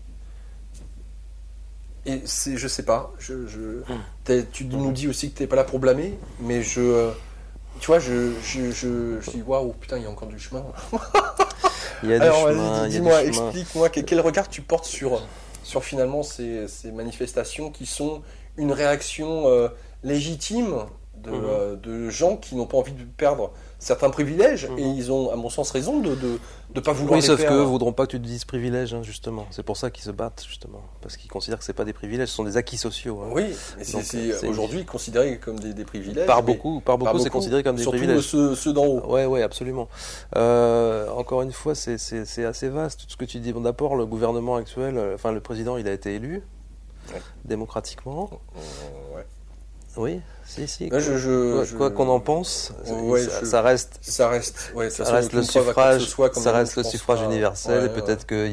Et je sais pas, tu nous dis aussi que tu n'es pas là pour blâmer, mais tu vois, je dis waouh, putain, il y a encore du chemin. Il y a Alors, du chemin, dis-moi, explique-moi quel regard tu portes sur finalement ces manifestations qui sont une réaction légitime de gens qui n'ont pas envie de perdre certains privilèges, et ils ont, à mon sens, raison de pas vouloir Oui, les sauf perdre. qu'eux ne voudront pas que tu te dises privilèges, hein, justement. C'est pour ça qu'ils se battent, justement. Parce qu'ils considèrent que ce n'est pas des privilèges, ce sont des acquis sociaux. Hein. Oui, mais c'est aujourd'hui considéré comme des privilèges. Par beaucoup, c'est considéré comme des privilèges. Surtout ceux d'en haut. Oui, absolument. Encore une fois, c'est assez vaste, tout ce que tu dis. Bon, d'abord, le gouvernement actuel, le président, il a été élu démocratiquement. Ouais. Oui, si. Quoi qu'on en pense, ça reste le suffrage universel. Et peut-être que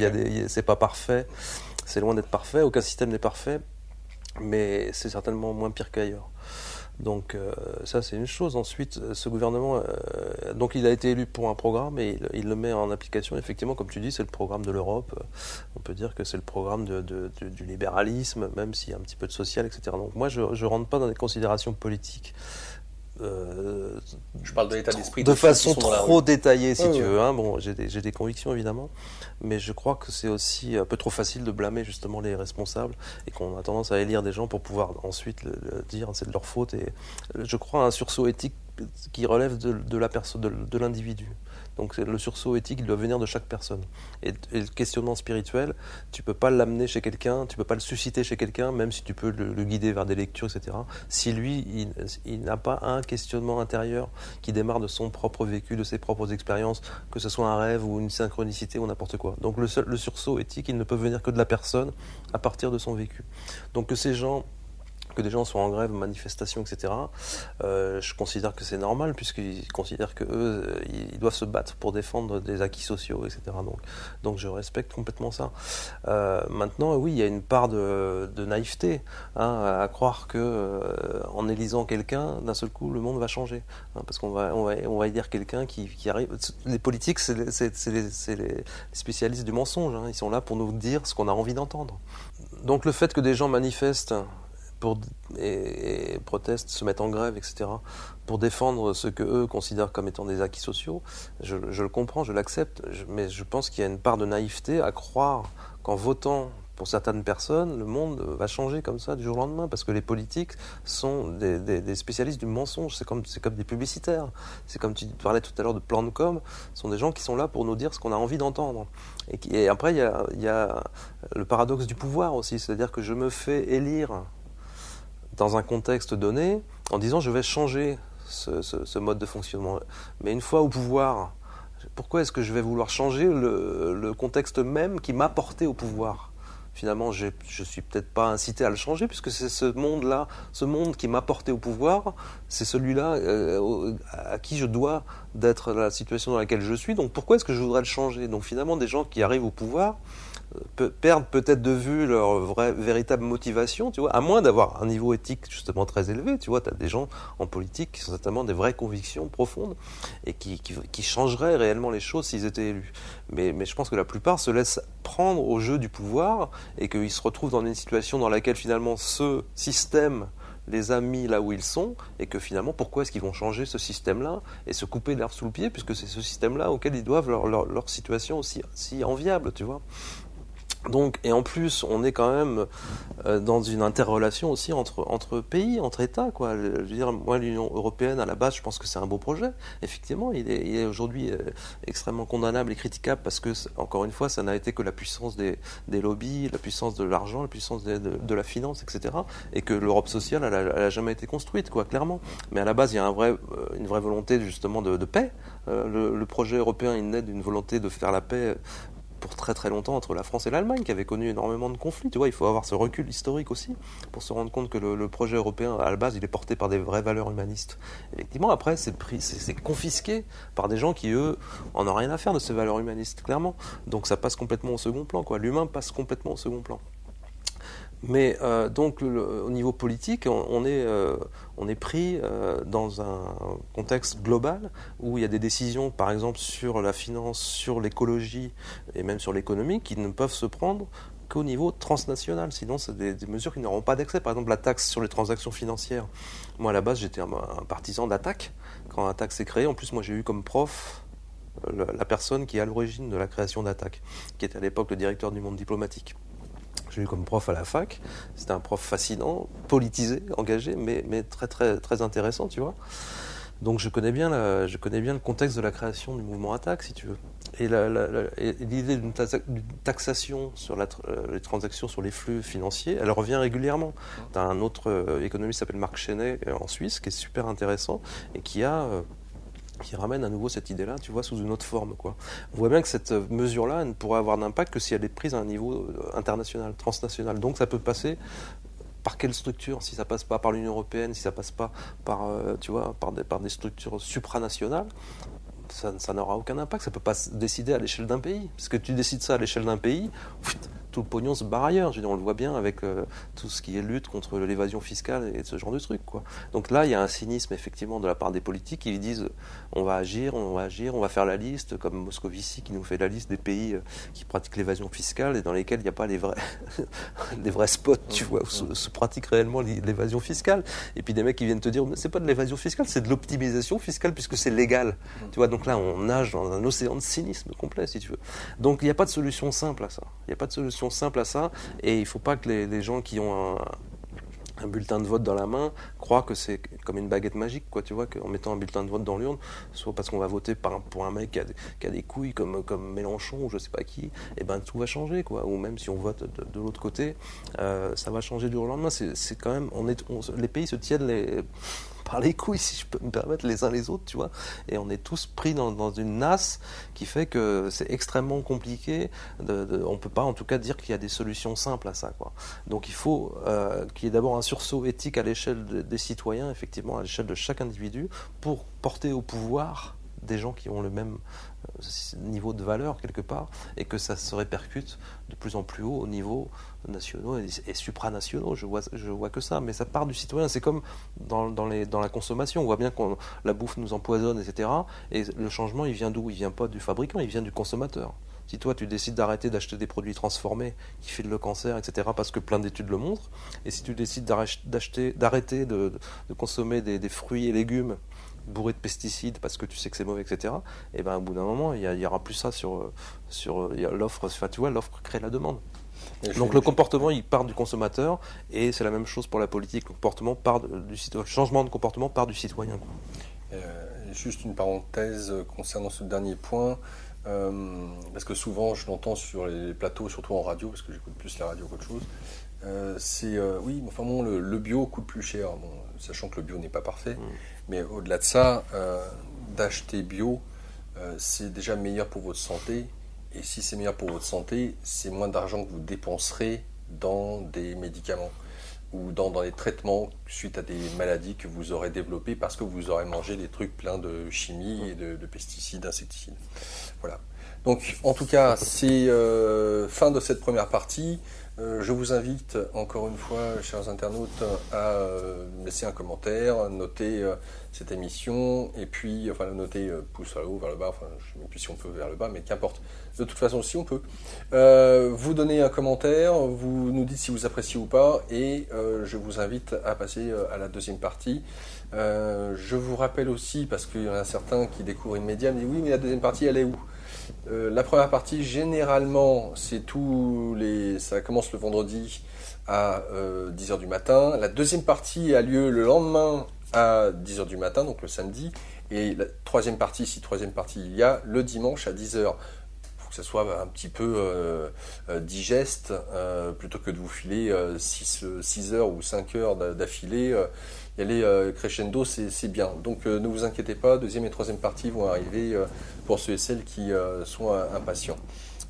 c'est pas parfait, c'est loin d'être parfait. Aucun système n'est parfait, mais c'est certainement moins pire qu'ailleurs. Donc ça, c'est une chose. Ensuite, ce gouvernement, donc il a été élu pour un programme et il le met en application. Effectivement, comme tu dis, c'est le programme de l'Europe. On peut dire que c'est le programme du libéralisme, même s'il y a un petit peu de social, etc. Donc moi, je ne rentre pas dans des considérations politiques. Je parle de l'état d'esprit de façon trop détaillée, si tu veux. Hein. Bon, j'ai des convictions, évidemment, mais je crois que c'est aussi un peu trop facile de blâmer justement les responsables et qu'on a tendance à élire des gens pour pouvoir ensuite le dire c'est de leur faute. Et je crois à un sursaut éthique qui relève de la personne, de l'individu. Donc le sursaut éthique, il doit venir de chaque personne. Et le questionnement spirituel, tu peux pas l'amener chez quelqu'un, tu peux pas le susciter chez quelqu'un, même si tu peux le guider vers des lectures, etc. Si lui, il n'a pas un questionnement intérieur qui démarre de son propre vécu, de ses propres expériences, que ce soit un rêve ou une synchronicité ou n'importe quoi. Donc le sursaut éthique, il ne peut venir que de la personne à partir de son vécu. Donc que des gens soient en grève, manifestation, etc. Je considère que c'est normal, puisqu'ils considèrent qu'eux, ils doivent se battre pour défendre des acquis sociaux, etc. Donc je respecte complètement ça. Maintenant, oui, il y a une part de naïveté, hein, à croire que en élisant quelqu'un, d'un seul coup, le monde va changer. Hein, parce qu'on va élire quelqu'un qui arrive... Les politiques, c'est les spécialistes du mensonge. Hein, ils sont là pour nous dire ce qu'on a envie d'entendre. Donc le fait que des gens manifestent et protestent, se mettent en grève, etc., pour défendre ce que eux considèrent comme étant des acquis sociaux, je le comprends, je l'accepte, mais je pense qu'il y a une part de naïveté à croire qu'en votant pour certaines personnes, le monde va changer comme ça du jour au lendemain, parce que les politiques sont des spécialistes du mensonge, c'est comme des publicitaires, c'est comme tu parlais tout à l'heure de plan de com, ce sont des gens qui sont là pour nous dire ce qu'on a envie d'entendre. Et après, il y a le paradoxe du pouvoir aussi, c'est-à-dire que je me fais élire dans un contexte donné, en disant je vais changer ce mode de fonctionnement. Mais une fois au pouvoir, pourquoi est-ce que je vais vouloir changer le contexte même qui m'a porté au pouvoir ? Finalement, je ne suis peut-être pas incité à le changer, puisque c'est ce monde-là, ce monde qui m'a porté au pouvoir, c'est celui-là à qui je dois d'être la situation dans laquelle je suis. Donc pourquoi est-ce que je voudrais le changer ? Donc finalement, des gens qui arrivent au pouvoir perdent peut-être de vue leur véritable motivation, tu vois, à moins d'avoir un niveau éthique justement très élevé, tu vois, tu as des gens en politique qui ont certainement des vraies convictions profondes et qui changeraient réellement les choses s'ils étaient élus. Mais je pense que la plupart se laissent prendre au jeu du pouvoir et qu'ils se retrouvent dans une situation dans laquelle finalement ce système les a mis là où ils sont, et que finalement, pourquoi est-ce qu'ils vont changer ce système-là et se couper l'herbe sous le pied, puisque c'est ce système-là auquel ils doivent leur situation aussi si enviable, tu vois. Donc, et en plus, on est quand même dans une interrelation aussi entre pays, entre États, quoi. Je veux dire, moi, l'Union européenne, à la base, je pense que c'est un beau projet. Effectivement, il est aujourd'hui extrêmement condamnable et critiquable parce que, encore une fois, ça n'a été que la puissance des lobbies, la puissance de l'argent, la puissance de la finance, etc. Et que l'Europe sociale, elle a jamais été construite, quoi, clairement. Mais à la base, il y a une vraie volonté, justement, de paix. Le projet européen, il naît d'une volonté de faire la paix pour très très longtemps entre la France et l'Allemagne, qui avait connu énormément de conflits. Tu vois, il faut avoir ce recul historique aussi pour se rendre compte que le projet européen, à la base, il est porté par des vraies valeurs humanistes. Effectivement, après, c'est confisqué par des gens qui, eux, en ont rien à faire de ces valeurs humanistes, clairement. Donc ça passe complètement au second plan, quoi. L'humain passe complètement au second plan. Mais donc au niveau politique, on est pris dans un contexte global où il y a des décisions, par exemple sur la finance, sur l'écologie et même sur l'économie, qui ne peuvent se prendre qu'au niveau transnational. Sinon, c'est des mesures qui n'auront pas d'accès. Par exemple, la taxe sur les transactions financières. Moi, à la base, j'étais un partisan d'Attac. Quand Attac s'est créé, en plus, moi, j'ai eu comme prof la personne qui est à l'origine de la création d'Attac, qui était à l'époque le directeur du Monde diplomatique. J'ai eu comme prof à la fac, c'était un prof fascinant, politisé, engagé, mais très, très, très intéressant, tu vois. Donc je connais bien le contexte de la création du mouvement Attac, si tu veux. Et l'idée d'une taxation sur les transactions sur les flux financiers, elle revient régulièrement. Tu as un autre économiste qui s'appelle Marc Chenet en Suisse, qui est super intéressant, et qui ramène à nouveau cette idée-là, tu vois, sous une autre forme, quoi. On voit bien que cette mesure-là, elle ne pourrait avoir d'impact que si elle est prise à un niveau international, transnational. Donc ça peut passer par quelle structure? Si ça passe pas par l'Union européenne, si ça passe pas par, tu vois, par des structures supranationales, ça n'aura aucun impact. Ça peut pas se décider à l'échelle d'un pays. Parce que tu décides ça à l'échelle d'un pays, tout le pognon se barre ailleurs. Je veux dire, on le voit bien avec tout ce qui est lutte contre l'évasion fiscale et ce genre de trucs, quoi. Donc là, il y a un cynisme effectivement de la part des politiques qui disent on va agir, on va faire la liste, comme Moscovici qui nous fait la liste des pays qui pratiquent l'évasion fiscale et dans lesquels il n'y a pas les vrais spots, tu vois, où se pratique réellement l'évasion fiscale. Et puis des mecs qui viennent te dire c'est pas de l'évasion fiscale, c'est de l'optimisation fiscale puisque c'est légal. Tu vois, donc là, on nage dans un océan de cynisme complet, si tu veux. Donc il n'y a pas de solution simple à ça. Il n'y a pas de solution simple à ça, et il ne faut pas que les gens qui ont un bulletin de vote dans la main croient que c'est comme une baguette magique, quoi, tu vois, qu'en mettant un bulletin de vote dans l'urne, soit parce qu'on va voter pour un mec qui a des couilles comme Mélenchon ou je sais pas qui, et ben tout va changer, quoi. Ou même si on vote de l'autre côté, ça va changer du jour au lendemain. C'est quand même, les pays se tiennent par les couilles, si je peux me permettre, les uns les autres, tu vois. Et on est tous pris dans une nasse qui fait que c'est extrêmement compliqué. On peut pas, en tout cas, dire qu'il y a des solutions simples à ça, quoi. Donc il faut qu'il y ait d'abord un sursaut éthique à l'échelle des citoyens, effectivement, à l'échelle de chaque individu, pour porter au pouvoir des gens qui ont le même niveau de valeur quelque part, et que ça se répercute de plus en plus haut au niveau nationaux et supranationaux. Je vois que ça, mais ça part du citoyen. C'est comme dans la consommation, on voit bien que la bouffe nous empoisonne, etc. Et le changement, il vient d'où? Il vient pas du fabricant, il vient du consommateur. Si toi tu décides d'arrêter d'acheter des produits transformés qui filent le cancer, etc., parce que plein d'études le montrent, et si tu décides d'arrêter de consommer des fruits et légumes bourrés de pesticides parce que tu sais que c'est mauvais, etc., et ben au bout d'un moment, il y aura plus ça sur l'offre. Enfin, tu vois, l'offre crée la demande. Donc le comportement, il part du consommateur, et c'est la même chose pour la politique. Le comportement part du citoyen. Le changement de comportement part du citoyen, quoi. Juste une parenthèse concernant ce dernier point. Parce que souvent je l'entends sur les plateaux, surtout en radio, parce que j'écoute plus la radio qu'autre chose, oui, enfin bon, le bio coûte plus cher, bon, sachant que le bio n'est pas parfait, mais au-delà de ça, d'acheter bio, c'est déjà meilleur pour votre santé, et si c'est meilleur pour votre santé, c'est moins d'argent que vous dépenserez dans des médicaments ou dans les traitements suite à des maladies que vous aurez développées parce que vous aurez mangé des trucs pleins de chimie et de pesticides, d'insecticides. Voilà. Donc, en tout cas, c'est fin de cette première partie. Je vous invite encore une fois, chers internautes, à laisser un commentaire, noter cette émission, et puis, enfin, noter pouce vers le haut, vers le bas, enfin, je ne sais même plus si on peut vers le bas, mais qu'importe. De toute façon, si on peut. Vous donnez un commentaire, vous nous dites si vous appréciez ou pas, et je vous invite à passer à la deuxième partie. Je vous rappelle aussi, parce qu'il y en a certains qui découvrent une média, me disent oui, mais la deuxième partie, elle est où? La première partie, généralement, ça commence le vendredi à 10h du matin. La deuxième partie a lieu le lendemain à 10h du matin, donc le samedi. Et la troisième partie, si troisième partie il y a, le dimanche à 10h. Pour que ça soit un petit peu digeste, plutôt que de vous filer 6 heures ou 5 heures d'affilée. Y aller crescendo, c'est bien. Donc ne vous inquiétez pas, deuxième et troisième partie vont arriver pour ceux et celles qui sont impatients.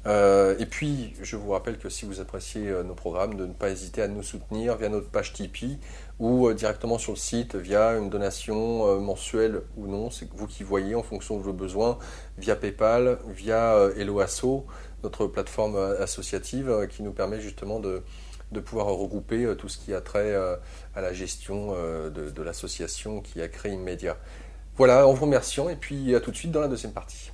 Et puis, je vous rappelle que si vous appréciez nos programmes, de ne pas hésiter à nous soutenir via notre page Tipeee ou directement sur le site via une donation mensuelle ou non. C'est vous qui voyez en fonction de vos besoins, via PayPal, via Helloasso, notre plateforme associative qui nous permet justement de pouvoir regrouper tout ce qui a trait à la gestion de l'association qui a créé Immedia. Voilà, en vous remerciant et puis à tout de suite dans la deuxième partie.